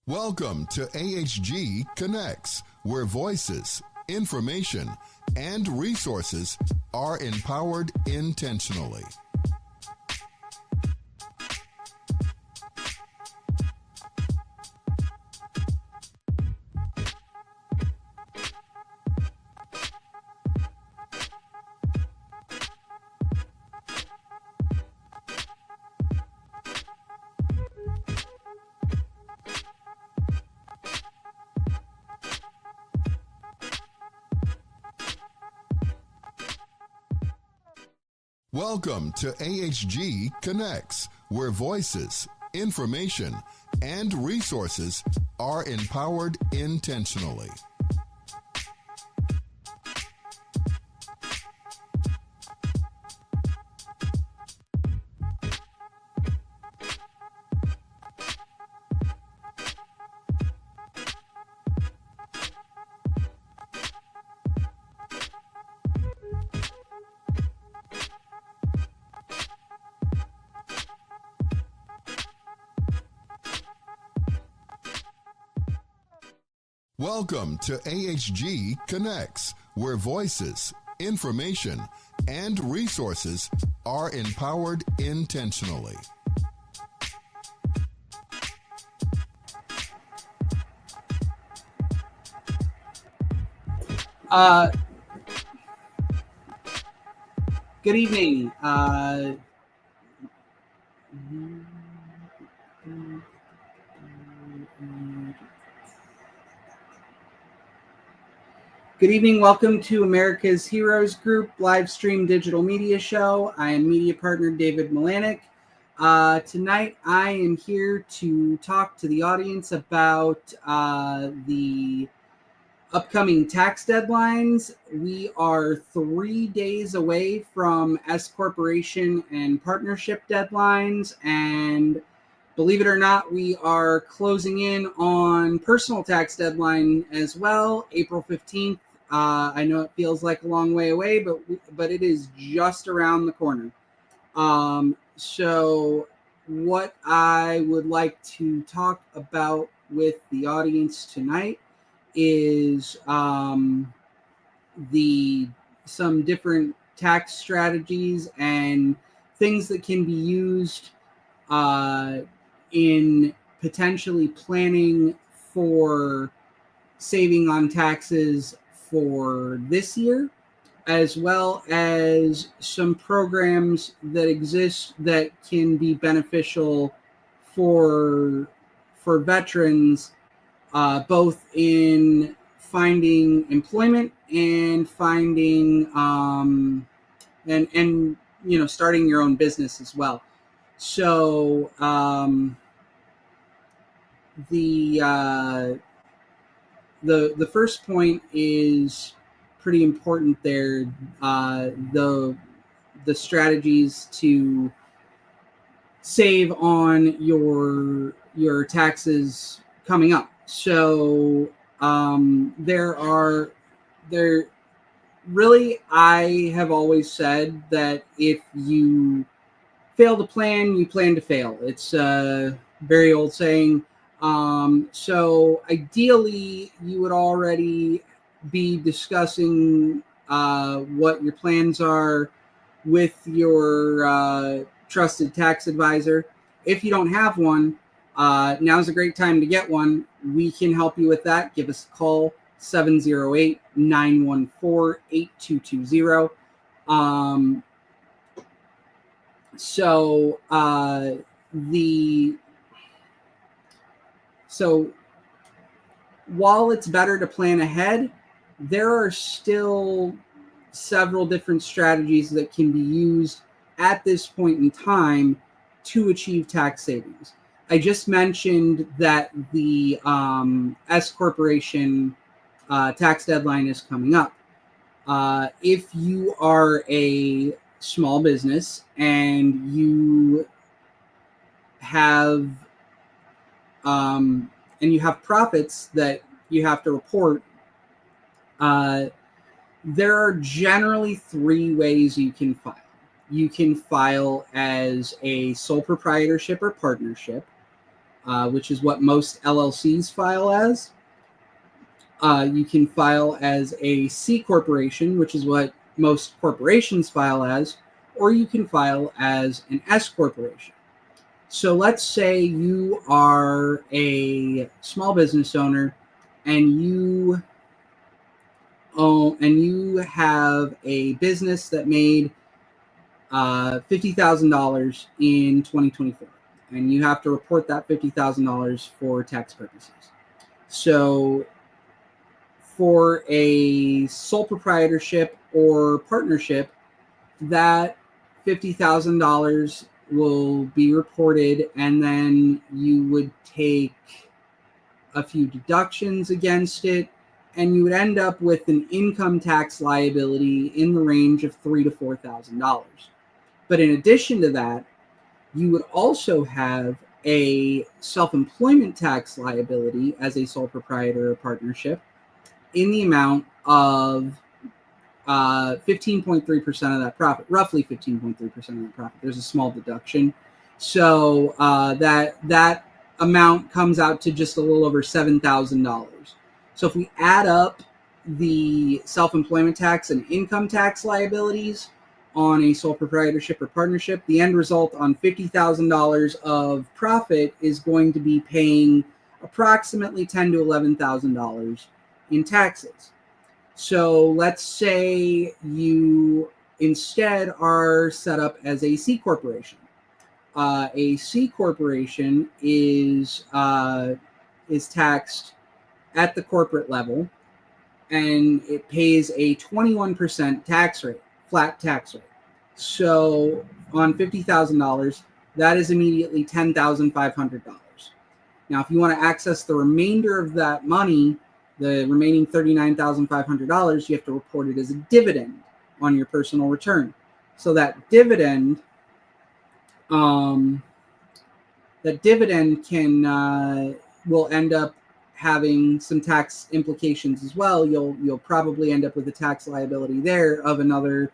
Welcome to AHG Connects, where voices, information, and resources are empowered intentionally. Welcome to AHG Connects, where voices, information, and resources are empowered intentionally. Welcome to AHG Connects, where voices, information, and resources are empowered intentionally. Good evening. Good evening. Welcome to America's Heroes Group live stream digital media show. I am media partner David Milanick. Tonight, I am here to talk to the audience about the upcoming tax deadlines. We are 3 days away from S corporation and partnership deadlines, and believe it or not, we are closing in on personal tax deadline as well, April 15th. I know it feels like a long way away, but it is just around the corner. So what I would like to talk about with the audience tonight is some different tax strategies and things that can be used in potentially planning for saving on taxes for this year, as well as some programs that exist that can be beneficial for veterans, both in finding employment and finding and starting your own business as well. So the first point is pretty important there. The strategies to save on your taxes coming up. So I have always said that if you fail to plan, you plan to fail. It's a very old saying. So ideally, you would already be discussing what your plans are with your trusted tax advisor. If you don't have one, now's a great time to get one. We can help you with that. Give us a call, 708-914-8220. So while it's better to plan ahead, there are still several different strategies that can be used at this point in time to achieve tax savings. I just mentioned that the S corporation tax deadline is coming up. If you are a small business and you have profits that you have to report, there are generally three ways you can file. You can file as a sole proprietorship or partnership, which is what most LLCs file as. You can file as a C corporation, which is what most corporations file as, or you can file as an S corporation. So let's say you are a small business owner and you have a business that made $50,000 in 2024, and you have to report that $50,000 for tax purposes. So for a sole proprietorship or partnership, that $50,000 will be reported, and then you would take a few deductions against it, and you would end up with an income tax liability in the range of $3,000 to $4,000. But in addition to that, you would also have a self-employment tax liability as a sole proprietor or partnership in the amount of 15.3% of that profit, roughly 15.3% of that profit. There's a small deduction. So that amount comes out to just a little over $7,000. So if we add up the self-employment tax and income tax liabilities on a sole proprietorship or partnership, the end result on $50,000 of profit is going to be paying approximately $10,000 to $11,000 in taxes. So let's say you instead are set up as a C corporation. A C corporation is taxed at the corporate level, and it pays a 21% tax rate, flat tax rate. So on $50,000, that is immediately $10,500. Now, if you want to access the remainder of that money, the remaining $39,500, you have to report it as a dividend on your personal return. So that dividend will end up having some tax implications as well. You'll probably end up with a tax liability there of another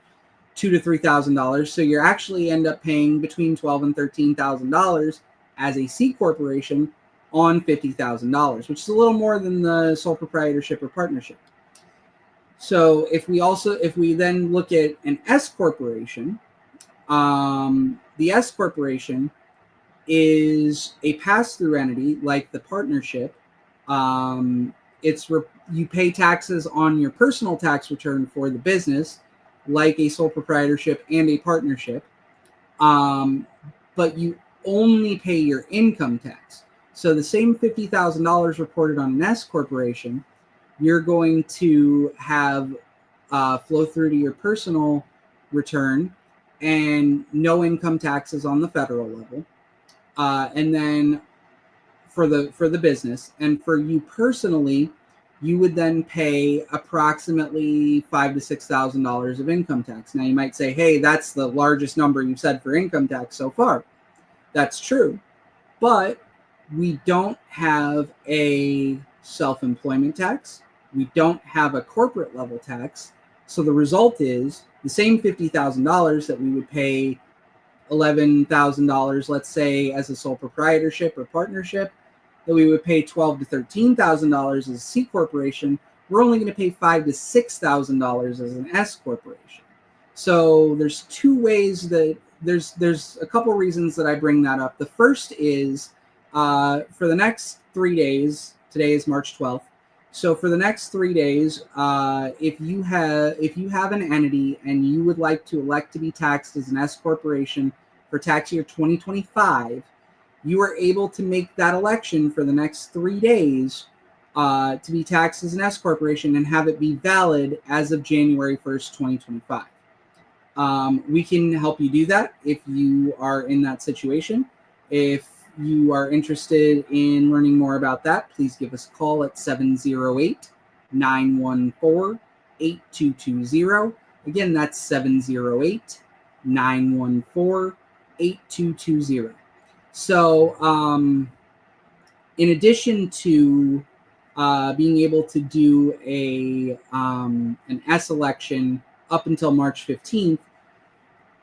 $2,000 to $3,000. So you actually end up paying between $12,000 and $13,000 as a C corporation on $50,000, which is a little more than the sole proprietorship or partnership. So if we then look at an S corporation, the S corporation is a pass-through entity like the partnership. You pay taxes on your personal tax return for the business, like a sole proprietorship and a partnership, but you only pay your income tax. So the same $50,000 reported on an S corporation, you're going to have flow through to your personal return, and no income taxes on the federal level. And then for the business, and for you personally, you would then pay approximately $5,000 to $6,000 of income tax. Now you might say, hey, that's the largest number you've said for income tax so far. That's true, but we don't have a self-employment tax. We don't have a corporate level tax. So the result is the same $50,000 that we would pay $11,000, let's say, as a sole proprietorship or partnership, that we would pay $12,000 to $13,000 as a C corporation. We're only going to pay $5,000 to $6,000 as an S corporation. So there's two ways that there's a couple reasons that I bring that up. The first is for the next 3 days. Today is March 12th. So for the next 3 days, if you have an entity and you would like to elect to be taxed as an S corporation for tax year 2025, you are able to make that election for the next 3 days to be taxed as an S corporation and have it be valid as of January 1st, 2025. We can help you do that if you are in that situation. If you are interested in learning more about that, please give us a call at 708-914-8220. Again, that's 708-914-8220. So in addition to being able to do an S election up until March 15th,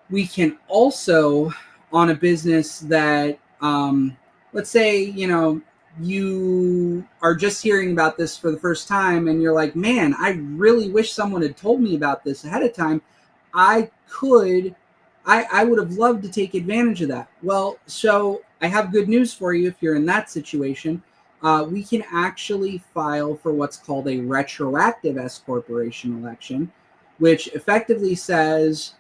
we can also, on a business that, let's say, you are just hearing about this for the first time and you're like, man, I really wish someone had told me about this ahead of time. I would have loved to take advantage of that. Well, so I have good news for you if you're in that situation. We can actually file for what's called a retroactive S corporation election, which effectively says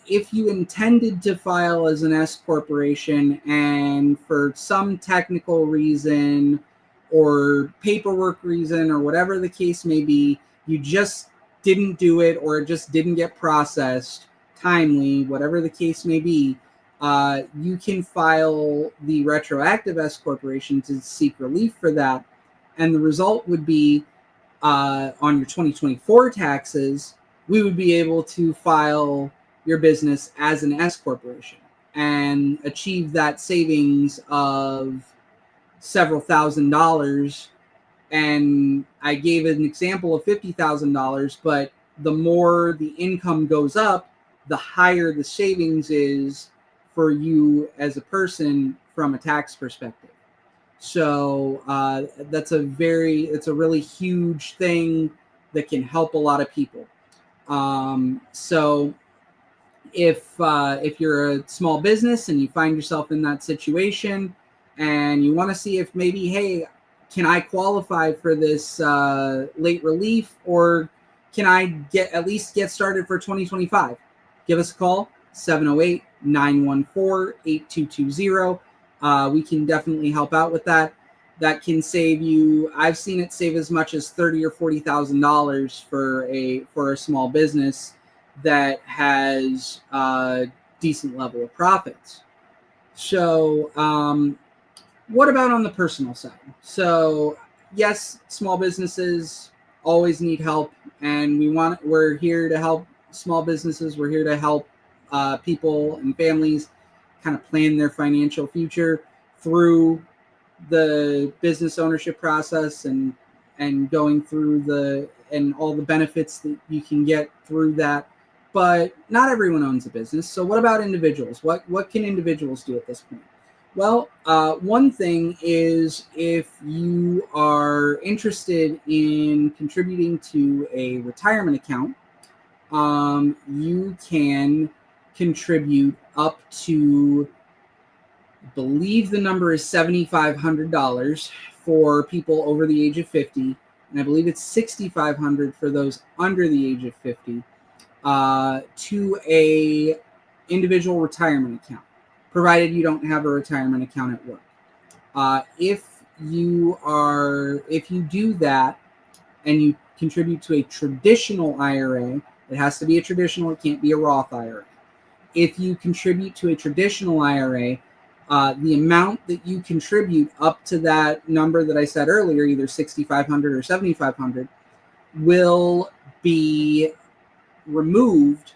if you intended to file as an S corporation and for some technical reason or paperwork reason or whatever the case may be, you just didn't do it or it just didn't get processed timely, whatever the case may be, you can file the retroactive S corporation to seek relief for that. And the result would be on your 2024 taxes, we would be able to file your business as an S corporation and achieve that savings of several $1,000s. And I gave an example of $50,000, but the more the income goes up, the higher the savings is for you as a person from a tax perspective. So it's a really huge thing that can help a lot of people. So if you're a small business and you find yourself in that situation and you want to see if maybe, hey, can I qualify for this late relief, or can I at least get started for 2025? Give us a call, 708-914-8220. We can definitely help out with that. That can save you, I've seen it save as much as $30,000 or $40,000 for a small business that has a decent level of profits. So what about on the personal side? So yes, small businesses always need help, and we're here to help small businesses. We're here to help people and families kind of plan their financial future through the business ownership process and going through and all the benefits that you can get through that. But not everyone owns a business. So what about individuals? What can individuals do at this point? Well, one thing is, if you are interested in contributing to a retirement account, you can contribute up to, I believe the number is $7,500 for people over the age of 50, and I believe it's $6,500 for those under the age of 50, to a individual retirement account, provided you don't have a retirement account at work. If you do that and you contribute to a traditional IRA, it has to be a traditional, it can't be a Roth IRA. If you contribute to a traditional IRA, the amount that you contribute up to that number that I said earlier, either $6,500 or $7,500, will be removed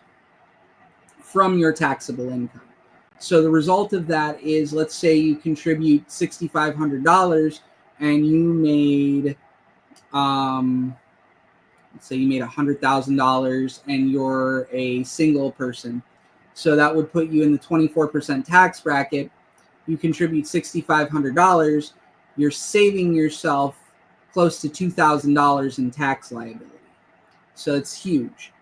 from your taxable income. So the result of that is, let's say you contribute $6,500 and you made, let's say you made $100,000 and you're a single person. So that would put you in the 24% tax bracket. You contribute $6,500, you're saving yourself close to $2,000 in tax liability. So it's huge.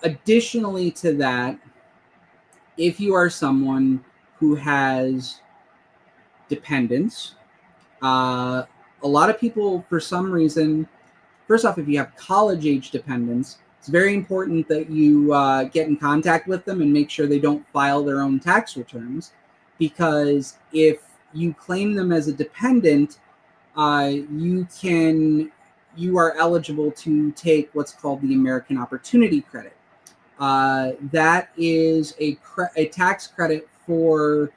Additionally to that, if you are someone who has dependents, a lot of people, for some reason, first off, if you have college-age dependents, it's very important that you get in contact with them and make sure they don't file their own tax returns, because if you claim them as a dependent, you are eligible to take what's called the American Opportunity Credit. That is a tax credit for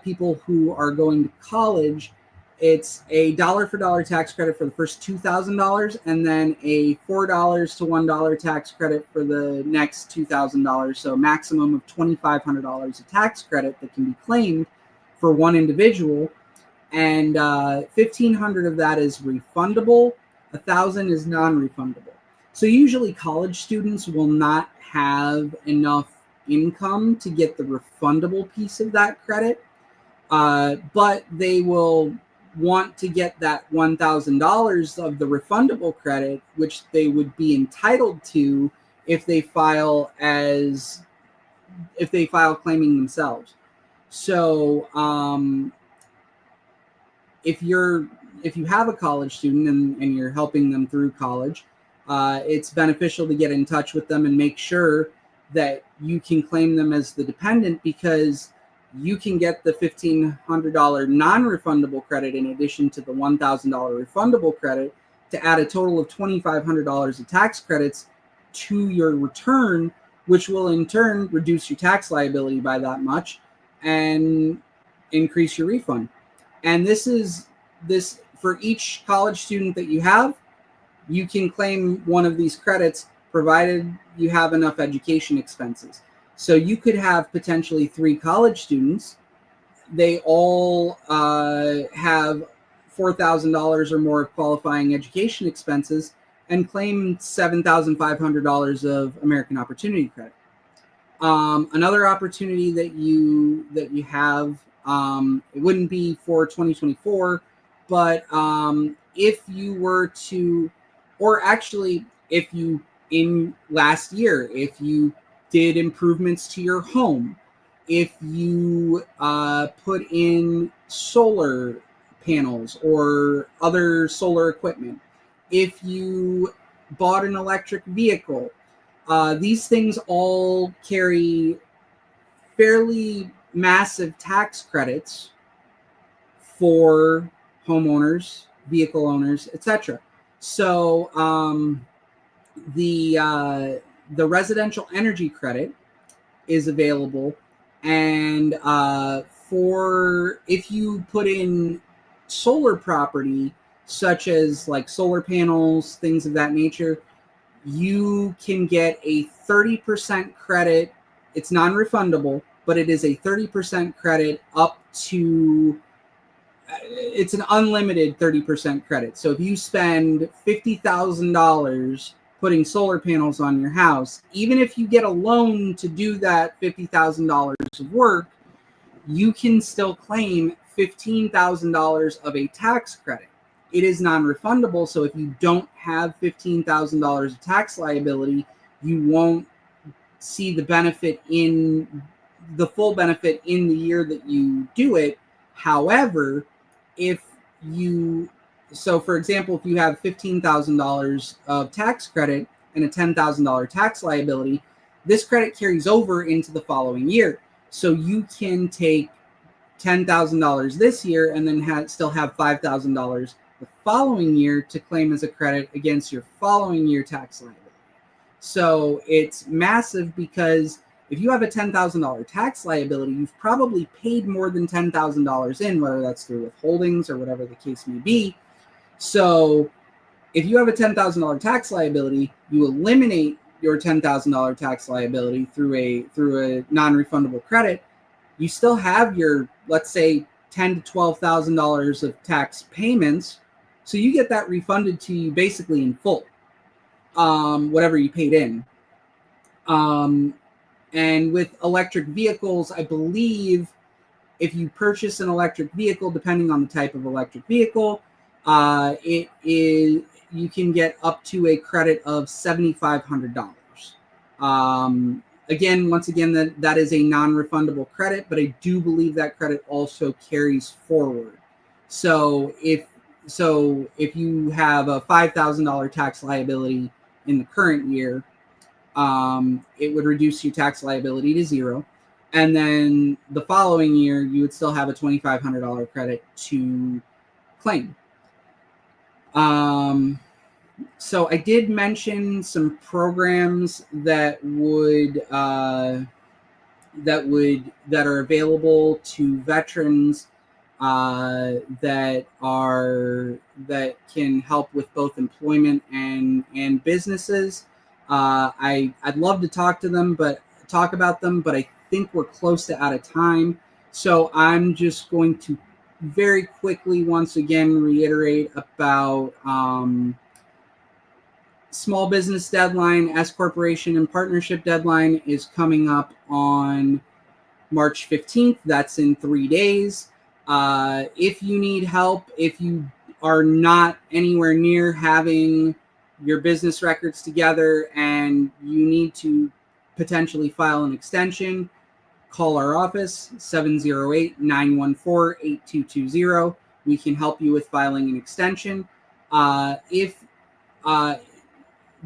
people who are going to college. It's a dollar for dollar tax credit for the first $2,000, and then a $4 to $1 tax credit for the next $2,000. So a maximum of $2,500 of tax credit that can be claimed for one individual. And 1,500 of that is refundable. 1,000 is non-refundable. So usually college students will not have enough income to get the refundable piece of that credit, but they will want to get that $1,000 of the refundable credit, which they would be entitled to if they file claiming themselves. So if you have a college student and you're helping them through college, it's beneficial to get in touch with them and make sure that you can claim them as the dependent, because you can get the $1,500 non-refundable credit in addition to the $1,000 refundable credit to add a total of $2,500 of tax credits to your return, which will in turn reduce your tax liability by that much and increase your refund. And this for each college student that you have, you can claim one of these credits provided you have enough education expenses. So you could have potentially 3 college students. They all have $4,000 or more of qualifying education expenses and claim $7,500 of American Opportunity Credit. Another opportunity that you have, it wouldn't be for 2024, but if you were to, or actually if you, in last year, if you did improvements to your home, if you put in solar panels or other solar equipment, if you bought an electric vehicle, these things all carry fairly massive tax credits for homeowners, vehicle owners, etc. So the residential energy credit is available, and for if you put in solar property, such as like solar panels, things of that nature, you can get a 30% credit. It's non-refundable, but it is a 30% credit up to, it's an unlimited 30% credit. So if you spend $50,000 putting solar panels on your house, even if you get a loan to do that $50,000 of work, you can still claim $15,000 of a tax credit. It is non-refundable, so if you don't have $15,000 of tax liability, you won't see the benefit in the full benefit in the year that you do it. However, so for example, if you have $15,000 of tax credit and a $10,000 tax liability, this credit carries over into the following year. So you can take $10,000 this year and then still have $5,000 the following year to claim as a credit against your following year tax liability. So it's massive, because if you have a $10,000 tax liability, you've probably paid more than $10,000 in, whether that's through withholdings or whatever the case may be. So if you have a $10,000 tax liability, you eliminate your $10,000 tax liability through a non-refundable credit. You still have your, let's say, $10,000 to $12,000 of tax payments. So you get that refunded to you basically in full, whatever you paid in. And with electric vehicles, I believe if you purchase an electric vehicle, depending on the type of electric vehicle, you can get up to a credit of $7,500. Once again, that is a non-refundable credit, but I do believe that credit also carries forward. So if you have a $5,000 tax liability in the current year, it would reduce your tax liability to zero. And then the following year, you would still have a $2,500 credit to claim. So I did mention some programs that are available to veterans that can help with both employment and businesses. I'd love to talk about them, but I think we're close to out of time. So I'm just going to very quickly once again reiterate about small business deadline, S corporation and partnership deadline is coming up on March 15th. That's in 3 days. If you need help, if you are not anywhere near having your business records together and you need to potentially file an extension, call our office, 708-914-8220. We can help you with filing an extension. If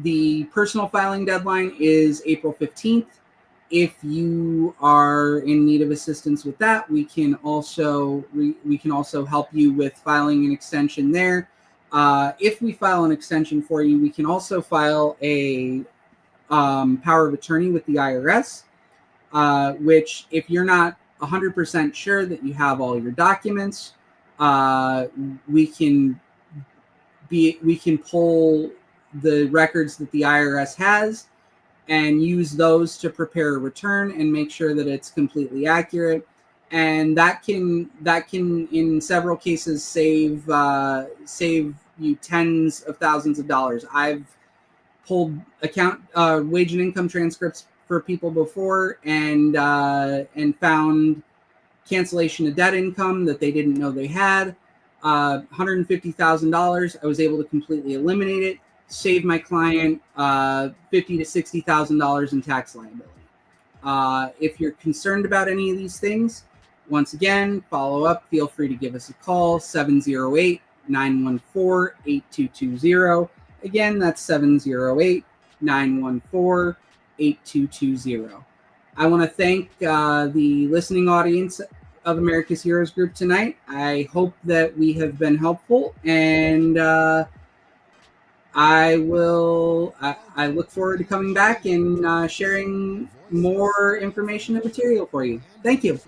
the personal filing deadline is April 15th. If you are in need of assistance with that, we can also help you with filing an extension there. If we file an extension for you, we can also file a power of attorney with the IRS, which if you're not 100% sure that you have all your documents, we can pull the records that the IRS has and use those to prepare a return and make sure that it's completely accurate. And that can in several cases save you tens of thousands of dollars. I've pulled wage and income transcripts for people before and found cancellation of debt income that they didn't know they had. $150,000. I was able to completely eliminate it, save my client $50,000 to $60,000 in tax liability. If you're concerned about any of these things, once again, follow up. Feel free to give us a call, 708-914-8220. Again, that's 708-914-8220. I want to thank the listening audience of America's Heroes Group tonight. I hope that we have been helpful, and I look forward to coming back and sharing more information and material for you. Thank you.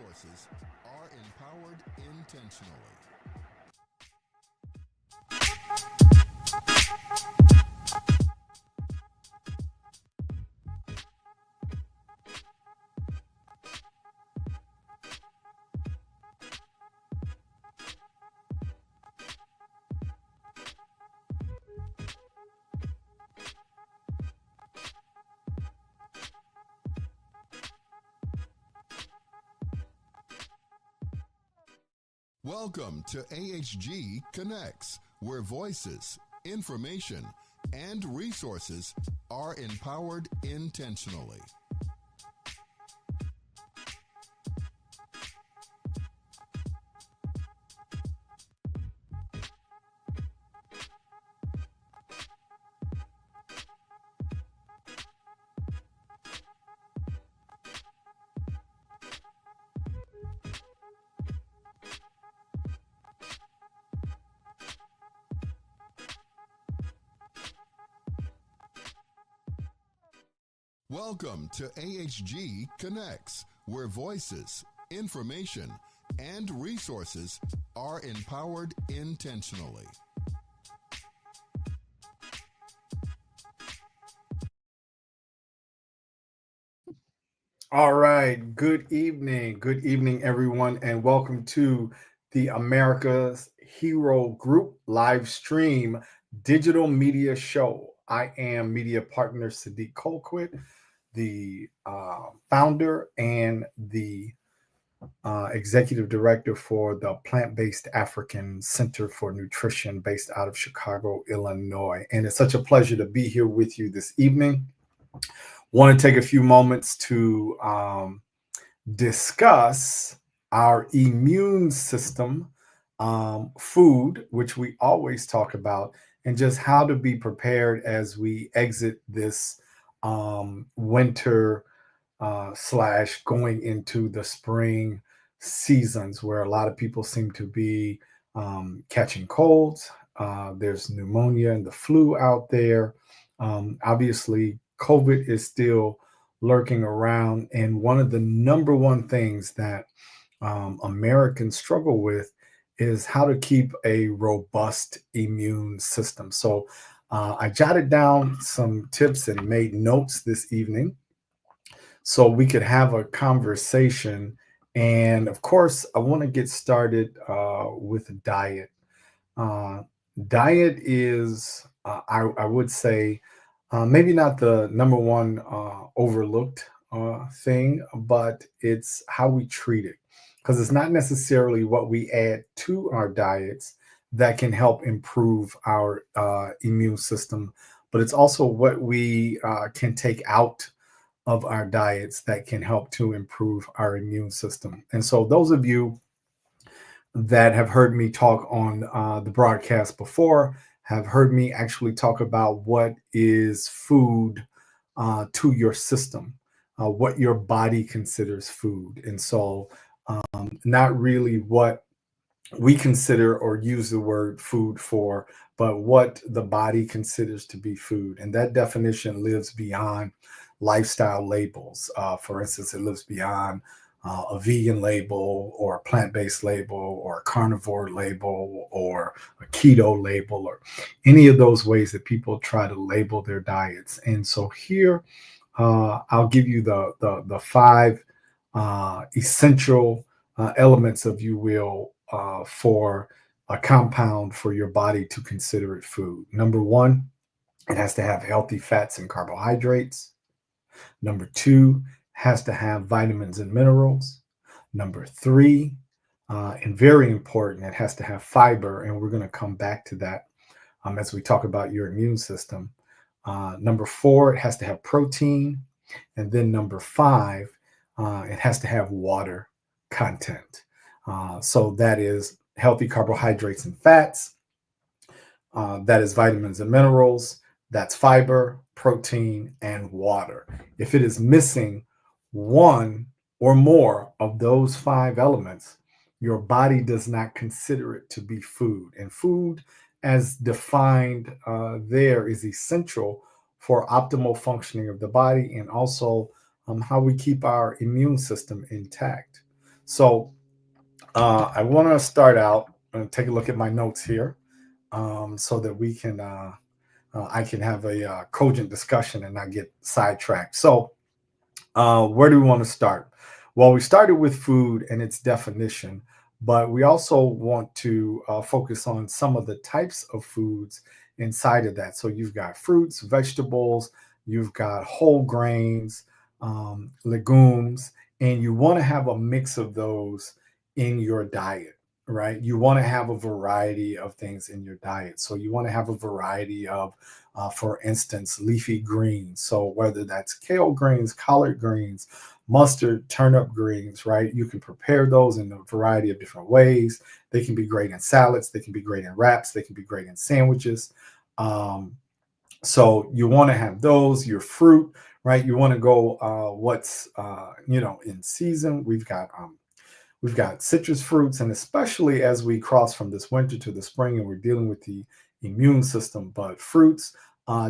Welcome to AHG Connects, where voices, information, and resources are empowered intentionally. Welcome to AHG Connects, where voices, information, and resources are empowered intentionally. All right. Good evening, everyone, and welcome to the America's Hero Group live stream digital media show. I am media partner Sadiq Colquitt, the founder and the executive director for the Plant-Based African Center for Nutrition based out of Chicago, Illinois. And it's such a pleasure to be here with you this evening. Want to take a few moments to discuss our immune system, food, which we always talk about, and just how to be prepared as we exit this winter / going into the spring seasons, where a lot of people seem to be catching colds, There's pneumonia and the flu out there. Obviously, COVID is still lurking around. And one of the number one things that Americans struggle with is how to keep a robust immune system. So I jotted down some tips and made notes this evening so we could have a conversation. And of course, I want to get started with diet. Uh, Diet is, I would say, maybe not the number one overlooked thing, but it's how we treat it. Because it's not necessarily what we add to our diets that can help improve our immune system, but it's also what we can take out of our diets that can help to improve our immune system. And so, those of you that have heard me talk on the broadcast before have heard me actually talk about what is food to your system, what your body considers food. And so, not really what we consider or use the word food for, but what the body considers to be food. And that definition lives beyond lifestyle labels. For instance, it lives beyond a vegan label or a plant-based label or a carnivore label or a keto label or any of those ways that people try to label their diets. And so here, I'll give you the five essential elements, if you will, for a compound for your body to consider it food. Number one, it has to have healthy fats and carbohydrates. Number two, has to have vitamins and minerals. Number three, and very important, it has to have fiber, and we're going to come back to that as we talk about your immune system. Number four, it has to have protein. And then number five, it has to have water content. So that is healthy carbohydrates and fats. That is vitamins and minerals. That's fiber, protein, and water. If it is missing one or more of those five elements, your body does not consider it to be food. And food, as defined there, is essential for optimal functioning of the body and also how we keep our immune system intact. So I want to start out and take a look at my notes here so that we can I can have a cogent discussion and not get sidetracked. So where do we want to start? Well, we started with food and its definition, but we also want to focus on some of the types of foods inside of that. So you've got fruits, vegetables, you've got whole grains, legumes, and you want to have a mix of those in your diet, right? You want to have a variety of things in your diet. So you want to have a variety of, for instance, leafy greens. So whether that's kale greens, collard greens, mustard, turnip greens, right? You can prepare those in a variety of different ways. They can be great in salads. They can be great in wraps. They can be great in sandwiches. So you want to have those, your fruit, right? You want to go what's, in season. We've got citrus fruits, and especially as we cross from this winter to the spring and we're dealing with the immune system, but fruits,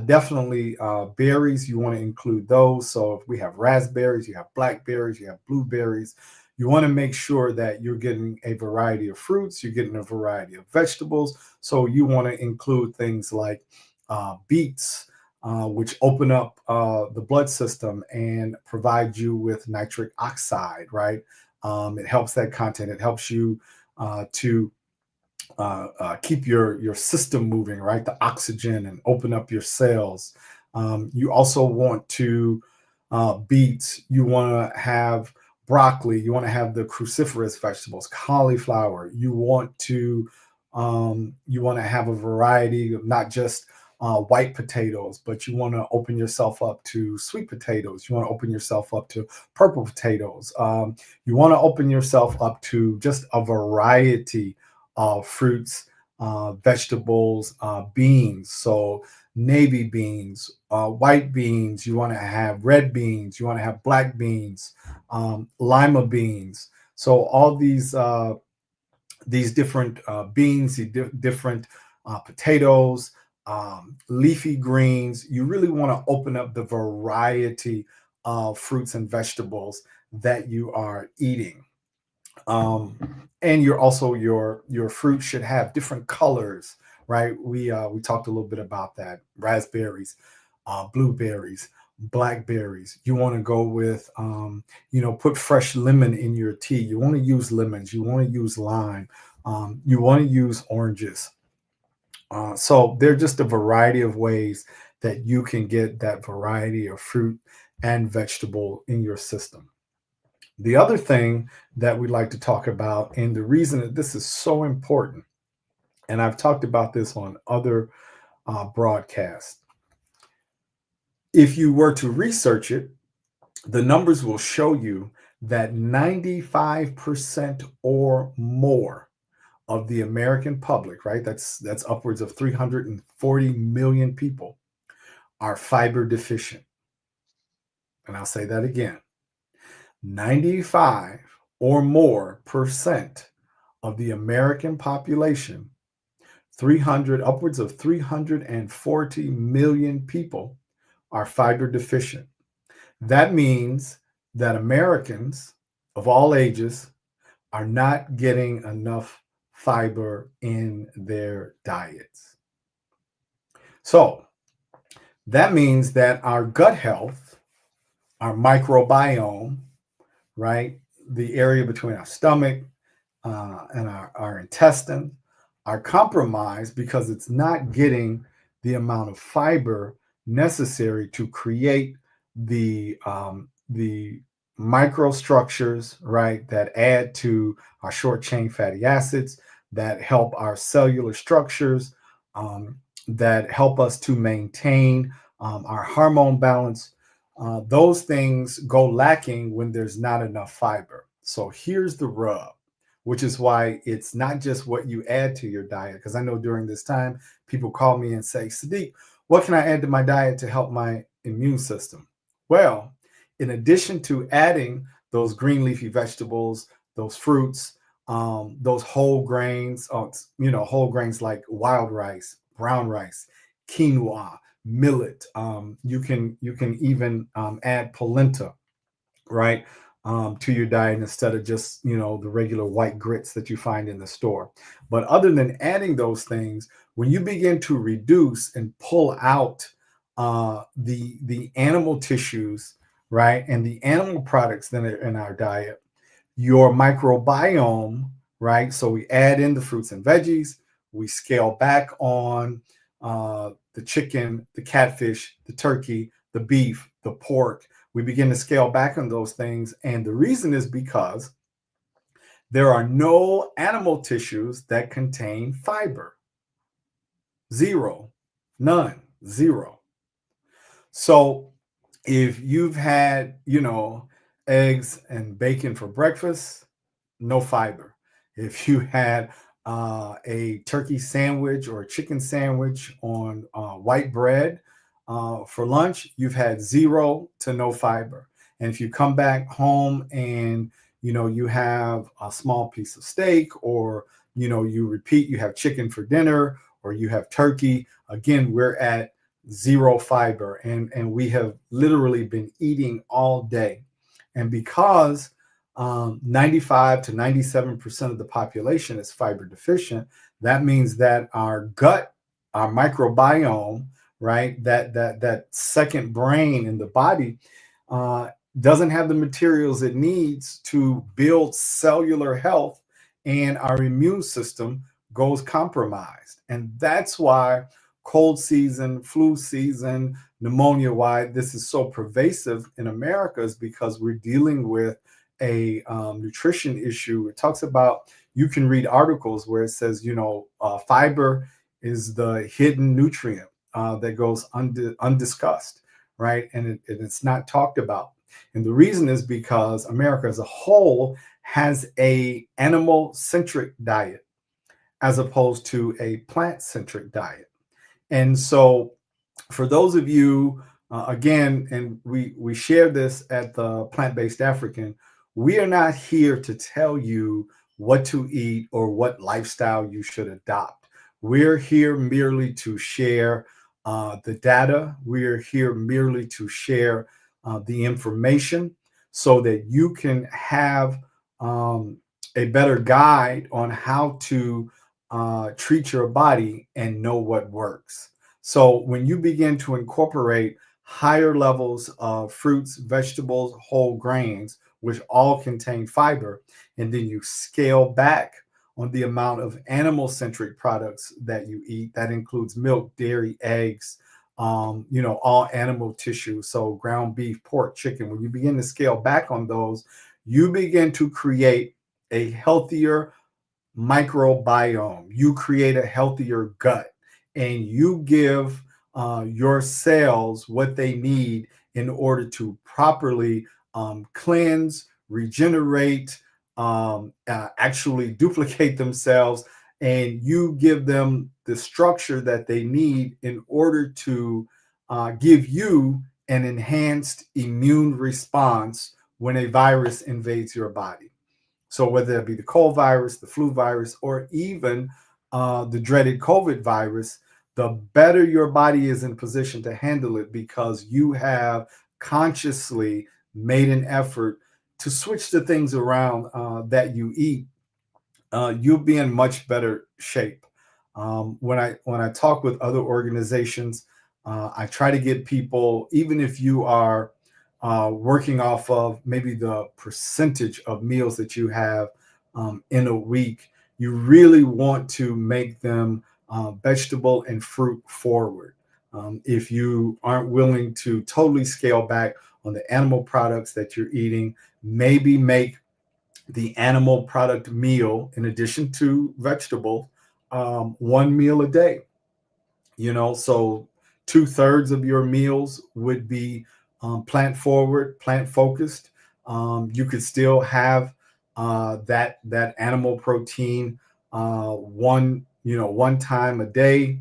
definitely berries, you want to include those. So if we have raspberries, you have blackberries, you have blueberries, you want to make sure that you're getting a variety of fruits, you're getting a variety of vegetables. So you want to include things like beets, which open up the blood system and provide you with nitric oxide, right? It helps that content. It helps you to keep your system moving, right? The oxygen and open up your cells. You also want to beets. You want to have broccoli. You want to have the cruciferous vegetables, cauliflower. You want to have a variety of not just white potatoes, but you want to open yourself up to sweet potatoes. You want to open yourself up to purple potatoes. You want to open yourself up to just a variety of fruits, vegetables, beans. So navy beans, white beans. You want to have red beans. You want to have black beans, lima beans. So all these different beans, different potatoes, leafy greens. You really want to open up the variety of fruits and vegetables that you are eating. And your fruit should have different colors, right? We talked a little bit about that. Raspberries, blueberries, blackberries. You want to go with put fresh lemon in your tea. You want to use lemons. You want to use lime. You want to use oranges. So there are just a variety of ways that you can get that variety of fruit and vegetable in your system. The other thing that we like to talk about, and the reason that this is so important, and I've talked about this on other broadcasts, if you were to research it, the numbers will show you that 95% or more of the American public, right? That's upwards of 340 million people are fiber deficient. And I'll say that again. 95 or more percent of the American population, upwards of 340 million people are fiber deficient. That means that Americans of all ages are not getting enough fiber in their diets. So that means that our gut health, our microbiome, right, the area between our stomach and our intestine, are compromised because it's not getting the amount of fiber necessary to create the microstructures, right, that add to our short chain fatty acids, that help our cellular structures, that help us to maintain our hormone balance. Those things go lacking when there's not enough fiber. So here's the rub, which is why it's not just what you add to your diet. Because I know during this time, people call me and say, Sadiq, what can I add to my diet to help my immune system? Well, in addition to adding those green leafy vegetables, those fruits, those whole grains, whole grains like wild rice, brown rice, quinoa, millet. You can even add polenta, right, to your diet instead of just the regular white grits that you find in the store. But other than adding those things, when you begin to reduce and pull out the animal tissues, right, and the animal products that are in our diet, your microbiome, right? So we add in the fruits and veggies, we scale back on the chicken, the catfish, the turkey, the beef, the pork. We begin to scale back on those things. And the reason is because there are no animal tissues that contain fiber. Zero, none, zero. So if you've had, eggs and bacon for breakfast, no fiber. If you had a turkey sandwich or a chicken sandwich on white bread for lunch, you've had 0 to no fiber. And if you come back home and you have a small piece of steak, or you repeat, you have chicken for dinner, or you have turkey, again, we're at 0 fiber, and we have literally been eating all day. And because 95 to 97% of the population is fiber deficient, that means that our gut, our microbiome, right, that second brain in the body, doesn't have the materials it needs to build cellular health, and our immune system goes compromised. And that's why cold season, flu season, pneumonia, why this is so pervasive in America, is because we're dealing with a nutrition issue. It talks about, you can read articles where it says, fiber is the hidden nutrient that goes undiscussed, right? And it's not talked about. And the reason is because America as a whole has a animal-centric diet as opposed to a plant-centric diet. And so for those of you, again, and we share this at the Plant-Based African, we are not here to tell you what to eat or what lifestyle you should adopt. We're here merely to share the data. We're here merely to share the information so that you can have a better guide on how to treat your body and know what works. So when you begin to incorporate higher levels of fruits, vegetables, whole grains, which all contain fiber, and then you scale back on the amount of animal-centric products that you eat, that includes milk, dairy, eggs, all animal tissue, so ground beef, pork, chicken. When you begin to scale back on those, you begin to create a healthier microbiome. You create a healthier gut, and you give your cells what they need in order to properly cleanse, regenerate, actually duplicate themselves, and you give them the structure that they need in order to give you an enhanced immune response when a virus invades your body. So whether it be the cold virus, the flu virus, or even the dreaded COVID virus, the better your body is in position to handle it, because you have consciously made an effort to switch the things around that you eat. You'll be in much better shape. When I talk with other organizations, I try to get people, even if you are working off of maybe the percentage of meals that you have in a week, you really want to make them vegetable and fruit forward. If you aren't willing to totally scale back on the animal products that you're eating, maybe make the animal product meal, in addition to vegetable, one meal a day. So 2/3 of your meals would be plant forward, plant focused. You could still have that animal protein one time a day.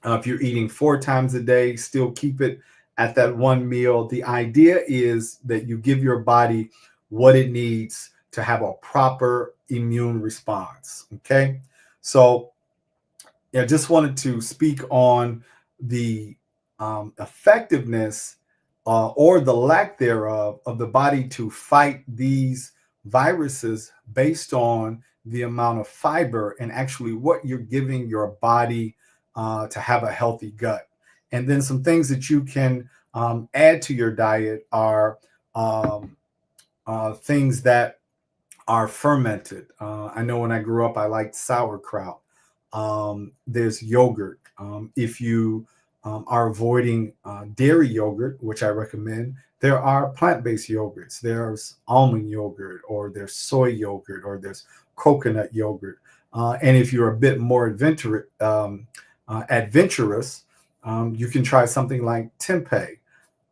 If you're eating 4 times a day, still keep it at that one meal. The idea is that you give your body what it needs to have a proper immune response. Okay, so I just wanted to speak on the effectiveness or the lack thereof of the body to fight these viruses based on the amount of fiber and actually what you're giving your body to have a healthy gut. And then some things that you can add to your diet are things that are fermented. I know when I grew up, I liked sauerkraut. There's yogurt. If you are avoiding dairy yogurt, which I recommend, there are plant-based yogurts. There's almond yogurt, or there's soy yogurt, or there's coconut yogurt. And if you're a bit more adventurous, you can try something like tempeh.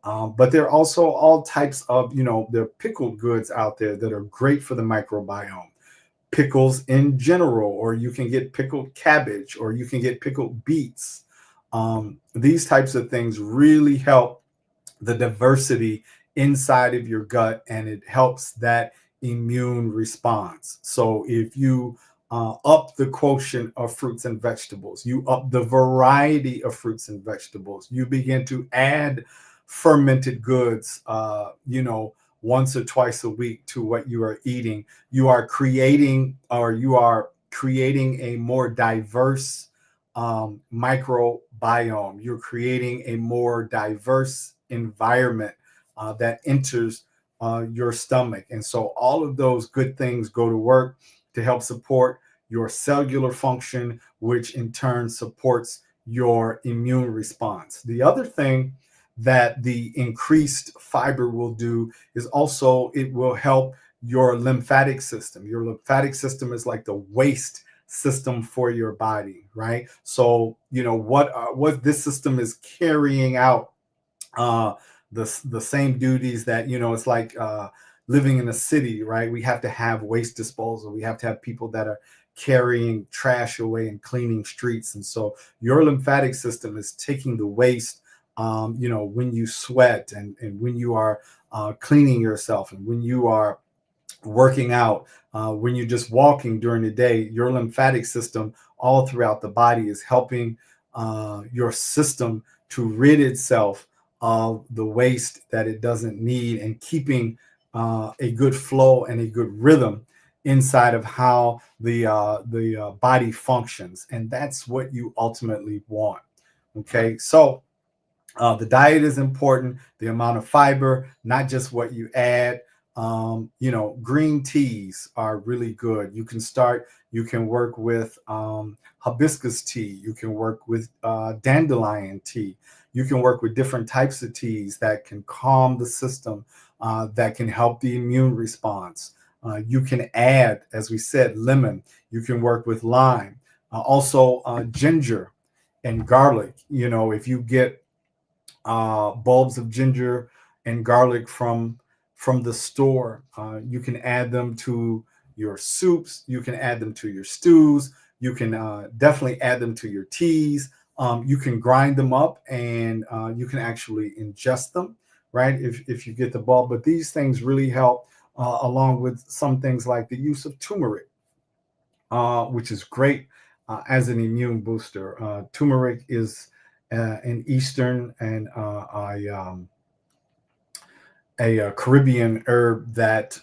But there are also all types of, there are pickled goods out there that are great for the microbiome. Pickles in general, or you can get pickled cabbage, or you can get pickled beets. These types of things really help the diversity inside of your gut, and it helps that immune response. So if you up the quotient of fruits and vegetables, you up the variety of fruits and vegetables, you begin to add fermented goods, once or twice a week to what you are eating, you are creating a more diverse microbiome. You're creating a more diverse environment that enters your stomach. And so all of those good things go to work to help support your cellular function, which in turn supports your immune response. The other thing that the increased fiber will do is also it will help your lymphatic system. Your lymphatic system is like the waste system for your body, right? So what this system is carrying out the same duties that it's like living in a city, right? We have to have waste disposal. We have to have people that are carrying trash away and cleaning streets. And so your lymphatic system is taking the waste when you sweat and when you are cleaning yourself, and when you are working out, when you're just walking during the day, your lymphatic system all throughout the body is helping your system to rid itself of the waste that it doesn't need, and keeping a good flow and a good rhythm inside of how the body functions. And that's what you ultimately want. Okay, so the diet is important, the amount of fiber, not just what you add. Green teas are really good. You can work with hibiscus tea. You can work with dandelion tea. You can work with different types of teas that can calm the system, that can help the immune response. You can add, as we said, lemon. You can work with lime. Also, ginger and garlic. If you get bulbs of ginger and garlic from the store, you can add them to your soups. You can add them to your stews. You can definitely add them to your teas. You can grind them up, and you can actually ingest them, right, if you get the bulb. But these things really help, along with some things like the use of turmeric, which is great as an immune booster. Turmeric is an Eastern and a Caribbean herb that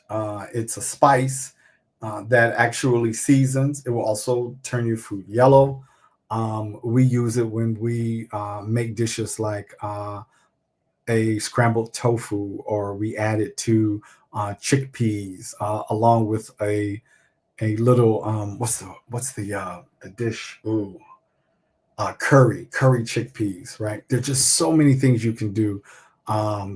it's a spice that actually seasons. It will also turn your food yellow. We use it when we make dishes like a scrambled tofu, or we add it to chickpeas, along with a little what's the dish? Ooh. Curry chickpeas, right? There's just so many things you can do.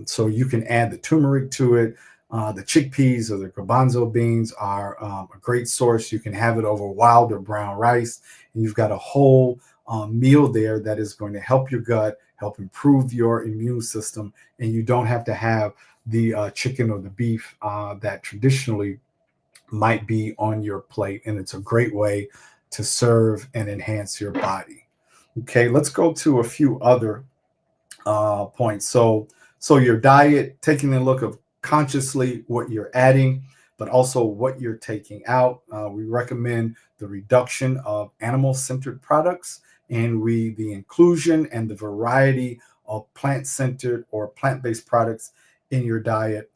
So you can add the turmeric to it. The chickpeas or the garbanzo beans are a great source. You can have it over wild or brown rice, and you've got a whole meal there that is going to help your gut, help improve your immune system, and you don't have to have the chicken or the beef that traditionally might be on your plate. And it's a great way to serve and enhance your body. Okay, let's go to a few other points. So your diet, taking a look of consciously what you're adding, but also what you're taking out. We recommend the reduction of animal-centered products, and the inclusion and the variety of plant-centered or plant-based products in your diet.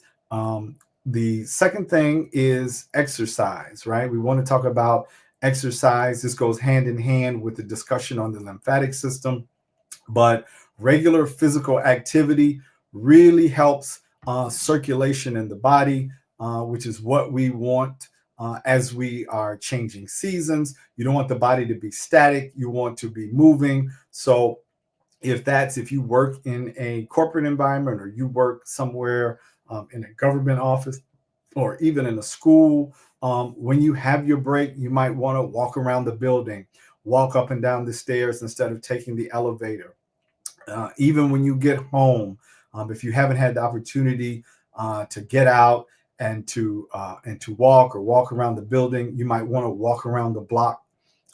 The second thing is exercise, right? We want to talk about exercise. This goes hand in hand with the discussion on the lymphatic system, but regular physical activity really helps circulation in the body, which is what we want as we are changing seasons. You don't want the body to be static. You want to be moving. So if you work in a corporate environment, or you work somewhere in a government office, or even in a school, when you have your break, you might want to walk around the building, walk up and down the stairs instead of taking the elevator. Even when you get home, if you haven't had the opportunity to get out and to walk around the building, you might want to walk around the block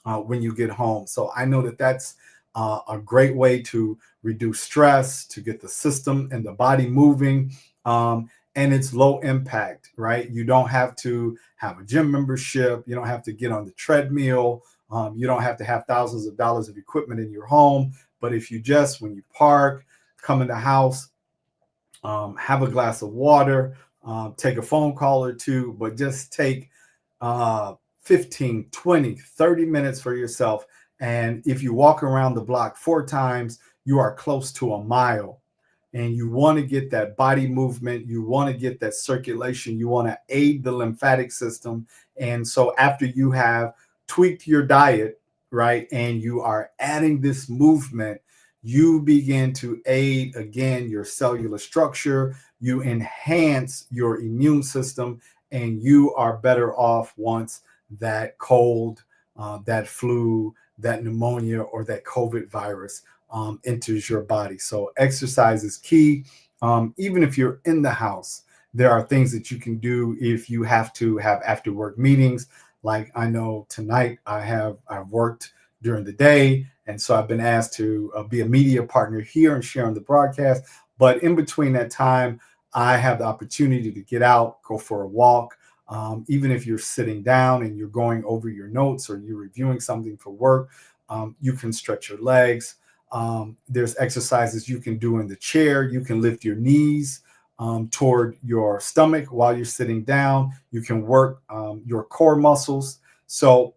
when you get home. So I know that that's a great way to reduce stress, to get the system and the body moving. And it's low impact, right? You don't have to have a gym membership. You don't have to get on the treadmill. You don't have to have thousands of dollars of equipment in your home. But if you just, when you park, come in the house, have a glass of water, take a phone call or two, but just take 15, 20, 30 minutes for yourself. And if you walk around the block 4 times, you are close to a mile. And you want to get that body movement. You want to get that circulation. You want to aid the lymphatic system. And so after you have tweaked your diet, right, and you are adding this movement, you begin to aid, again, your cellular structure. You enhance your immune system, and you are better off once that cold, that flu, that pneumonia, or that COVID virus enters your body. So exercise is key. Even if you're in the house, there are things that you can do if you have to have after work meetings. Like I know tonight I've worked during the day, and so I've been asked to be a media partner here and share on the broadcast. But in between that time, I have the opportunity to get out, go for a walk, Even if you're sitting down and you're going over your notes or you're reviewing something for work, you can stretch your legs. There's exercises you can do in the chair. You can lift your knees toward your stomach while you're sitting down. You can work your core muscles. So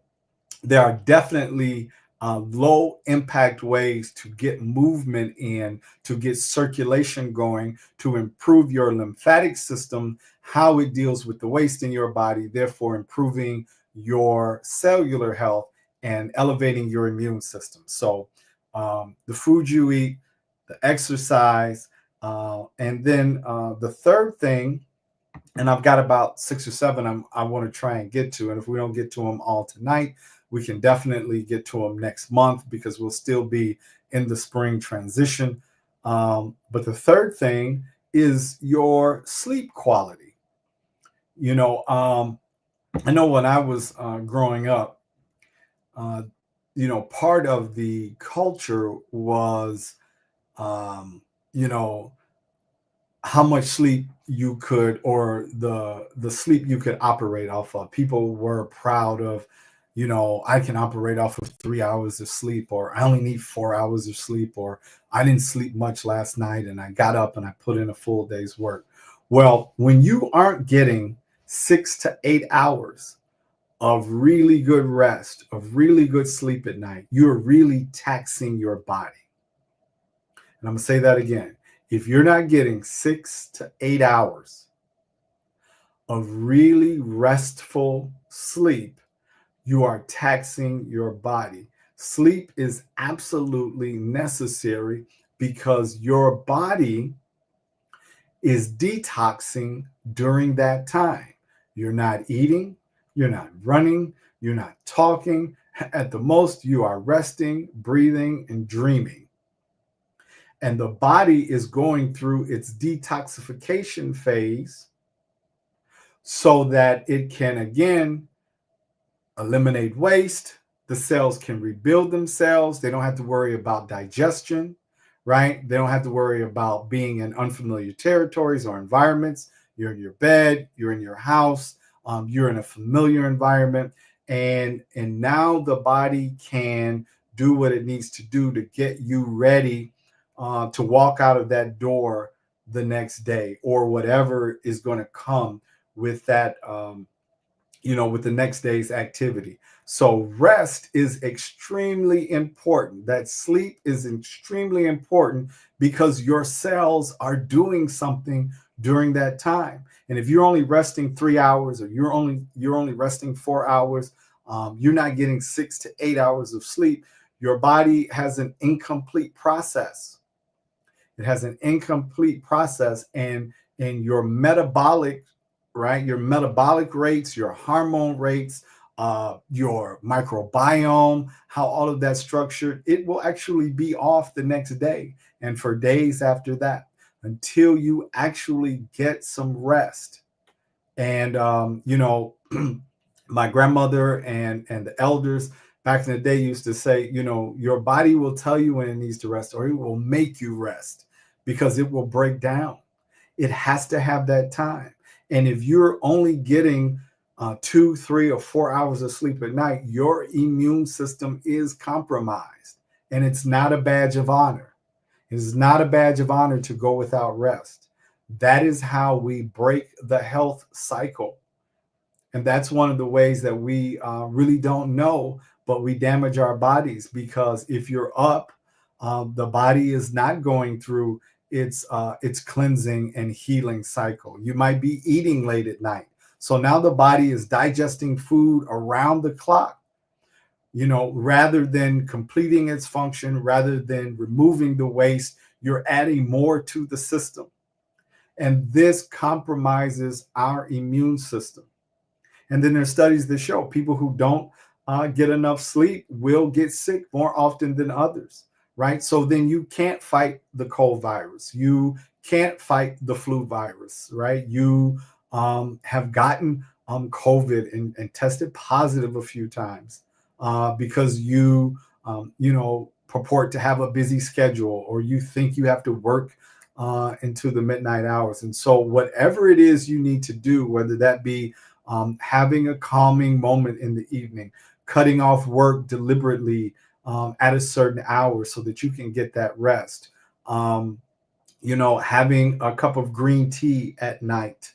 there are definitely low impact ways to get movement in, to get circulation going, to improve your lymphatic system, how it deals with the waste in your body, therefore improving your cellular health and elevating your immune system. So the food you eat, the exercise, and then the third thing, and I've got about 6 or 7 I want to try and get to. And if we don't get to them all tonight, we can definitely get to them next month because we'll still be in the spring transition. But the third thing is your sleep quality. I know when I was growing up, part of the culture was, how much sleep you could, or the sleep you could operate off of. People were proud of, I can operate off of 3 hours of sleep, or I only need 4 hours of sleep, or I didn't sleep much last night and I got up and I put in a full day's work. Well, when you aren't getting 6 to 8 hours of really good rest, of really good sleep at night, you're really taxing your body. And I'm going to say that again. If you're not getting 6 to 8 hours of really restful sleep, you are taxing your body. Sleep is absolutely necessary because your body is detoxing during that time. You're not eating, you're not running, you're not talking. At the most, you are resting, breathing, and dreaming. And the body is going through its detoxification phase so that it can, again, eliminate waste. The cells can rebuild themselves. They don't have to worry about digestion, right? They don't have to worry about being in unfamiliar territories or environments. You're in your bed, you're in your house, you're in a familiar environment. And now the body can do what it needs to do to get you ready to walk out of that door the next day, or whatever is going to come with that, with the next day's activity. So rest is extremely important. That sleep is extremely important because your cells are doing something during that time. And if you're only resting 3 hours, or you're only resting 4 hours, you're not getting 6 to 8 hours of sleep. Your body has an incomplete process. It has an incomplete process, and your metabolic, right? Your metabolic rates, your hormone rates, your microbiome, how all of that's structured, it will actually be off the next day and for days after that until you actually get some rest. And, my grandmother and the elders back in the day used to say, your body will tell you when it needs to rest, or it will make you rest because it will break down. It has to have that time. And if you're only getting 2, 3, or 4 hours of sleep at night, your immune system is compromised. And it's not a badge of honor. It is not a badge of honor to go without rest. That is how we break the health cycle. And that's one of the ways that we really don't know, but we damage our bodies, because if you're up, the body is not going through its cleansing and healing cycle. You might be eating late at night. So now the body is digesting food around the clock, rather than completing its function, rather than removing the waste, you're adding more to the system. And this compromises our immune system. And then there's studies that show people who don't get enough sleep will get sick more often than others, right? So then you can't fight the cold virus. You can't fight the flu virus, right? You have gotten COVID and tested positive a few times because you purport to have a busy schedule, or you think you have to work into the midnight hours. And so whatever it is you need to do, whether that be having a calming moment in the evening, cutting off work deliberately at a certain hour so that you can get that rest. Having a cup of green tea at night,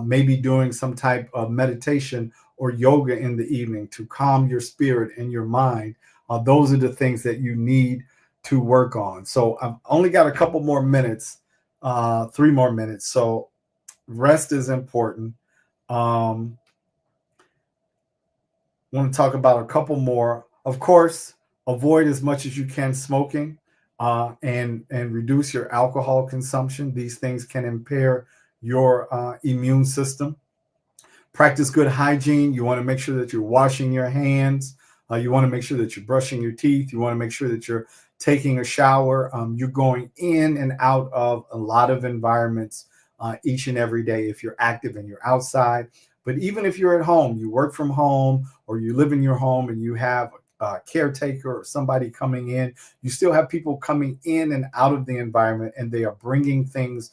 maybe doing some type of meditation or yoga in the evening to calm your spirit and your mind. Those are the things that you need to work on. So I've only got a couple more minutes, 3 more minutes. So rest is important. Want to talk about a couple more. Of course, avoid as much as you can smoking and reduce your alcohol consumption. These things can impair your immune system. Practice good hygiene. You want to make sure that you're washing your hands. You want to make sure that you're brushing your teeth. You want to make sure that you're taking a shower. You're going in and out of a lot of environments each and every day if you're active and you're outside. But even if you're at home, you work from home or you live in your home and you have a caretaker or somebody coming in, you still have people coming in and out of the environment, and they are bringing things.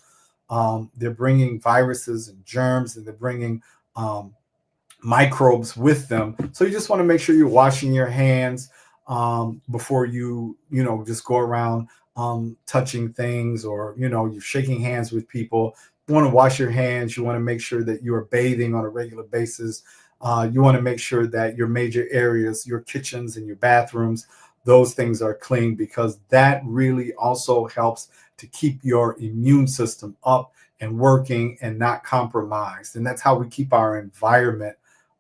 They're bringing viruses and germs, and they're bringing microbes with them. So you just want to make sure you're washing your hands before you just go around touching things, or you're shaking hands with people. You want to wash your hands. You want to make sure that you are bathing on a regular basis. You want to make sure that your major areas, your kitchens and your bathrooms, those things are clean, because that really also helps to keep your immune system up and working and not compromised. And that's how we keep our environment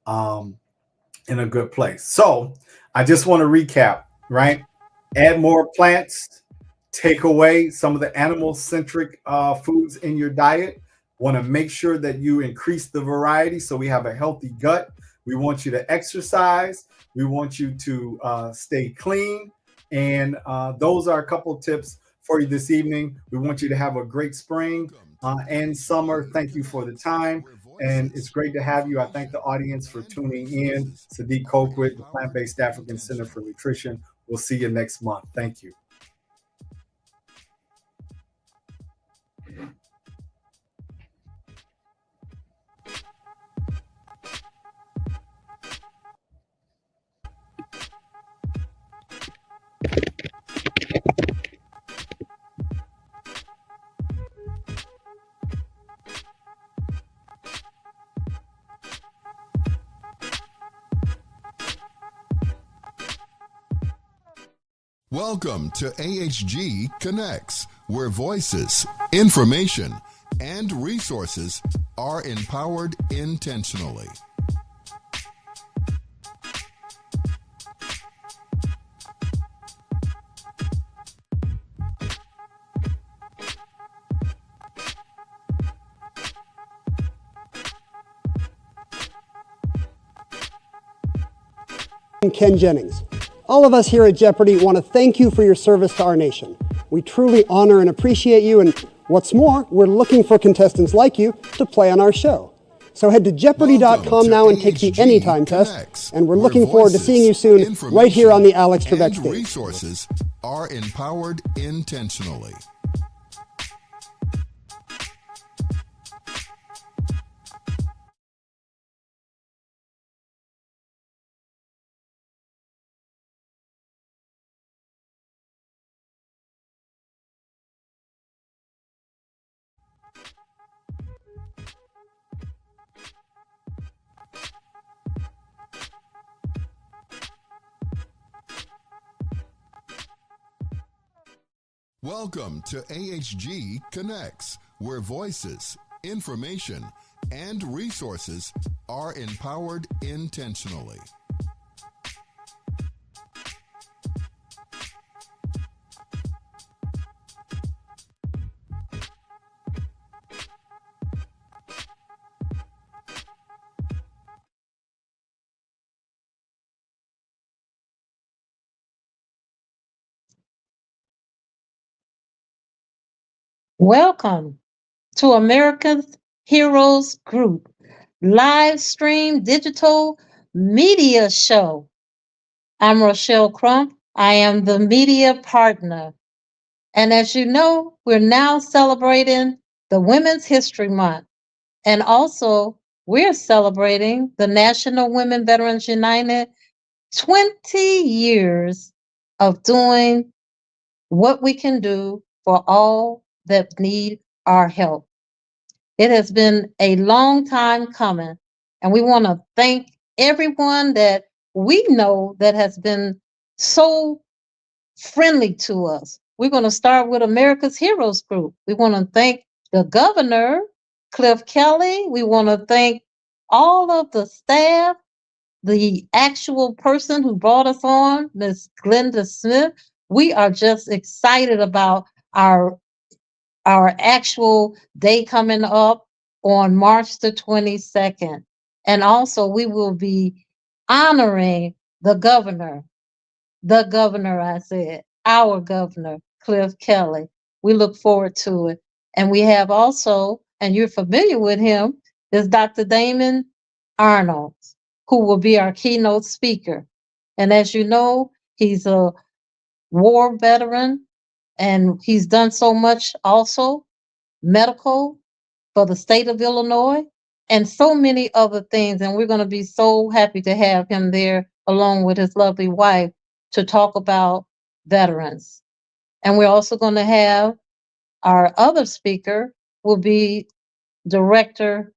in a good place. So I just want to recap, right? Add more plants, take away some of the animal-centric foods in your diet. Want to make sure that you increase the variety so we have a healthy gut. We want you to exercise. We want you to stay clean. And those are a couple of tips for you this evening. We want you to have a great spring and summer. Thank you for the time. And it's great to have you. I thank the audience for tuning in. Sadiq Colquitt, the Plant-Based African Center for Nutrition. We'll see you next month. Thank you. Welcome to AHG Connects, where voices, information, and resources are empowered intentionally. Ken Jennings. All of us here at Jeopardy want to thank you for your service to our nation. We truly honor and appreciate you, and what's more, we're looking for contestants like you to play on our show. So head to Jeopardy.com now and take the Anytime test, and we're looking forward to seeing you soon right here on the Alex Trebek stage. Resources are empowered intentionally. Welcome to AHG Connects, where voices, information, and resources are empowered intentionally. Welcome to America's Heroes Group live stream digital media show. I'm Rochelle Crump. I am the media partner. And as you know, we're now celebrating the Women's History Month and also we're celebrating the National Women Veterans United 20 years of doing what we can do for all that need our help. It has been a long time coming, and we want to thank everyone that we know that has been so friendly to us. We're going to start with America's Heroes Group. We want to thank the governor, Cliff Kelly. We want to thank all of the staff, the actual person who brought us on, Miss Glenda Smith. We are just excited about our actual day coming up on March the 22nd. And also we will be honoring the governor, I said, our governor, Cliff Kelly. We look forward to it. And we have also, and you're familiar with him, is Dr. Damon Arnold, who will be our keynote speaker. And as you know, he's a war veteran and he's done so much also medical for the state of Illinois and so many other things. And we're going to be so happy to have him there along with his lovely wife to talk about veterans. And we're also going to have our other speaker will be Director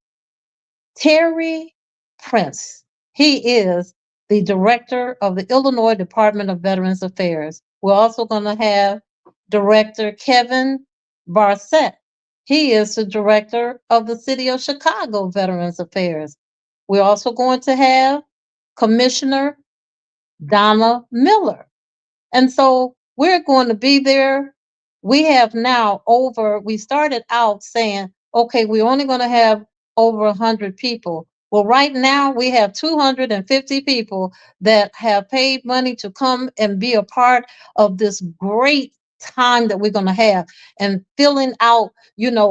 Terry Prince. He is the director of the Illinois Department of Veterans Affairs. We're also going to have Director Kevin Barcett. He is the director of the City of Chicago Veterans Affairs. We're also going to have Commissioner Donna Miller. And so we're going to be there. We have now we started out saying, okay, we're only going to have over 100 people. Well, right now we have 250 people that have paid money to come and be a part of this great time that we're going to have and filling out,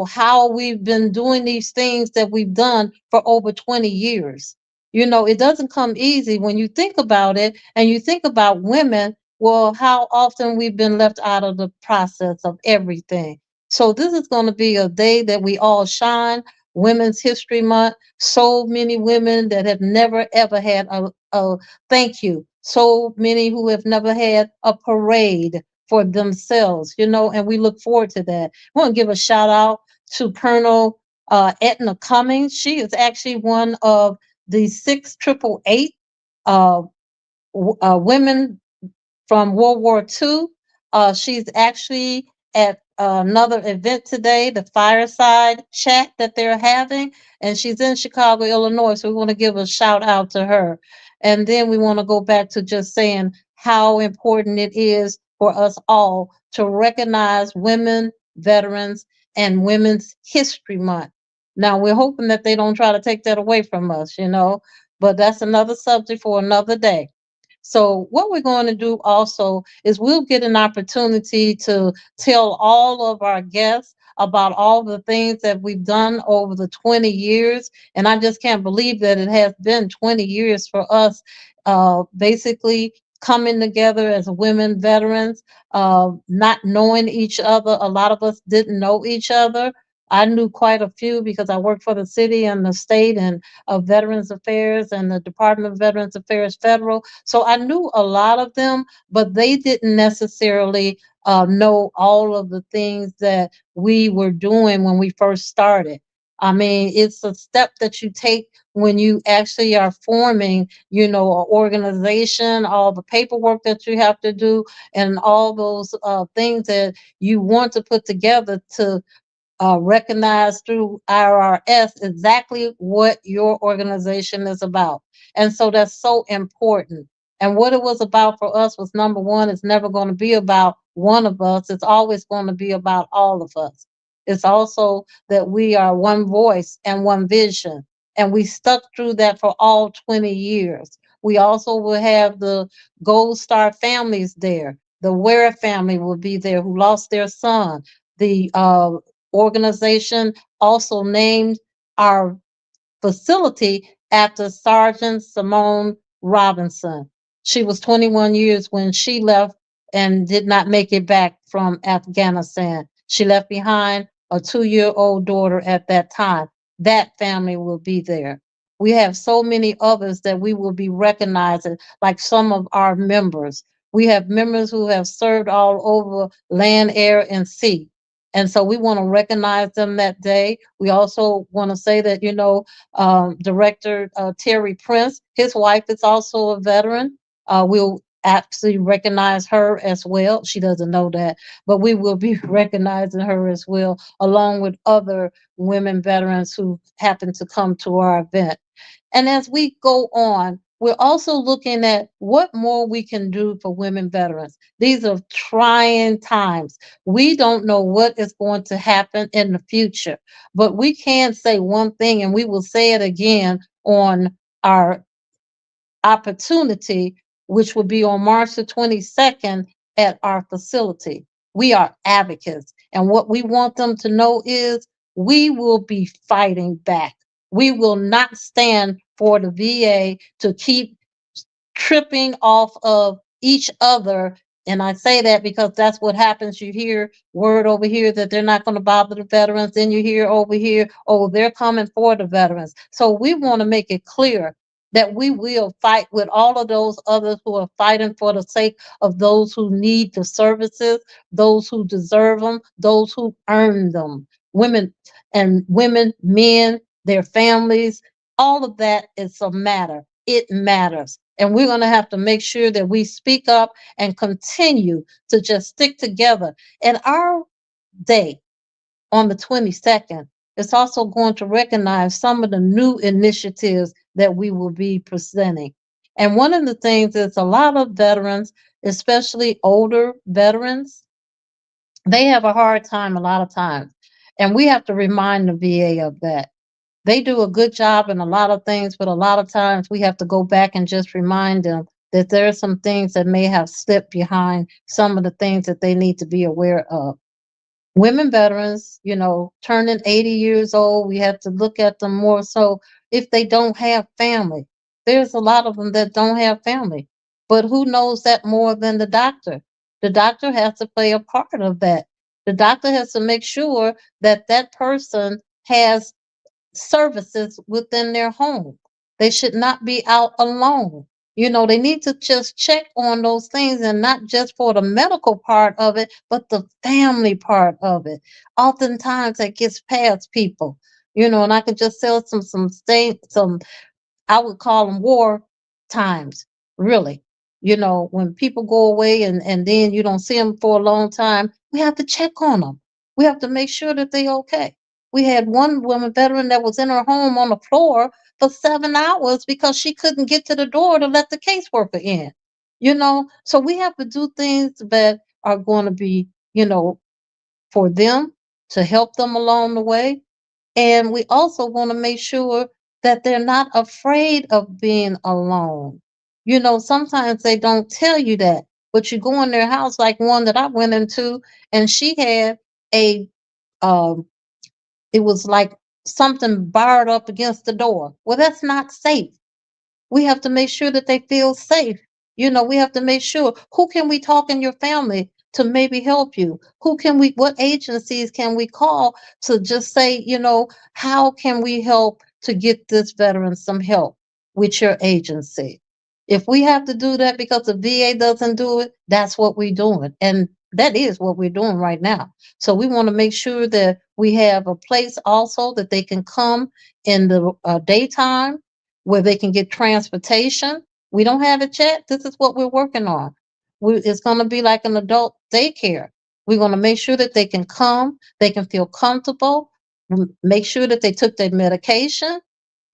how we've been doing these things that we've done for over 20 years. It doesn't come easy when you think about it and you think about women. Well, how often we've been left out of the process of everything. So this is going to be a day that we all shine. Women's History Month. So many women that have never ever had a thank you. So many who have never had a parade for themselves, and we look forward to that. I want to give a shout out to Colonel Etna Cummings. She is actually one of the 688 women from World War II. She's actually at another event today, the fireside chat that they're having, and she's in Chicago, Illinois. So we want to give a shout out to her. And then we want to go back to just saying how important it is for us all to recognize women, veterans, and Women's History Month. Now, we're hoping that they don't try to take that away from us, but that's another subject for another day. So what we're going to do also is we'll get an opportunity to tell all of our guests about all the things that we've done over the 20 years. And I just can't believe that it has been 20 years for us, basically coming together as women veterans, not knowing each other. A lot of us didn't know each other. I knew quite a few because I worked for the city and the state and of Veterans Affairs and the Department of Veterans Affairs Federal. So I knew a lot of them, but they didn't necessarily know all of the things that we were doing when we first started. I mean, it's a step that you take when you actually are forming, an organization, all the paperwork that you have to do, and all those things that you want to put together to recognize through IRS exactly what your organization is about. And so that's so important. And what it was about for us was, number one, it's never going to be about one of us. It's always going to be about all of us. It's also that we are one voice and one vision. And we stuck through that for all 20 years. We also will have the Gold Star families there. The Ware family will be there who lost their son. The organization also named our facility after Sergeant Simone Robinson. She was 21 years when she left and did not make it back from Afghanistan. She left behind a 2-year-old daughter at that time. That family will be there. We have so many others that we will be recognizing, like some of our members. We have members who have served all over land, air, and sea. And so we want to recognize them that day. We also want to say that, Director Terry Prince, his wife is also a veteran. We'll actually recognize her as well. She doesn't know that, but we will be recognizing her as well, along with other women veterans who happen to come to our event. And as we go on, we're also looking at what more we can do for women veterans. These are trying times. We don't know what is going to happen in the future, but we can say one thing, and we will say it again on our opportunity, which will be on March the 22nd at our facility. We are advocates. And what we want them to know is we will be fighting back. We will not stand for the VA to keep tripping off of each other. And I say that because that's what happens. You hear word over here that they're not going to bother the veterans. Then you hear over here, oh, they're coming for the veterans. So we want to make it clear that we will fight with all of those others who are fighting for the sake of those who need the services, those who deserve them, those who earn them. Women, men, their families, all of that is a matter. It matters. And we're going to have to make sure that we speak up and continue to just stick together. And our day on the 22nd is also going to recognize some of the new initiatives that we will be presenting. And one of the things is a lot of veterans, especially older veterans, they have a hard time a lot of times. And we have to remind the VA of that. They do a good job in a lot of things, but a lot of times we have to go back and just remind them that there are some things that may have slipped behind some of the things that they need to be aware of. Women veterans, turning 80 years old, we have to look at them more so if they don't have family. There's a lot of them that don't have family, but who knows that more than the doctor? The doctor has to play a part of that. The doctor has to make sure that that person has services within their home. They should not be out alone. They need to just check on those things, and not just for the medical part of it, but the family part of it. Oftentimes that gets past people, and I can just tell some I would call them war times, really. When people go away and then you don't see them for a long time, we have to check on them. We have to make sure that they're okay. We had one woman veteran that was in her home on the floor for 7 hours because she couldn't get to the door to let the caseworker in. So we have to do things that are going to be, for them, to help them along the way. And we also want to make sure that they're not afraid of being alone. Sometimes they don't tell you that, but you go in their house, like one that I went into, and she had a, um, it was like something barred up against the door. Well, that's not safe. We have to make sure that they feel safe. We have to make sure, who can we talk in your family to maybe help you? What agencies can we call to just say, how can we help to get this veteran some help with your agency? If we have to do that because the VA doesn't do it, that's what we're doing. And that is what we're doing right now. So we want to make sure that we have a place also that they can come in the daytime, where they can get transportation. We don't have it yet. This is what we're working on. It's going to be like an adult daycare. We're going to make sure that they can come, they can feel comfortable, make sure that they took their medication,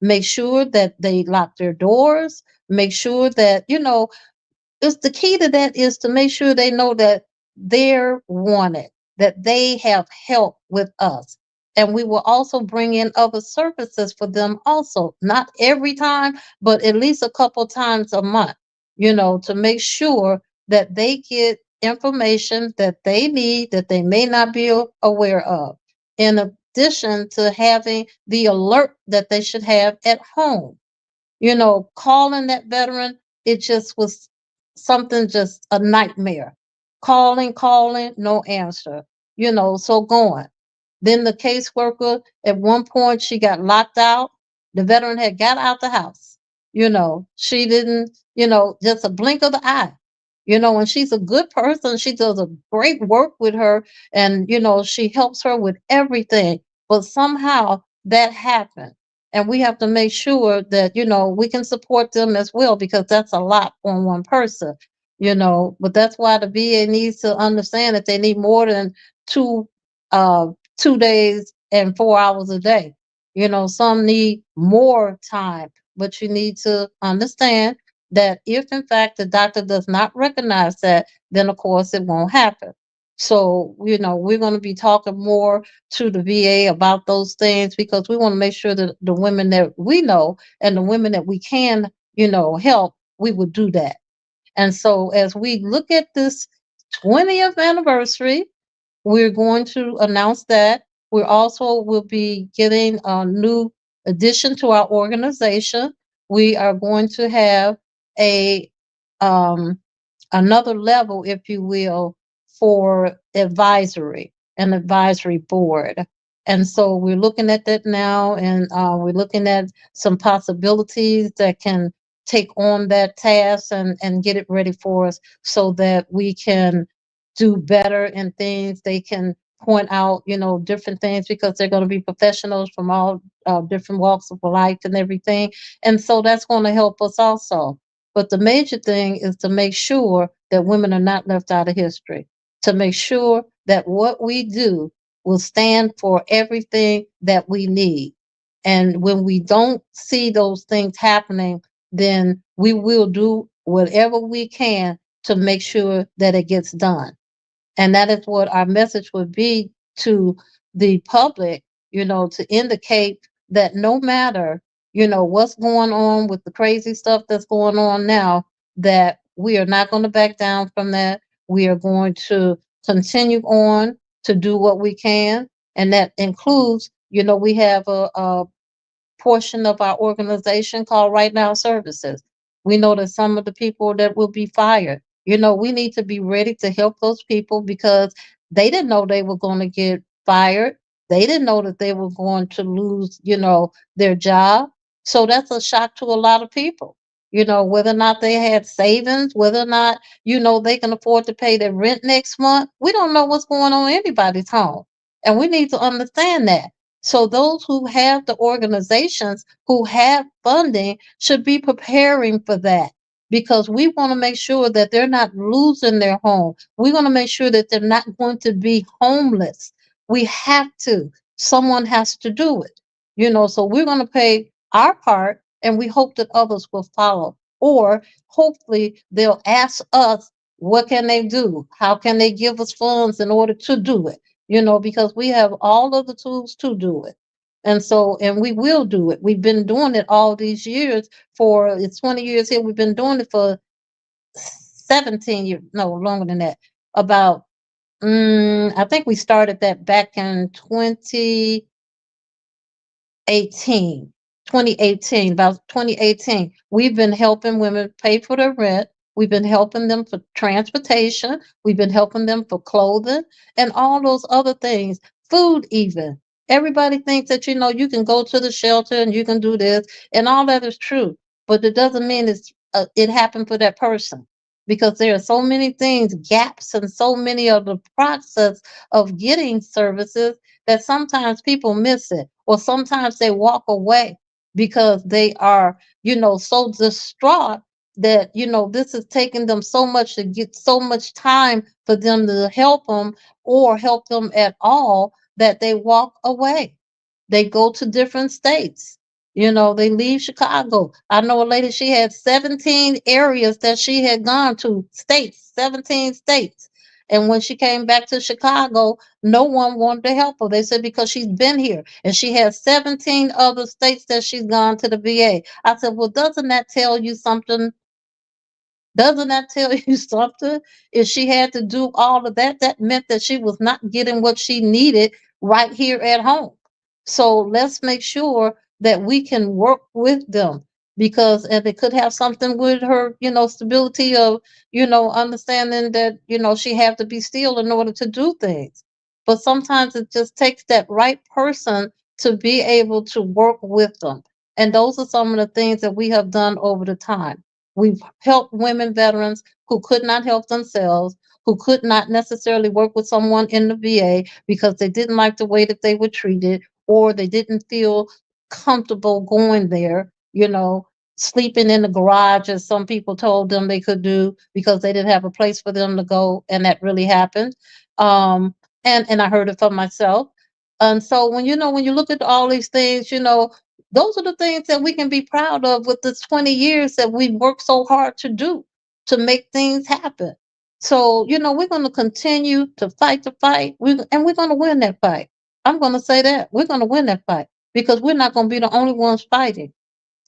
make sure that they lock their doors, make sure that, it's the key to that is to make sure they know that they're wanted, that they have help with us. And we will also bring in other services for them also, not every time, but at least a couple times a month, to make sure that they get information that they need that they may not be aware of. In addition to having the alert that they should have at home. Calling that veteran, it just was something, just a nightmare. Calling, no answer, so going. Then the caseworker, at one point, she got locked out. The veteran had got out the house. She didn't, just a blink of the eye. And she's a good person. She does a great work with her, and she helps her with everything. But somehow that happened. And we have to make sure that, we can support them as well, because that's a lot on one person. But that's why the VA needs to understand that they need more than two uh 2 days and 4 hours a day. Some need more time, but you need to understand that if in fact the doctor does not recognize that, then of course it won't happen. So, we're going to be talking more to the VA about those things, because we want to make sure that the women that we know and the women that we can, help, we would do that. And so as we look at this 20th anniversary, we're going to announce that. We also will be getting a new addition to our organization. We are going to have a um, another level, if you will, for an advisory board. And so we're looking at that now, and we're looking at some possibilities that can take on that task and get it ready for us, so that we can do better in things. They can point out, different things, because they're going to be professionals from all different walks of life and everything. And so that's going to help us also. But the major thing is to make sure that women are not left out of history, to make sure that what we do will stand for everything that we need. And when we don't see those things happening, then we will do whatever we can to make sure that it gets done. And that is what our message would be to the public, to indicate that no matter, what's going on with the crazy stuff that's going on now, that we are not going to back down from that. We are going to continue on to do what we can. And that includes, we have a portion of our organization called Right Now Services. We know that some of the people that will be fired, we need to be ready to help those people, because they didn't know they were going to get fired. They didn't know that they were going to lose, their job. So that's a shock to a lot of people. Whether or not they had savings, whether or not, they can afford to pay their rent next month. We don't know what's going on in anybody's home. And we need to understand that. So those who have the organizations who have funding should be preparing for that, because we want to make sure that they're not losing their home. We want to make sure that they're not going to be homeless. We have to. Someone has to do it. So we're going to pay our part, and we hope that others will follow. Or hopefully they'll ask us, what can they do? How can they give us funds in order to do it? Because we have all of the tools to do it. And we will do it. We've been doing it all these years. It's 20 years here. We've been doing it for 17 years, no, longer than that. About, I think we started that back in 2018, about 2018. We've been helping women pay for their rent. We've been helping them for transportation. We've been helping them for clothing and all those other things, food even. Everybody thinks that, you can go to the shelter and you can do this, and all that is true. But it doesn't mean it happened for that person, because there are so many things, gaps, and so many of the process of getting services that sometimes people miss it, or sometimes they walk away because they are, so distraught that, this is taking them so much to get so much time for them to help them or help them at all, that they walk away. They go to different states. They leave Chicago. I know a lady, she had 17 areas that she had gone to, states, 17 states. And when she came back to Chicago, no one wanted to help her. They said because she's been here, and she has 17 other states that she's gone to the VA. I said, well, doesn't that tell you something? Doesn't that tell you something? If she had to do all of that, that meant that she was not getting what she needed right here at home. So let's make sure that we can work with them, because and it could have something with her, stability of, understanding that, she have to be still in order to do things. But sometimes it just takes that right person to be able to work with them. And those are some of the things that we have done over the time. We've helped women veterans who could not help themselves, who could not necessarily work with someone in the VA because they didn't like the way that they were treated, or they didn't feel comfortable going there, sleeping in the garage, as some people told them they could do because they didn't have a place for them to go. And that really happened. And I heard it for myself. And so when you look at all these things, those are the things that we can be proud of with the 20 years that we've worked so hard to do to make things happen. So, we're going to continue to fight the fight, and we're going to win that fight. I'm going to say that. We're going to win that fight because we're not going to be the only ones fighting.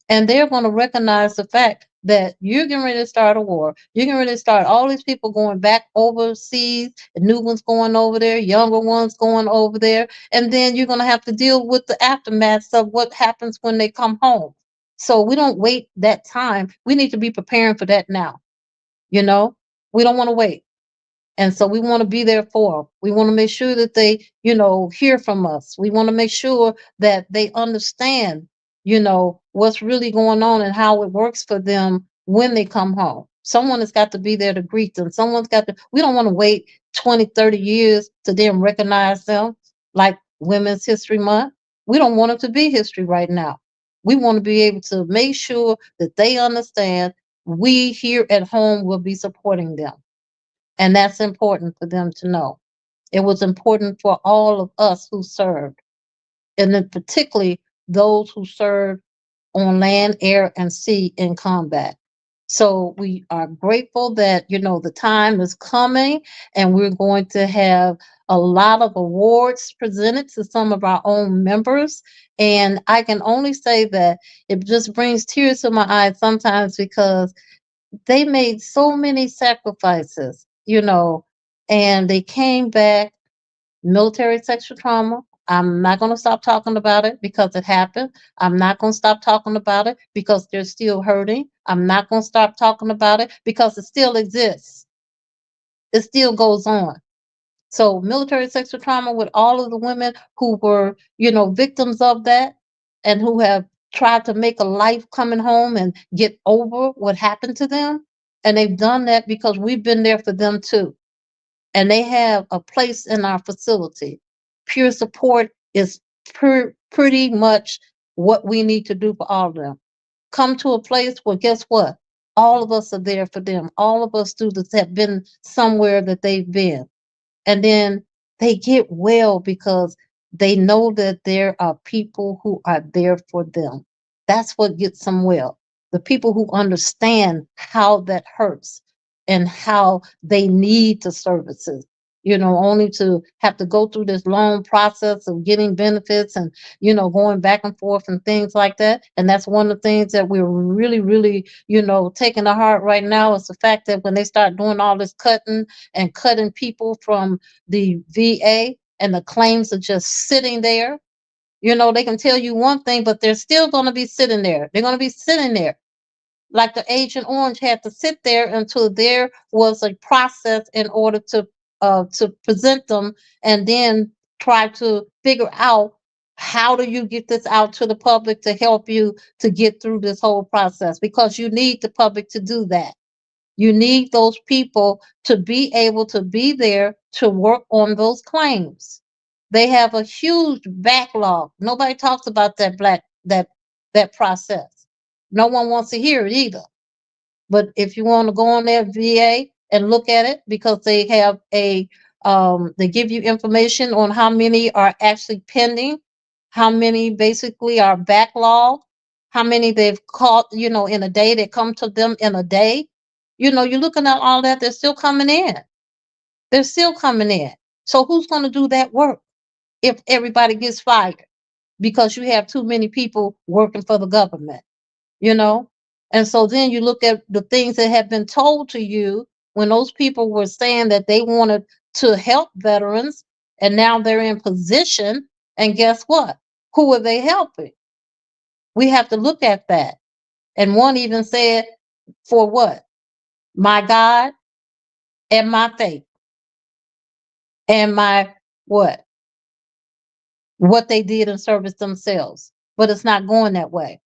And they're going to recognize the fact that you're getting ready to start a war. You're getting ready to start all these people going back overseas, new ones going over there, younger ones going over there. And then you're going to have to deal with the aftermath of what happens when they come home. So we don't wait that time. We need to be preparing for that now. We don't want to wait. And so we want to be there for them. We want to make sure that they, hear from us. We want to make sure that they understand, what's really going on and how it works for them when they come home. Someone has got to be there to greet them. We don't want to wait 20, 30 years to then recognize them like Women's History Month. We don't want it to be history right now. We want to be able to make sure that they understand we here at home will be supporting them. And that's important for them to know. It was important for all of us who served, and then particularly those who served on land, air, and sea in combat. So we are grateful that, the time is coming and we're going to have a lot of awards presented to some of our own members. And I can only say that it just brings tears to my eyes sometimes because they made so many sacrifices, and they came back. Military sexual trauma. I'm not going to stop talking about it because it happened. I'm not going to stop talking about it because they're still hurting. I'm not going to stop talking about it because it still exists. It still goes on. So military sexual trauma with all of the women who were, victims of that and who have tried to make a life coming home and get over what happened to them. And they've done that because we've been there for them too. And they have a place in our facility. Peer support is pretty much what we need to do for all of them. Come to a place where, guess what? All of us are there for them. All of us students have been somewhere that they've been. And then they get well because they know that there are people who are there for them. That's what gets them well. The people who understand how that hurts and how they need the services, only to have to go through this long process of getting benefits and, going back and forth and things like that. And that's one of the things that we're really, really, taking to heart right now is the fact that when they start doing all this cutting people from the VA and the claims are just sitting there, they can tell you one thing, but they're still going to be sitting there. They're going to be sitting there. Like the Agent Orange had to sit there until there was a process in order to present them and then try to figure out how do you get this out to the public to help you to get through this whole process, because you need the public to do that. You need those people to be able to be there to work on those claims. They have a huge backlog. Nobody talks about that process. No one wants to hear it either. But if you want to go on their VA and look at it, because they have they give you information on how many are actually pending, how many basically are backlogged, how many they've caught, in a day, that come to them in a day. You're looking at all that, they're still coming in. They're still coming in. So who's going to do that work if everybody gets fired because you have too many people working for the government? And so then you look at the things that have been told to you when those people were saying that they wanted to help veterans, and now they're in position, and guess what? Who are they helping? We have to look at that. And one even said, for what? My God and my faith and my what? What they did in service themselves. But it's not going that way.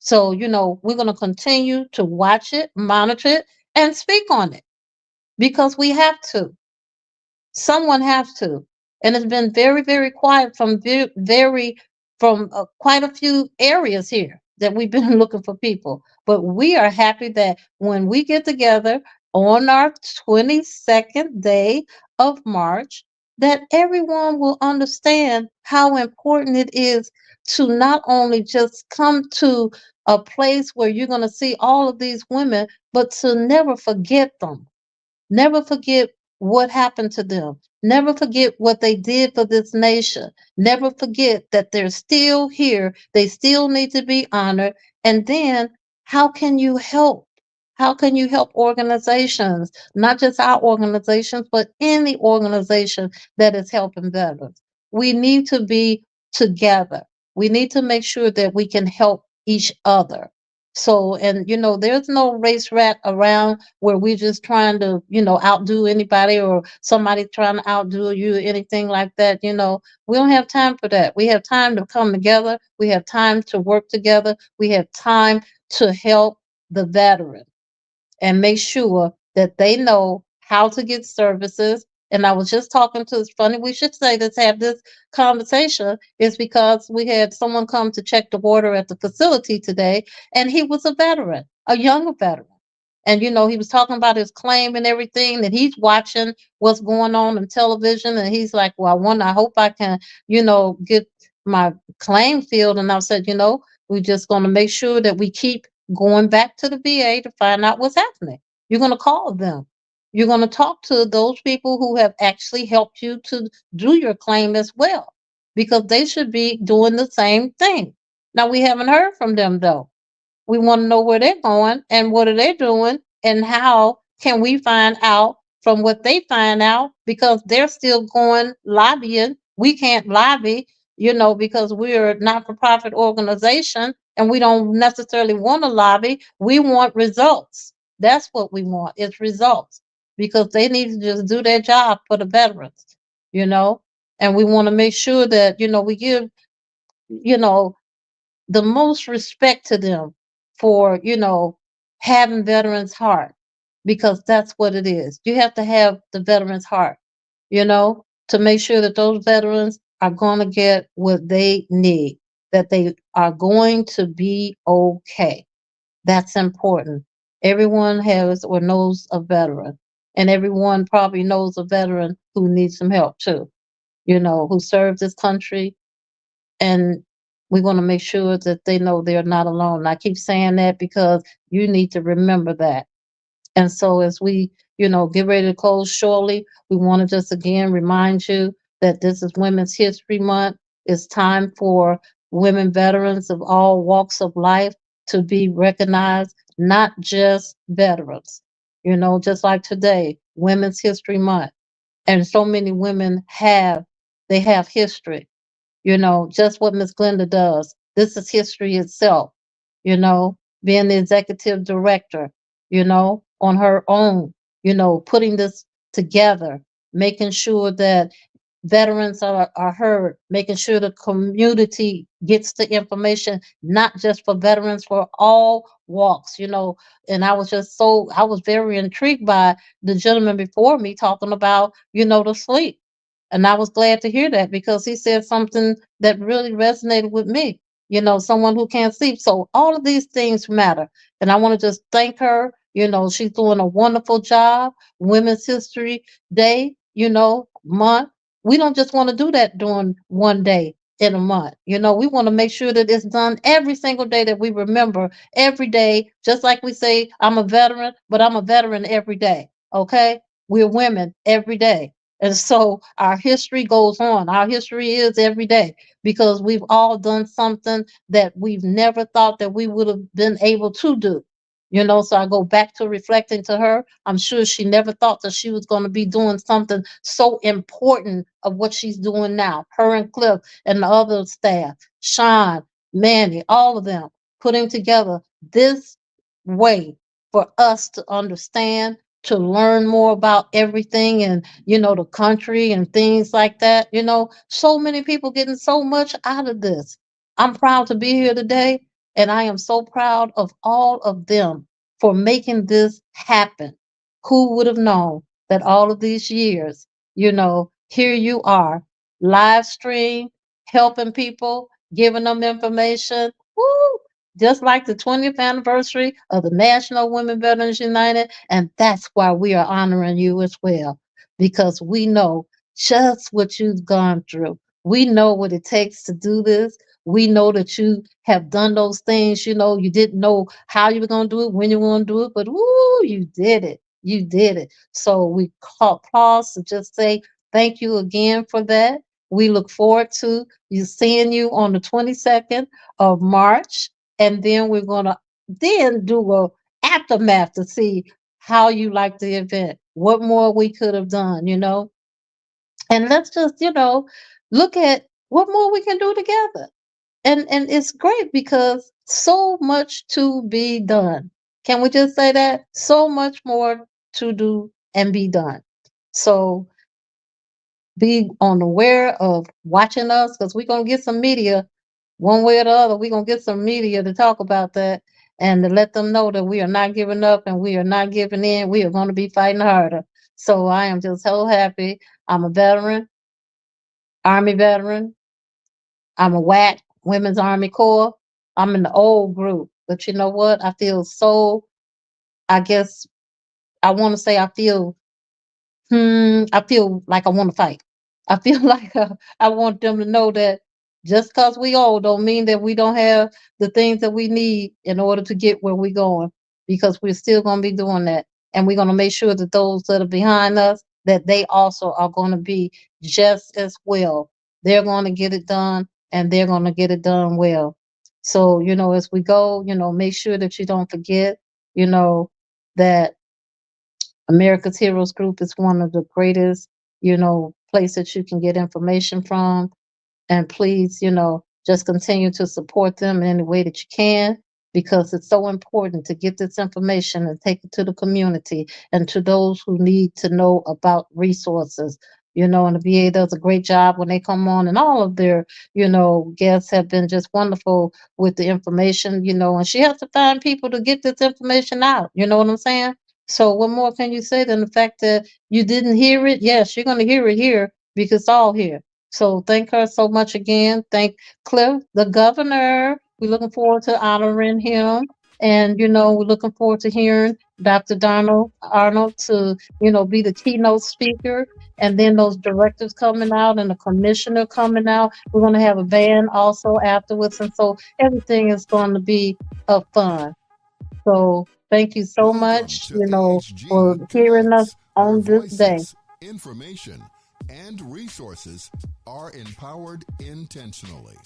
So, we're going to continue to watch it, monitor it, and speak on it because we have to. Someone has to. And it's been very, very quiet from quite a few areas here that we've been looking for people. But we are happy that when we get together on our 22nd day of March, that everyone will understand how important it is to not only just come to a place where you're going to see all of these women, but to never forget them. Never forget what happened to them. Never forget what they did for this nation. Never forget that they're still here. They still need to be honored. And then, how can you help? How can you help organizations, not just our organizations, but any organization that is helping veterans? We need to be together. We need to make sure that we can help each other. So, and there's no race rat around where we're just trying to, outdo anybody or somebody trying to outdo you, anything like that. We don't have time for that. We have time to come together. We have time to work together. We have time to help the veteran and make sure that they know how to get services. And I was just talking to, it's funny, we should say this, have this conversation, is because we had someone come to check the water at the facility today, and he was a veteran, a younger veteran. And, he was talking about his claim and everything, that he's watching what's going on television. And he's like, well, I hope I can, get my claim filled. And I said, we're just going to make sure that we keep going back to the VA to find out what's happening. You're going to call them. You're going to talk to those people who have actually helped you to do your claim as well, because they should be doing the same thing. Now, we haven't heard from them, though. We want to know where they're going and what are they doing and how can we find out from what they find out, because they're still going lobbying. We can't lobby, because we're a not-for-profit organization and we don't necessarily want to lobby. We want results. That's what we want, is results, because they need to just do their job for the veterans, and we want to make sure that, we give, the most respect to them for, having veterans' heart, because that's what it is. You have to have the veterans' heart, to make sure that those veterans are going to get what they need, that they are going to be okay. That's important. Everyone has or knows a veteran, and everyone probably knows a veteran who needs some help too, who served this country. And we want to make sure that they know they're not alone. And I keep saying that because you need to remember that. And so as we, get ready to close shortly, we want to just again remind you that this is Women's History Month. It's time for women veterans of all walks of life to be recognized, not just veterans. Just like today, Women's History Month. And so many women they have history, just what Miss Glenda does. This is history itself, being the executive director, on her own, putting this together, making sure that veterans are heard, making sure the community gets the information, not just for veterans, for all walks, And I was very intrigued by the gentleman before me talking about, the sleep. And I was glad to hear that, because he said something that really resonated with me, someone who can't sleep. So all of these things matter. And I want to just thank her. She's doing a wonderful job. Women's History Day, month. We don't just want to do that during one day in a month. We want to make sure that it's done every single day, that we remember every day, just like we say, I'm a veteran, but I'm a veteran every day. Okay. We're women every day. And so our history goes on. Our history is every day, because we've all done something that we've never thought that we would have been able to do. So I go back to reflecting to her. I'm sure she never thought that she was going to be doing something so important of what she's doing now. Her and Cliff and the other staff, Sean, Manny, all of them putting together this way for us to understand, to learn more about everything and, the country and things like that. So many people getting so much out of this. I'm proud to be here today. And I am so proud of all of them for making this happen. Who would have known that all of these years, here you are, live stream, helping people, giving them information. Woo! Just like the 20th anniversary of the National Women Veterans United. And that's why we are honoring you as well, because we know just what you've gone through. We know what it takes to do this. We know that you have done those things. You didn't know how you were going to do it, when you were going to do it, but woo, you did it. You did it. So we pause to just say thank you again for that. We look forward to seeing you on the 22nd of March. And then we're going to then do a aftermath to see how you like the event, what more we could have done, and let's just, look at what more we can do together. And it's great because so much to be done. Can we just say that? So much more to do and be done. So be on aware of watching us, because we're going to get some media one way or the other. We're going to get some media to talk about that and to let them know that we are not giving up and we are not giving in. We are going to be fighting harder. So I am just so happy. I'm a veteran, Army veteran. I'm a WAC, Women's Army Corps. I'm in the old group. But you know what? I feel so, I guess I want to say I feel like I want to fight. I feel like I want them to know that just because we old don't mean that we don't have the things that we need in order to get where we're going, because we're still going to be doing that. And we're going to make sure that those that are behind us, that they also are going to be just as well. They're going to get it done, and they're going to get it done well. So, as we go, make sure that you don't forget, that America's Heroes Group is one of the greatest, places you can get information from. And please, just continue to support them in any way that you can, because it's so important to get this information and take it to the community and to those who need to know about resources. And the VA does a great job when they come on, and all of their, guests have been just wonderful with the information, and she has to find people to get this information out. You know what I'm saying? So what more can you say than the fact that you didn't hear it? Yes, you're going to hear it here because it's all here. So thank her so much again. Thank Cliff, the governor. We're looking forward to honoring him. And, we're looking forward to hearing Dr. Donald Arnold to, be the keynote speaker. And then those directors coming out and the commissioner coming out. We're going to have a band also afterwards. And so everything is going to be fun. So thank you so much, for hearing us on this day. Information and resources are empowered intentionally.